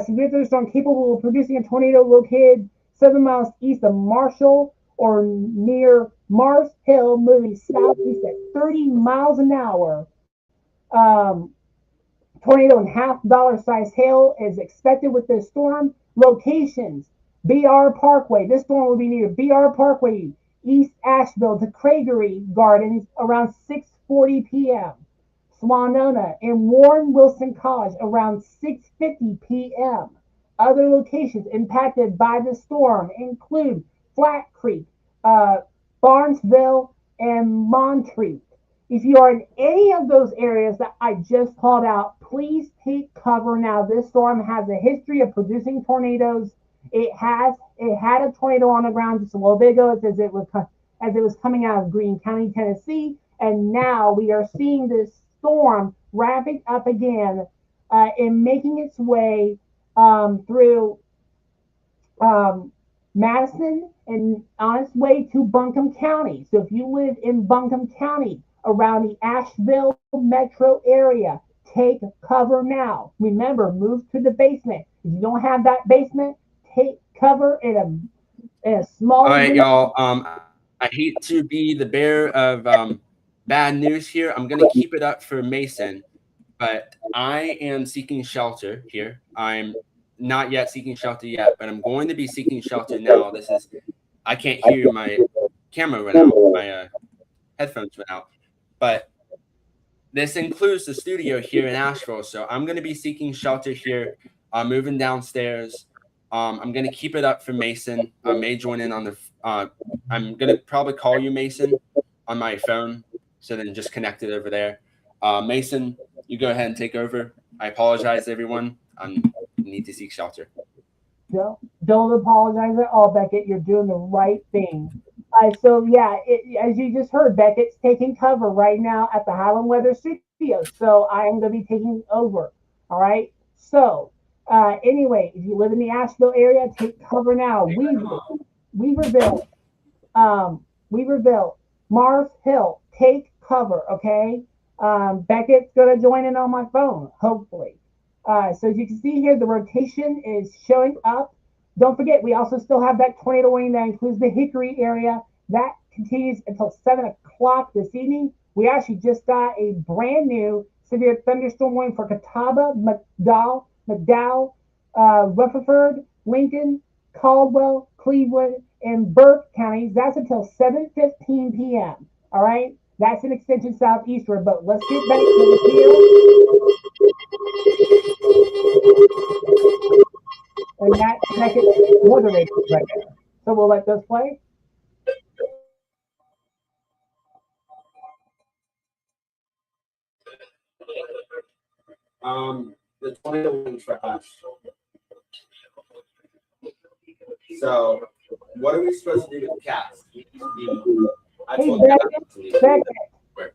S2: Severe thunderstorm capable of producing a tornado located 7 miles east of Marshall or near Mars Hill, moving southeast at 30 miles an hour. Tornado and $half size hail is expected with this storm. Locations: BR Parkway. This storm will be near BR Parkway, East Asheville to Craigery Gardens around 6:40 p.m. Swanona and Warren Wilson College around 6:50 p.m. Other locations impacted by the storm include Flat Creek, Barnesville, and Montreat. If you are in any of those areas that I just called out, please take cover now. This storm has a history of producing tornadoes. It had a tornado on the ground just a little bit ago as it was coming out of Greene County, Tennessee, and now we are seeing this storm ramping up again and making its way through Madison and on its way to Buncombe County. So if you live in Buncombe County around the Asheville metro area, take cover now. Remember, move to the basement. If you don't have that basement, take cover in a small.
S3: All right, y'all. I hate to be the bearer of bad news here. I'm gonna keep it up for Mason, but I am seeking shelter here. I'm not yet seeking shelter yet, but I'm going to be seeking shelter now. I can't hear my camera went out. My headphones went out, but this includes the studio here in Asheville. So I'm going to be seeking shelter here, moving downstairs. I'm going to keep it up for Mason. I may join in on the, I'm going to probably call you, Mason, on my phone. So then just connect it over there. Mason, you go ahead and take over. I apologize, everyone. I need to seek shelter.
S2: Don't apologize at all, Beckett. You're doing the right thing. So yeah, as you just heard, Beckett's taking cover right now at the Highland Weather Studio. So I am going to be taking over. All right. So anyway, if you live in the Asheville area, take cover now. Weaverville, Weaverville, Mars Hill, take cover. Okay. Beckett's going to join in on my phone, hopefully. So as you can see here, the rotation is showing up. Don't forget, we also still have that tornado warning that includes the Hickory area. That continues until 7 o'clock this evening. We actually just got a brand new severe thunderstorm warning for Catawba, McDowell, Rutherford, Lincoln, Caldwell, Cleveland, and Burke counties. That's until 7:15 p.m. All right? That's an extension southeastward, but let's get back to the field. And that second weather radar right there. So we'll let those play.
S3: The tornado warning for us. So, what are we supposed to do with the cats?
S2: Hey,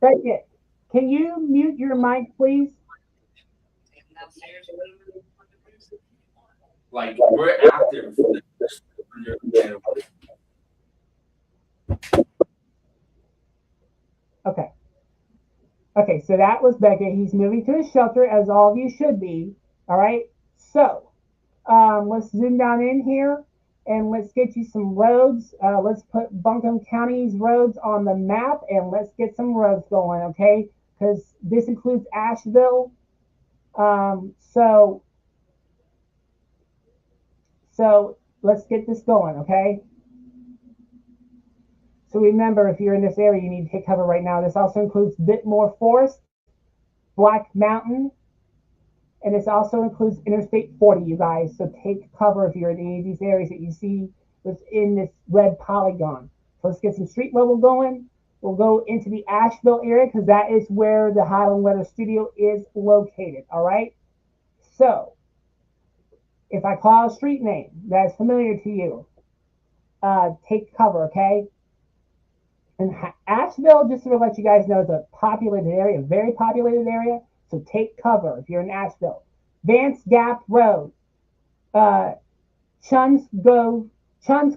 S2: Beckett, can you mute your mic, please?
S3: Like, we're active.
S2: Okay. Okay, so that was Beckett. He's moving to his shelter, as all of you should be. All right. So let's zoom down in here and let's get you some roads. Let's put Buncombe County's roads on the map and let's get some roads going, okay? Because this includes Asheville. So let's get this going, okay? So remember, if you're in this area, you need to take cover right now. This also includes Bitmore Forest, Black Mountain, and this also includes Interstate 40, you guys. So take cover if you're in any of these areas that you see within this red polygon. So let's get some street level going. We'll go into the Asheville area because that is where the Highland Weather Studio is located, all right? So if I call a street name that is familiar to you, take cover, okay? And Asheville, just to let you guys know, is a populated area, a very populated area. So take cover if you're in Asheville. Vance Gap Road, Chuns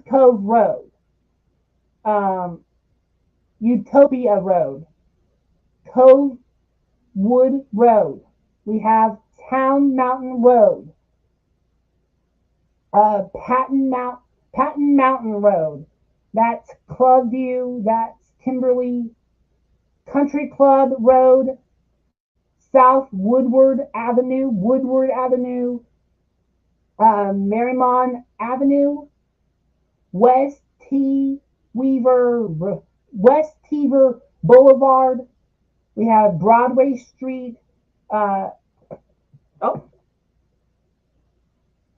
S2: Cove Road, Utopia Road, Cove Wood Road. We have Town Mountain Road, Patton Mountain Road. That's Clubview, that's Timberley, Country Club Road, South Woodward Avenue, Marymount Avenue, West Teaver Boulevard. We have Broadway Street.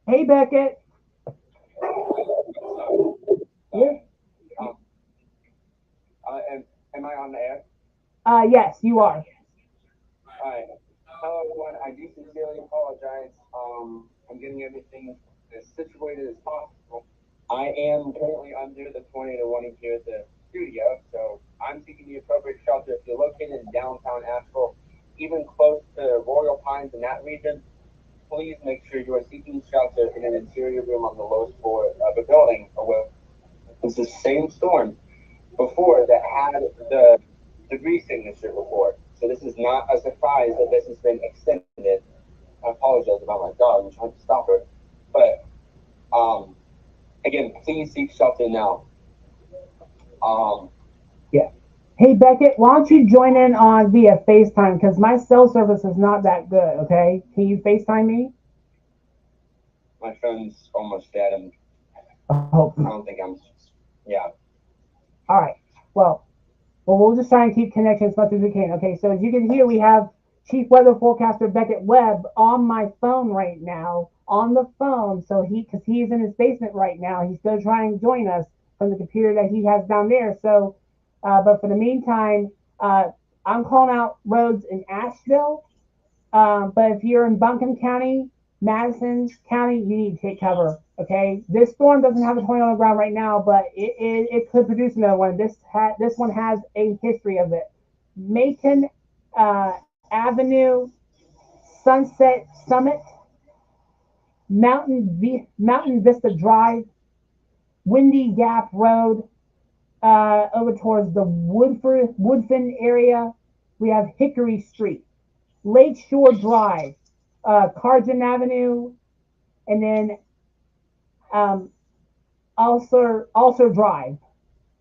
S2: Hey, Beckett. Yeah.
S4: Am I on the air?
S2: Yes, you are.
S4: Hi. Hello, everyone. I do sincerely apologize. I'm getting everything as situated as possible. I am currently under the tornado warning here at the studio, so I'm seeking the appropriate shelter. If you're located in downtown Asheville, even close to Royal Pines in that region, please make sure you are seeking shelter in an interior room on the lowest floor of a building. It's the same storm before that had the degree signature before. So this is not a surprise that this has been extended. I apologize about my dog. I'm trying to stop her. But again, please seek shelter now.
S2: Yeah. Hey, Beckett, why don't you join in on via FaceTime? Because my cell service is not that good, okay? Can you FaceTime me?
S4: My phone's almost dead. And
S2: Oh.
S4: I don't think I'm, yeah.
S2: All right. Well, Well, we'll just try and keep connection as much as we can. Okay, so as you can hear, we have Chief Weather Forecaster Beckett Webb on my phone right now, on the phone. So because he's in his basement right now, he's still trying to join us from the computer that he has down there. So, but for the meantime, I'm calling out roads in Asheville. But if you're in Buncombe County, Madison County, you need to take cover. Okay, this storm doesn't have a tornado on the ground right now, but it could produce another one. This one has a history of it. Macon Avenue, Sunset Summit, Mountain Vista Drive, Windy Gap Road, over towards the Woodfin area. We have Hickory Street, Lakeshore Drive, Carson Avenue, and then um, also Drive,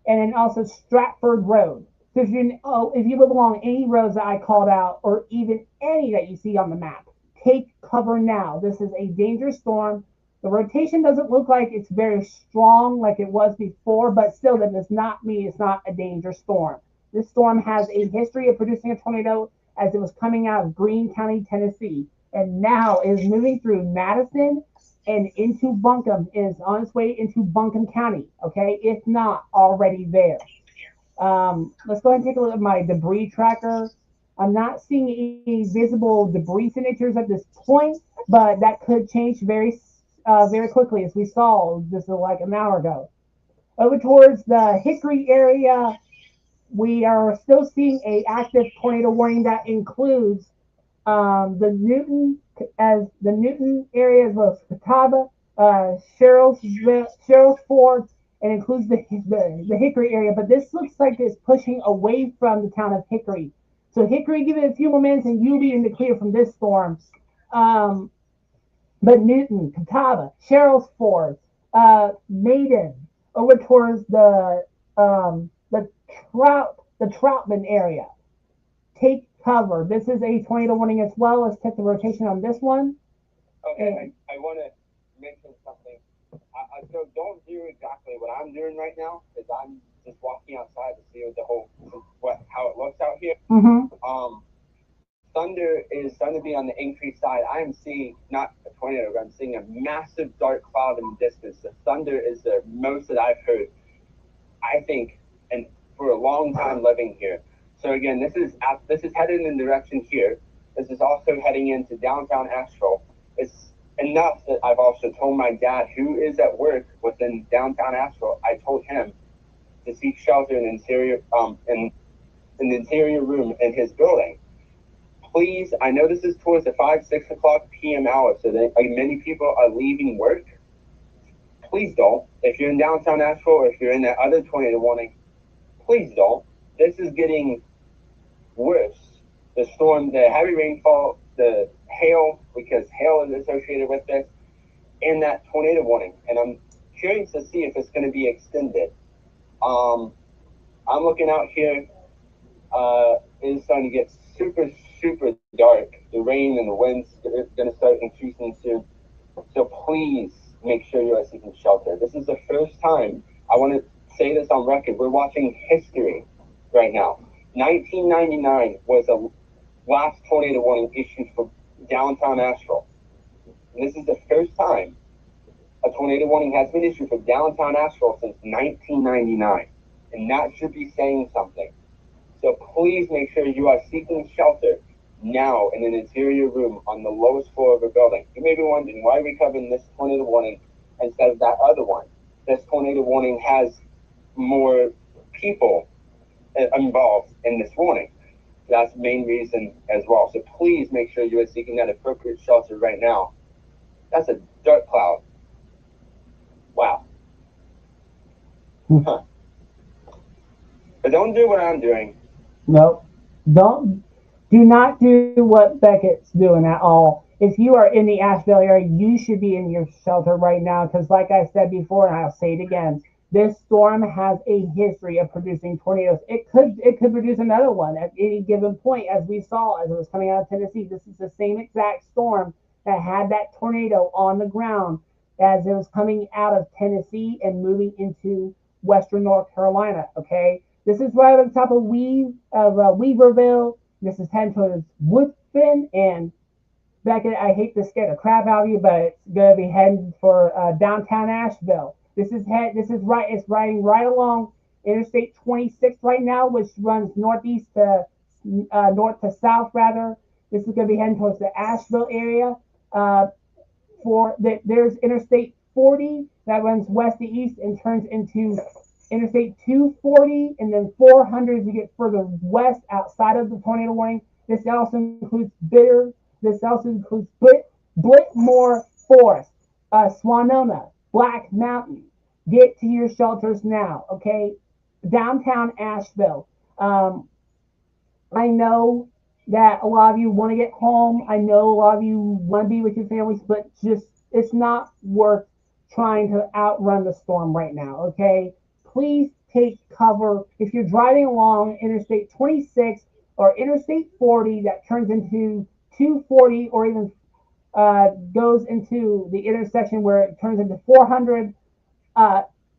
S2: and then also Stratford Road. So if you live along any roads that I called out, or even any that you see on the map, take cover now. This is a dangerous storm. The rotation doesn't look like it's very strong like it was before, but still, that does not mean it's not a dangerous storm. This storm has a history of producing a tornado as it was coming out of Greene County, Tennessee, and now is moving through Madison and into Buncombe, is on its way into Buncombe County, okay, if not already there. Let's go ahead and take a look at my debris tracker. I'm not seeing any visible debris signatures at this point, but that could change very quickly, as we saw just like an hour ago. Over towards the Hickory area, we are still seeing a active tornado warning that includes the Newton area, as well as Catawba, Cheryl's Ford, and includes the Hickory area. But this looks like it's pushing away from the town of Hickory. So Hickory, give it a few more minutes, and you'll be in the clear from this storm. Um, but Newton, Catawba, Cheryl's Ford, Maiden, over towards the Troutman area. Take cover. This is a tornado warning as well. Let's check the rotation on this one.
S4: Okay, I want to mention something. So don't do exactly what I'm doing right now, because I'm just walking outside to see how it looks out here.
S2: Mm-hmm.
S4: Thunder is starting to be on the increased side. I am seeing not a tornado, but I'm seeing a massive dark cloud in the distance. The thunder is the most that I've heard, I think, and for a long time living here. So again, this is headed in the direction here. This is also heading into downtown Asheville. It's enough that I've also told my dad, who is at work within downtown Asheville, I told him to seek shelter in an interior room in his building. Please, I know this is towards the 5-6 o'clock p.m. hour, so that many people are leaving work. Please don't. If you're in downtown Asheville, or if you're in that other tornado warning, please don't. This is getting worse. The storm, the heavy rainfall, the hail, because hail is associated with this, and that tornado warning. And I'm curious to see if it's going to be extended. I'm looking out here. It's starting to get super, super dark. The rain and the winds are going to start increasing soon. So please make sure you are seeking shelter. This is the first time, I want to say this on record, we're watching history right now. 1999 was the last tornado warning issued for downtown Asheville. And this is the first time a tornado warning has been issued for downtown Asheville since 1999. And that should be saying something. So please make sure you are seeking shelter now in an interior room on the lowest floor of a building. You may be wondering, why are we covering this tornado warning instead of that other one? This tornado warning has more people involved in this warning. That's the main reason as well. So please make sure you are seeking that appropriate shelter right now. That's a dark cloud. Wow. Huh. But don't do what I'm doing.
S2: No, do not do what Beckett's doing at all. If you are in the Asheville area, you should be in your shelter right now, because like I said before, and I'll say it again, this storm has a history of producing tornadoes. It could produce another one at any given point, as we saw as it was coming out of Tennessee. This is the same exact storm that had that tornado on the ground as it was coming out of Tennessee and moving into western North Carolina. Okay, This is right at the top of Weaverville. This is heading towards Woodfin and Beckett. I hate to scare the crap out of you, but it's gonna be heading for downtown Asheville. This is right. It's riding right along Interstate 26 right now, which runs northeast to north to south rather. This is gonna be heading towards the Asheville area. There's Interstate 40 that runs west to east and turns into Interstate 240, and then 400 as you get further west outside of the tornado warning. This also includes Bitter. This also includes Blitmore Forest, Swanona, Black Mountain. Get to your shelters now, okay? Downtown Asheville. I know that a lot of you want to get home. I know a lot of you want to be with your families, but just it's not worth trying to outrun the storm right now, okay? Please take cover. If you're driving along Interstate 26 or Interstate 40 that turns into 240 or even goes into the intersection where it turns into 400,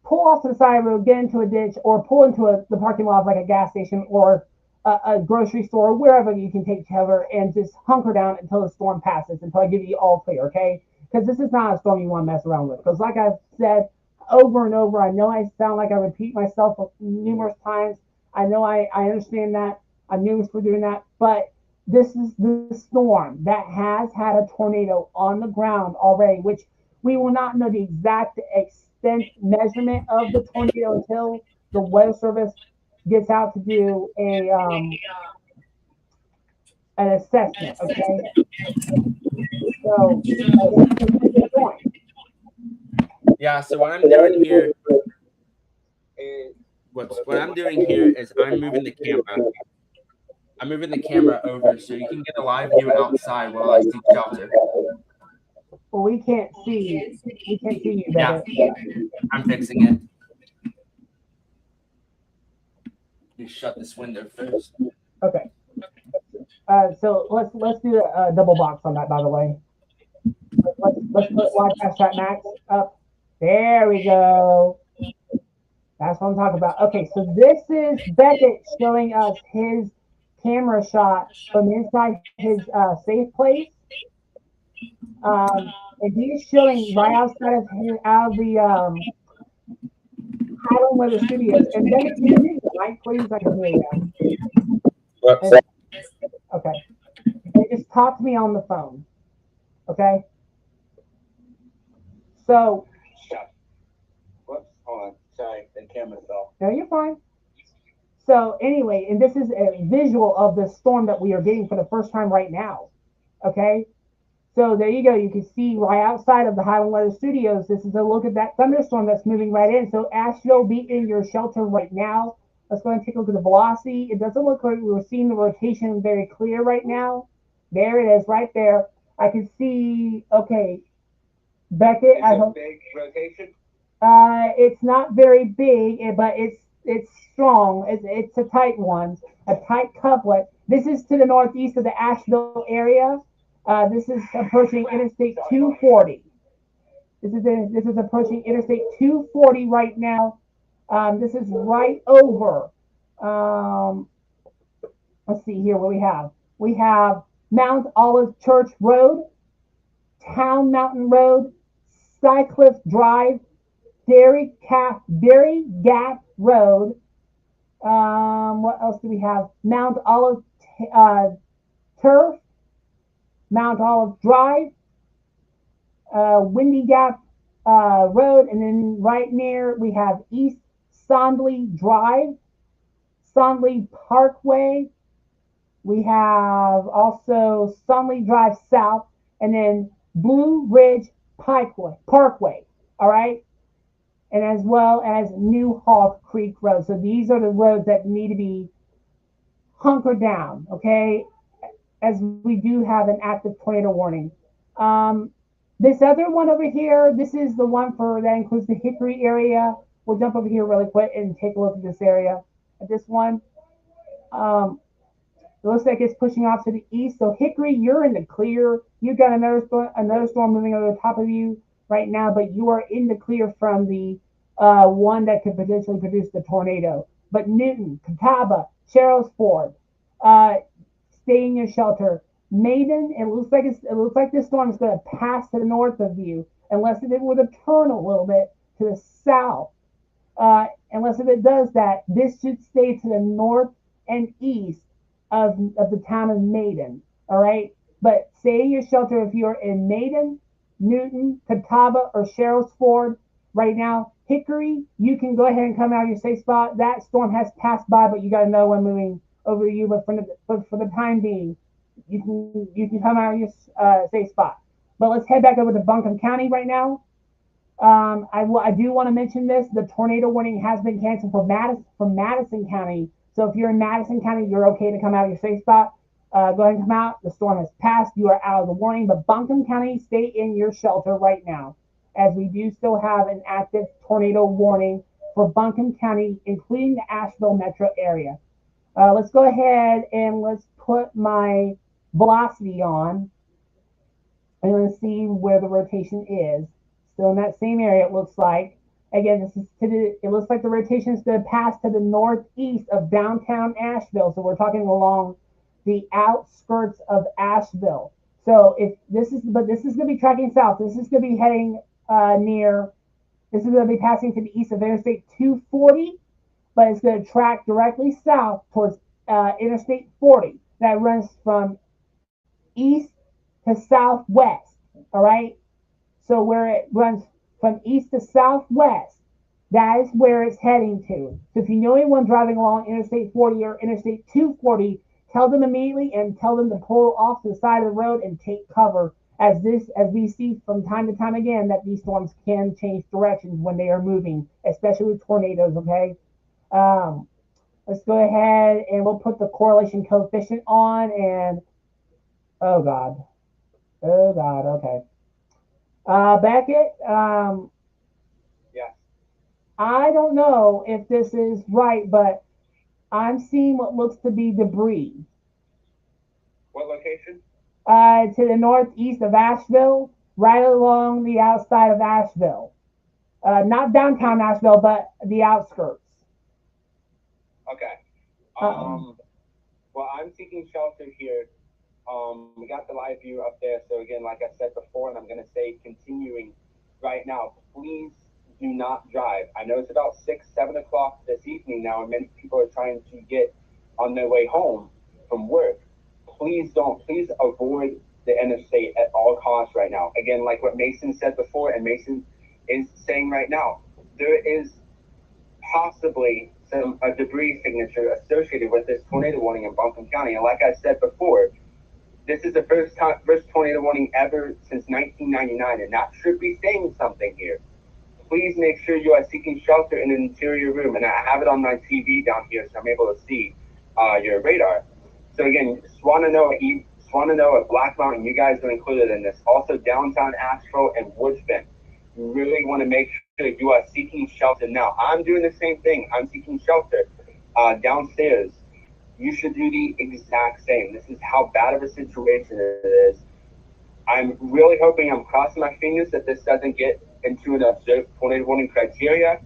S2: pull off to the side of the road, get into a ditch, or pull into the parking lot of like a gas station or a grocery store, or wherever you can take cover, and just hunker down until the storm passes, until I give you all clear, okay? Because this is not a storm you want to mess around with. Because like I've said over and over, I know I sound like I repeat myself numerous times. I know I understand that. I'm nervous for doing that. But this is the storm that has had a tornado on the ground already, which we will not know the exact extent measurement of the tornado until the Weather Service gets out to do an assessment. Okay, so
S3: Yeah. So what I'm doing here is I'm moving the camera. I'm moving the camera over so you can get a live view outside while I seek shelter.
S2: Well, we can't see. We can't see you better.
S3: Yeah, I'm fixing it. You shut this window first.
S2: Okay. So let's do a double box on that. By the way, let's put Wi-Fi Strat Max up. There we go. That's what I'm talking about. Okay, so this is Beckett showing us his camera shot from inside his safe place. And he's showing right outside of out of the Highland Weather Studios. And Beckett, can you mute the mic, please? I can hear you. Okay. And just talk to me on the phone. Okay. So.
S4: Whoops, hold on. Sorry, the camera fell.
S2: No, you're fine. So anyway, and this is a visual of the storm that we are getting for the first time right now. Okay. So there you go. You can see right outside of the Highland Weather Studios. This is a look at that thunderstorm that's moving right in. So Asheville, be in your shelter right now. Let's go ahead and take a look at the velocity. It doesn't look like we're seeing the rotation very clear right now. There it is, right there. I can see. Okay, Beckett. I hope.
S4: Big rotation.
S2: It's not very big, but it's strong. It's a tight one, a tight couplet. This is to the northeast of the Asheville area. This is approaching Interstate 240. This is approaching Interstate 240 right now. This is right over. Let's see here what we have. We have Mount Olive Church Road, Town Mountain Road, Skycliff Drive, Dairy Gap Road. What else do we have? Mount Olive Turf, Mount Olive Drive, Windy Gap Road, and then right near we have East Sondley Drive, Sondley Parkway. We have also Sondley Drive South, and then Blue Ridge Parkway. All right. And as well as New Hawk Creek Road. So these are the roads that need to be hunkered down, okay, as we do have an active tornado warning. This other one over here, this is the one that includes the Hickory area. We'll jump over here really quick and take a look at this area. At this one, it looks like it's pushing off to the east. So Hickory, you're in the clear. You've got another storm moving over the top of you right now, but you are in the clear from the one that could potentially produce the tornado. but Newton, Catawba, Sherrills Ford, stay in your shelter. Maiden, it looks like this storm is going to pass to the north of you, unless it were to turn a little bit to the south. Unless if it does that, this should stay to the north and east of the town of Maiden. All right, but stay in your shelter if you're in Maiden, Newton, Catawba, or Sherrills Ford right now. Hickory, you can go ahead and come out of your safe spot. That storm has passed by, but you got another one moving over you. But for the time being, you can come out of your safe spot. But let's head back over to Buncombe County right now. I do want to mention this. The tornado warning has been canceled for Madison County. So if you're in Madison County, you're okay to come out of your safe spot. Go ahead and come out. The storm has passed. You are out of the warning. But Buncombe County, stay in your shelter right now, as we do still have an active tornado warning for Buncombe County, including the Asheville metro area. Let's go ahead and let's put my velocity on, and let's see where the rotation is. Still in that same area, it looks like. Again, it looks like the rotation is going to pass to the northeast of downtown Asheville. So we're talking along the outskirts of Asheville. So this is going to be tracking south. This is going to be heading this is going to be passing to the east of Interstate 240, but it's going to track directly south towards Interstate 40. That runs from east to southwest. All right. So where it runs from east to southwest, that is where it's heading to. So if you know anyone driving along Interstate 40 or Interstate 240, tell them immediately and tell them to pull off to the side of the road and take cover. As we see from time to time again, that these storms can change directions when they are moving, especially with tornadoes. Okay. Let's go ahead and we'll put the correlation coefficient on, and oh God, okay. Beckett,
S4: yeah.
S2: I don't know if this is right, but I'm seeing what looks to be debris.
S4: What location?
S2: To the northeast of Asheville, right along the outside of Asheville. Not downtown Asheville, but the outskirts.
S4: Okay. Well, I'm seeking shelter here. We got the live view up there. So again, like I said before, and I'm going to say continuing right now, please do not drive. I know it's about 6, 7 o'clock this evening now, and many people are trying to get on their way home from work. Please avoid the interstate at all costs right now. Again, like what Mason said before, and Mason is saying right now, there is possibly a debris signature associated with this tornado warning in Buncombe County. And like I said before, this is the first tornado warning ever since 1999, and that should be saying something here. Please make sure you are seeking shelter in an interior room, and I have it on my TV down here, so I'm able to see your radar. So again, Swannanoa, Black Mountain, you guys are included in this. Also downtown Asheville and Woodsbend. You really want to make sure you are seeking shelter now. I'm doing the same thing. I'm seeking shelter downstairs. You should do the exact same. This is how bad of a situation it is. I'm really hoping, I'm crossing my fingers that this doesn't get into an observed tornado warning criteria,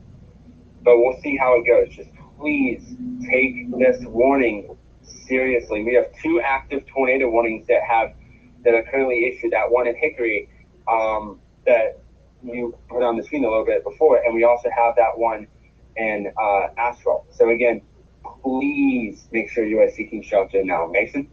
S4: but we'll see how it goes. Just please take this warning seriously. We have 2 active tornado warnings that are currently issued. That one in Hickory that you put on the screen a little bit before, and we also have that one in Asheville. So again, please make sure you are seeking shelter now. Mason?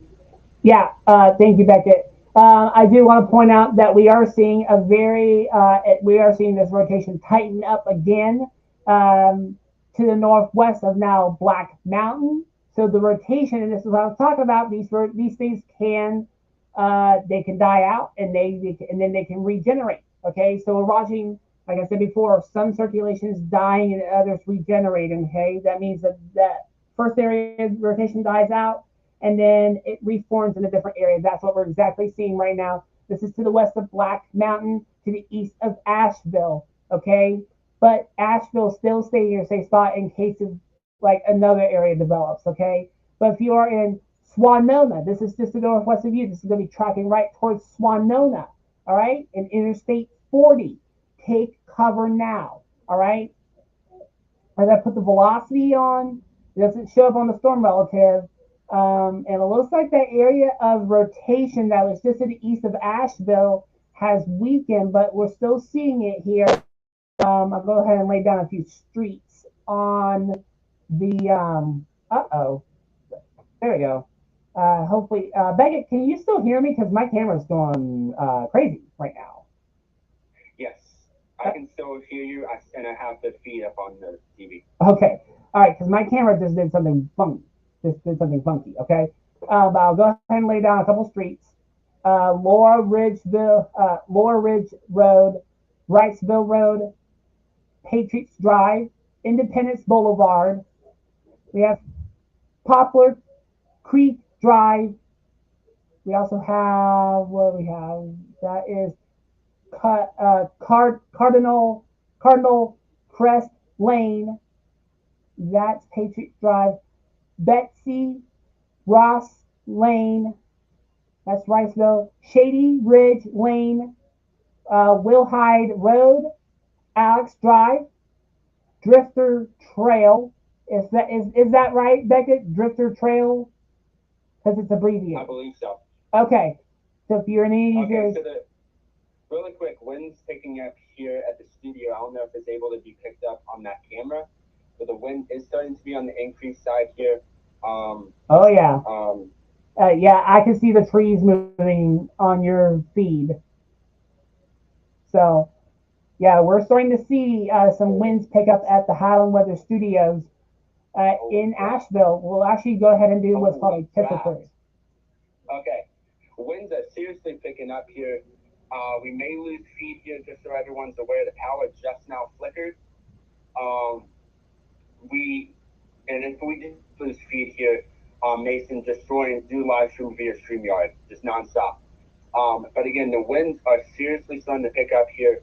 S2: Yeah, thank you, Beckett. I do want to point out that we are seeing this rotation tighten up again to the northwest of now Black Mountain. So the rotation, and this is what I was talking about, these things can die out, and then they can regenerate. Okay, so we're watching, like I said before, some circulations dying and others regenerating. Okay, that means that first area rotation dies out, and then it reforms in a different area. That's what we're exactly seeing right now. This is to the west of Black Mountain, to the east of Asheville. Okay, but Asheville still stay in your safe spot in case of like another area develops. Okay, but if you are in Swannanoa, this is just the northwest of you. This is going to be tracking right towards Swannanoa. All right, in Interstate 40. Take cover now. All right. As I put the velocity on, It doesn't show up on the storm relative. And it looks like that area of rotation that was just to the east of Asheville has weakened, but we're still seeing it here. I'll go ahead and lay down a few streets on the, there we go. Hopefully, Beckett, can you still hear me? Because my camera's going crazy right now.
S4: Yes, I can still hear you, and I have the feed up on the TV.
S2: Okay. All right, because my camera just did something funky. Okay. But I'll go ahead and lay down a couple streets. Laura Ridge Road, Wrightsville Road, Patriots Drive, Independence Boulevard. We have Poplar Creek Drive. We also have what we have. That is Cardinal Crest Lane. That's Patriot Drive. Betsy Ross Lane. That's Riceville. Shady Ridge Lane. Wilhide Road. Alex Drive. Drifter Trail. Is that right, Beckett? Drifter Trail? Because it's abbreviated.
S4: I believe so.
S2: Okay. So if you're in any of these.
S4: Really quick, wind's picking up here at the studio. I don't know if it's able to be picked up on that camera, but the wind is starting to be on the increased side here.
S2: Oh yeah. Yeah, I can see the trees moving on your feed. So, yeah, we're starting to see some winds pick up at the Highland Weather Studios in Asheville. We'll actually go ahead and do what's called a typical.
S4: Okay, winds are seriously picking up here. We may lose feed here, just so everyone's aware. The power just now flickered. And if we did lose feed here, Mason destroying do live stream via StreamYard, just nonstop. But again, the winds are seriously starting to pick up here,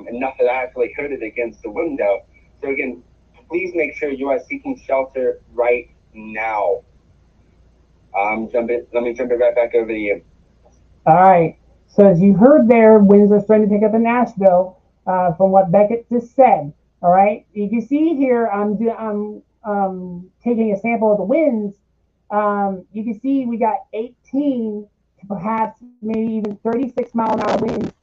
S4: enough that I actually heard it against the window. So again, please make sure you are seeking shelter right now. Let me jump it right back over to you.
S2: All right. So as you heard there, winds are starting to pick up in Nashville, from what Beckett just said. All right. You can see here, I'm taking a sample of the winds. You can see we got 18 to perhaps maybe even 36 mile an hour winds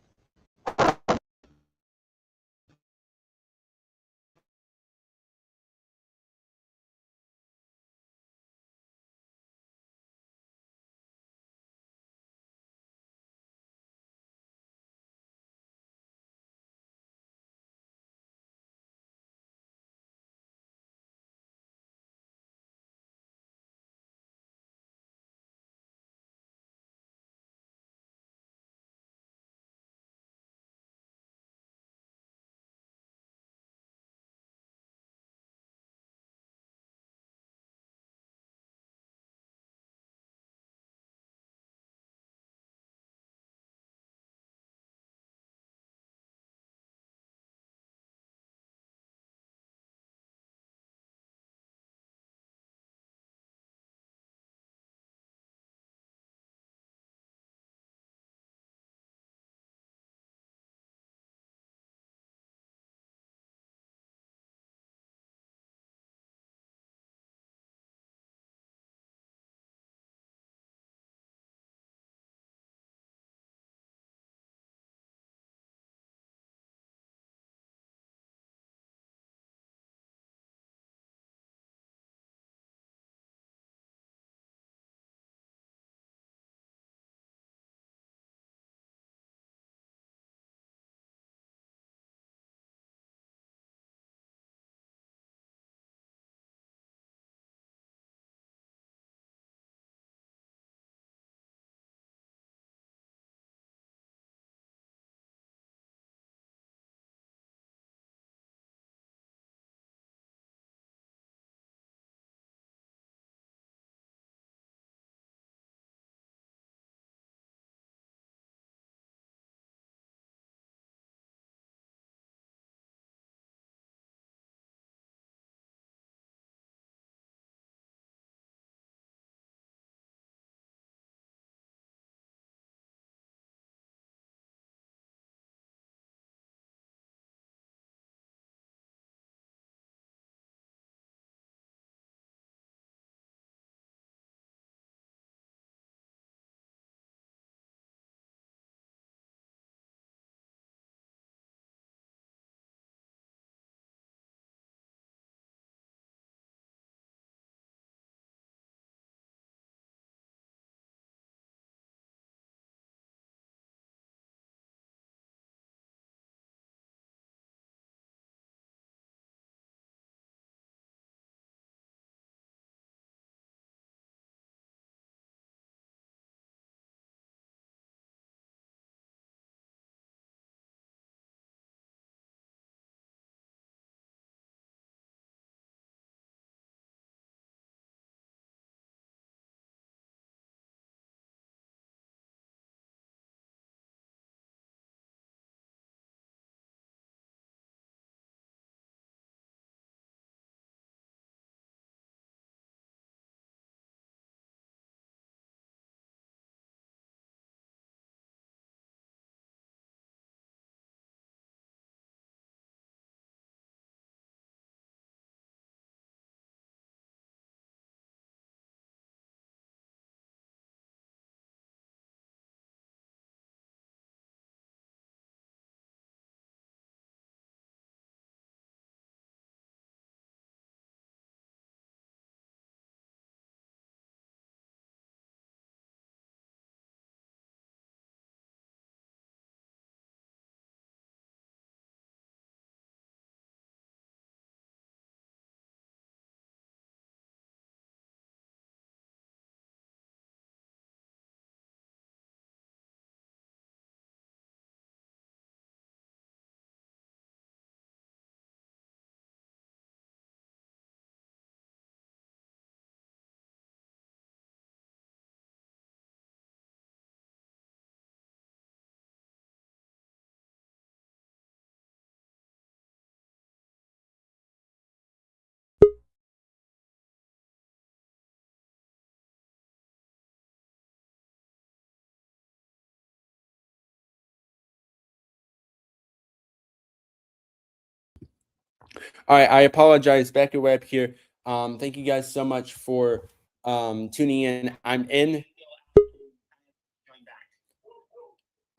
S3: All right, I apologize. Becker Webb here. Thank you guys so much for tuning in.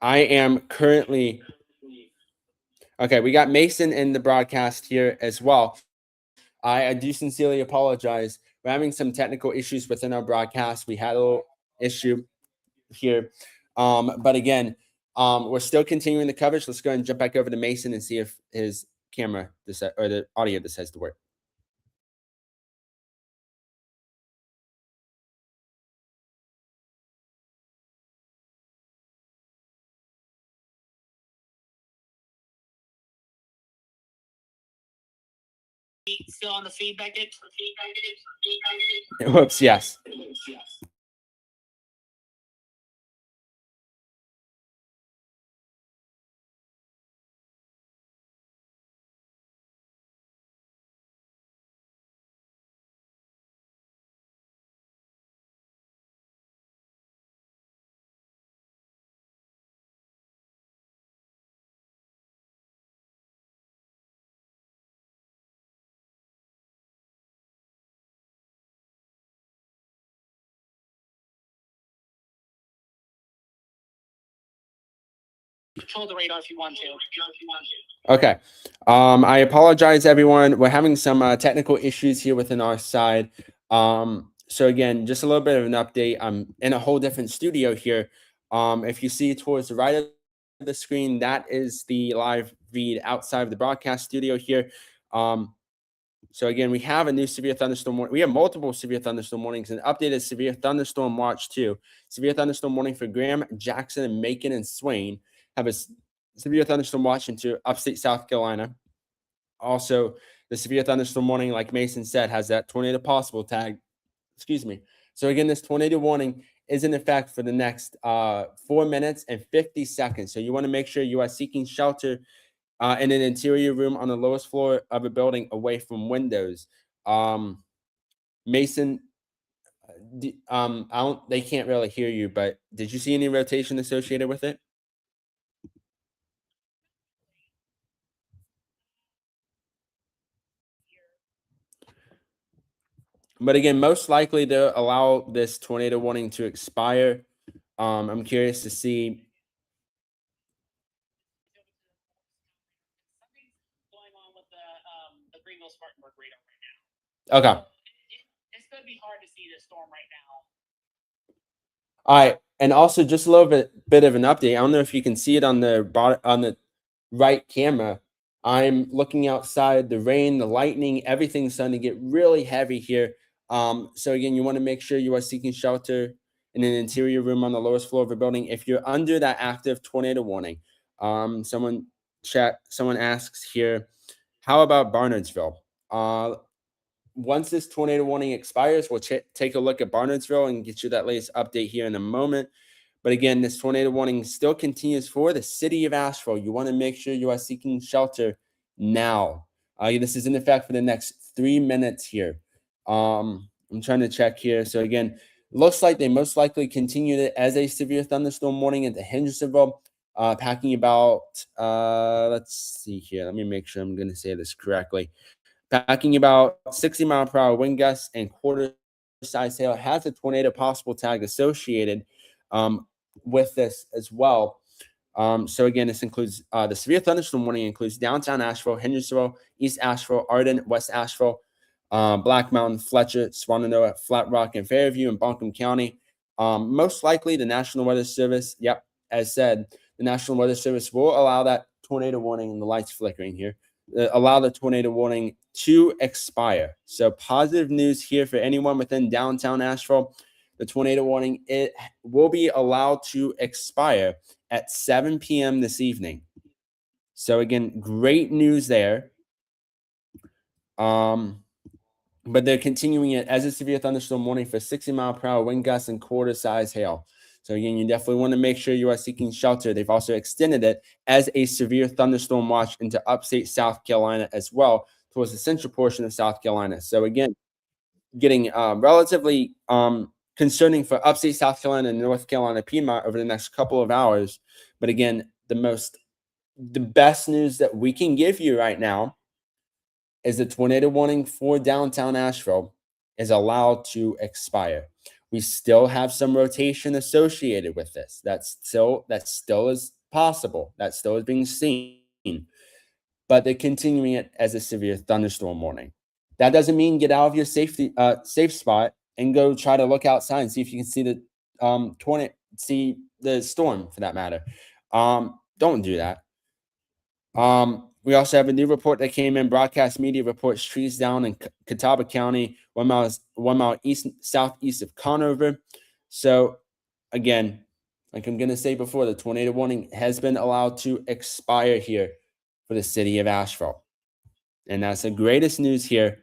S3: I am currently okay. We got Mason in the broadcast here as well. I do sincerely apologize. We're having some technical issues within our broadcast. We had a little issue here, but again, we're still continuing the coverage. Let's go ahead and jump back over to Mason and see if his camera or the audio decides to work.
S5: Still on the feedback.
S3: Whoops, yes.
S5: Control the radar if you want to.
S3: Okay. I apologize, everyone. We're having some technical issues here within our side. So again, just a little bit of an update. I'm in a whole different studio here. If you see towards the right of the screen, that is the live feed outside of the broadcast studio here. So again, we have a new severe thunderstorm warning. We have multiple severe thunderstorm warnings and updated severe thunderstorm watch too. Severe thunderstorm warning for Graham, Jackson, and Macon and Swain. Have a severe thunderstorm watch into upstate South Carolina. Also, the severe thunderstorm warning, like Mason said, has that tornado possible tag. Excuse me. So again, this tornado warning is in effect for the next 4 minutes and 50 seconds. So you want to make sure you are seeking shelter in an interior room on the lowest floor of a building away from windows. Mason, they can't really hear you, but did you see any rotation associated with it? But again, most likely to allow this tornado warning to expire. I'm curious to see.
S5: Going on with the Greenville Spartanburg radar right now.
S3: Okay.
S5: It's going to be hard to see this storm right now.
S3: All right, and also just a little bit of an update. I don't know if you can see it on the right camera. I'm looking outside. The rain, the lightning, everything's starting to get really heavy here. So again, you want to make sure you are seeking shelter in an interior room on the lowest floor of a building. If you're under that active tornado warning, someone asks here, how about Barnardsville? Once this tornado warning expires, we'll take a look at Barnardsville and get you that latest update here in a moment. But again, this tornado warning still continues for the city of Asheville. You want to make sure you are seeking shelter now. This is in effect for the next 3 minutes here. I'm trying to check here. So again, looks like they most likely continued it as a severe thunderstorm warning into Hendersonville, packing about, let's see here. Let me make sure I'm going to say this correctly. Packing about 60-mile-per-hour wind gusts and quarter-size hail. Has a tornado possible tag associated with this as well. So again, this includes the severe thunderstorm warning includes downtown Asheville, Hendersonville, East Asheville, Arden, West Asheville, Black Mountain, Fletcher, Swannanoa, Flat Rock, and Fairview in Buncombe County. Most likely, the National Weather Service, as said, the National Weather Service will allow that tornado warning, and the lights flickering here, allow the tornado warning to expire. So positive news here for anyone within downtown Asheville. The tornado warning, it will be allowed to expire at 7 p.m. this evening. So again, great news there. But they're continuing it as a severe thunderstorm warning for 60-mile-per-hour wind gusts and quarter-size hail. So again, you definitely want to make sure you are seeking shelter. They've also extended it as a severe thunderstorm watch into upstate South Carolina as well, towards the central portion of South Carolina. So again, getting relatively concerning for upstate South Carolina and North Carolina Piedmont over the next couple of hours. But again, the best news that we can give you right now is the tornado warning for downtown Asheville is allowed to expire. We still have some rotation associated with this. That still is possible. That still is being seen. But they're continuing it as a severe thunderstorm warning. That doesn't mean get out of your safe spot and go try to look outside and see if you can see the see the storm for that matter. Don't do that. We also have a new report that came in. Broadcast media reports trees down in Catawba County, 1 mile southeast of Conover. So, again, like I'm going to say before, the tornado warning has been allowed to expire here for the city of Asheville. And that's the greatest news here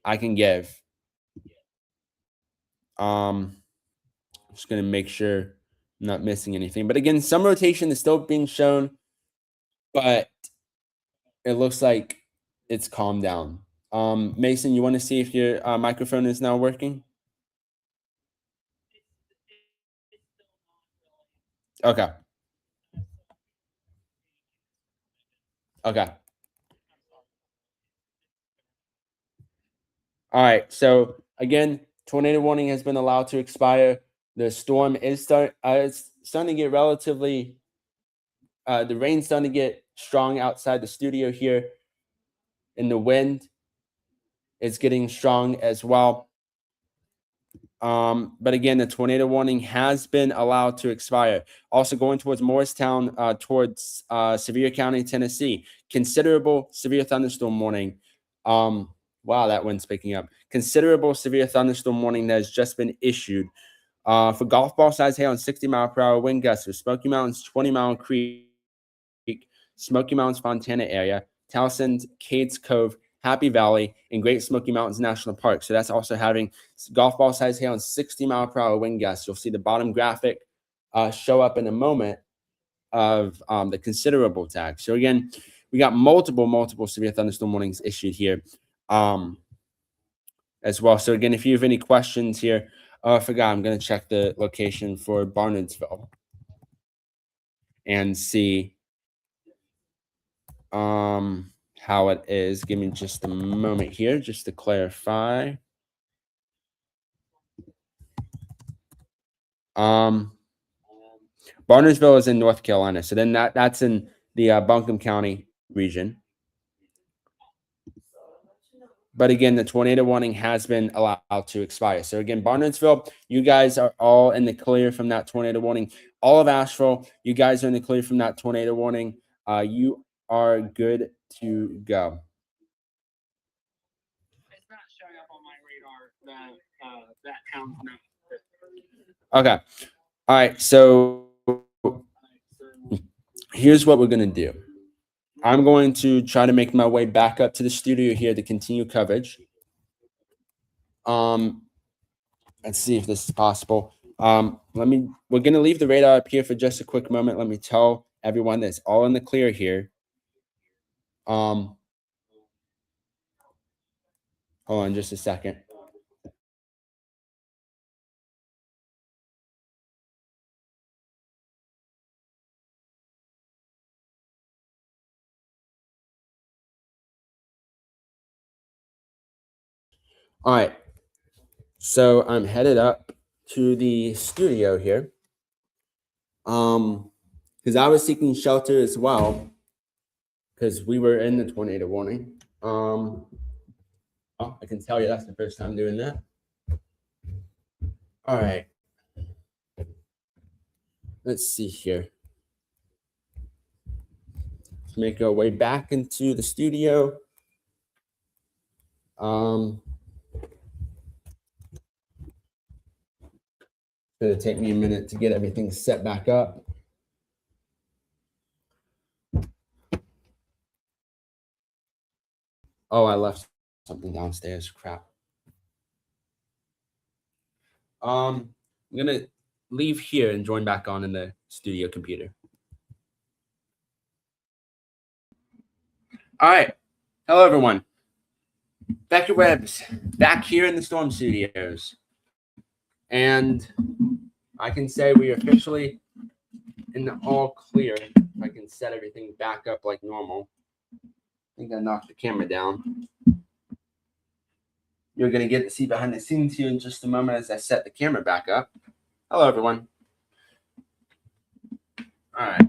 S3: I can give. Just going to make sure I'm not missing anything. But again, some rotation is still being shown, but it looks like it's calmed down. Mason, you want to see if your microphone is now working? Okay. Okay. All right. So again, tornado warning has been allowed to expire. The storm is starting to get relatively. The rain's starting to get strong outside the studio here, and the wind is getting strong as well. But again, the tornado warning has been allowed to expire. Also going towards Morristown, towards Sevier County, Tennessee. Considerable severe thunderstorm warning. Wow, that wind's picking up. Considerable severe thunderstorm warning that has just been issued for golf ball size hail and 60-mile-per-hour wind gusts for Smoky Mountains, 20 Mile Creek, Smoky Mountains, Fontana area, Townsend, Cades Cove, Happy Valley, and Great Smoky Mountains National Park. So that's also having golf ball size hail and 60-mile-per-hour wind gusts. You'll see the bottom graphic show up in a moment of the considerable tag. So again, we got multiple severe thunderstorm warnings issued here as well. So again, if you have any questions here, I forgot, I'm going to check the location for Barnardsville and see how it is. Give me just a moment here just to clarify. Barnardsville is in North Carolina. So then that's in the Buncombe County region. But again, the tornado warning has been allowed to expire. So again, Barnardsville, you guys are all in the clear from that tornado warning. All of Asheville, you guys are in the clear from that tornado warning. You are good to go.
S5: It's not showing up on my radar that town's not.
S3: Okay. All right. So here's what we're going to do. I'm going to try to make my way back up to the studio here to continue coverage. Let's see if this is possible. We're going to leave the radar up here for just a quick moment. Let me tell everyone that's all in the clear here. Hold on just a second. All right. So I'm headed up to the studio here. Because I was seeking shelter as well, because we were in the tornado warning. Oh, I can tell you that's the first time doing that. All right. Let's see here. Let's make our way back into the studio. It's going to take me a minute to get everything set back up. Oh, I left something downstairs. Crap. I'm going to leave here and join back on in the studio computer. All right. Hello, everyone. Becky Webbs, back here in the Storm Studios. And I can say we are officially in the all clear. I can set everything back up like normal. I think I knocked the camera down. You're going to get to see behind the scenes here in just a moment as I set the camera back up. Hello, everyone. All right.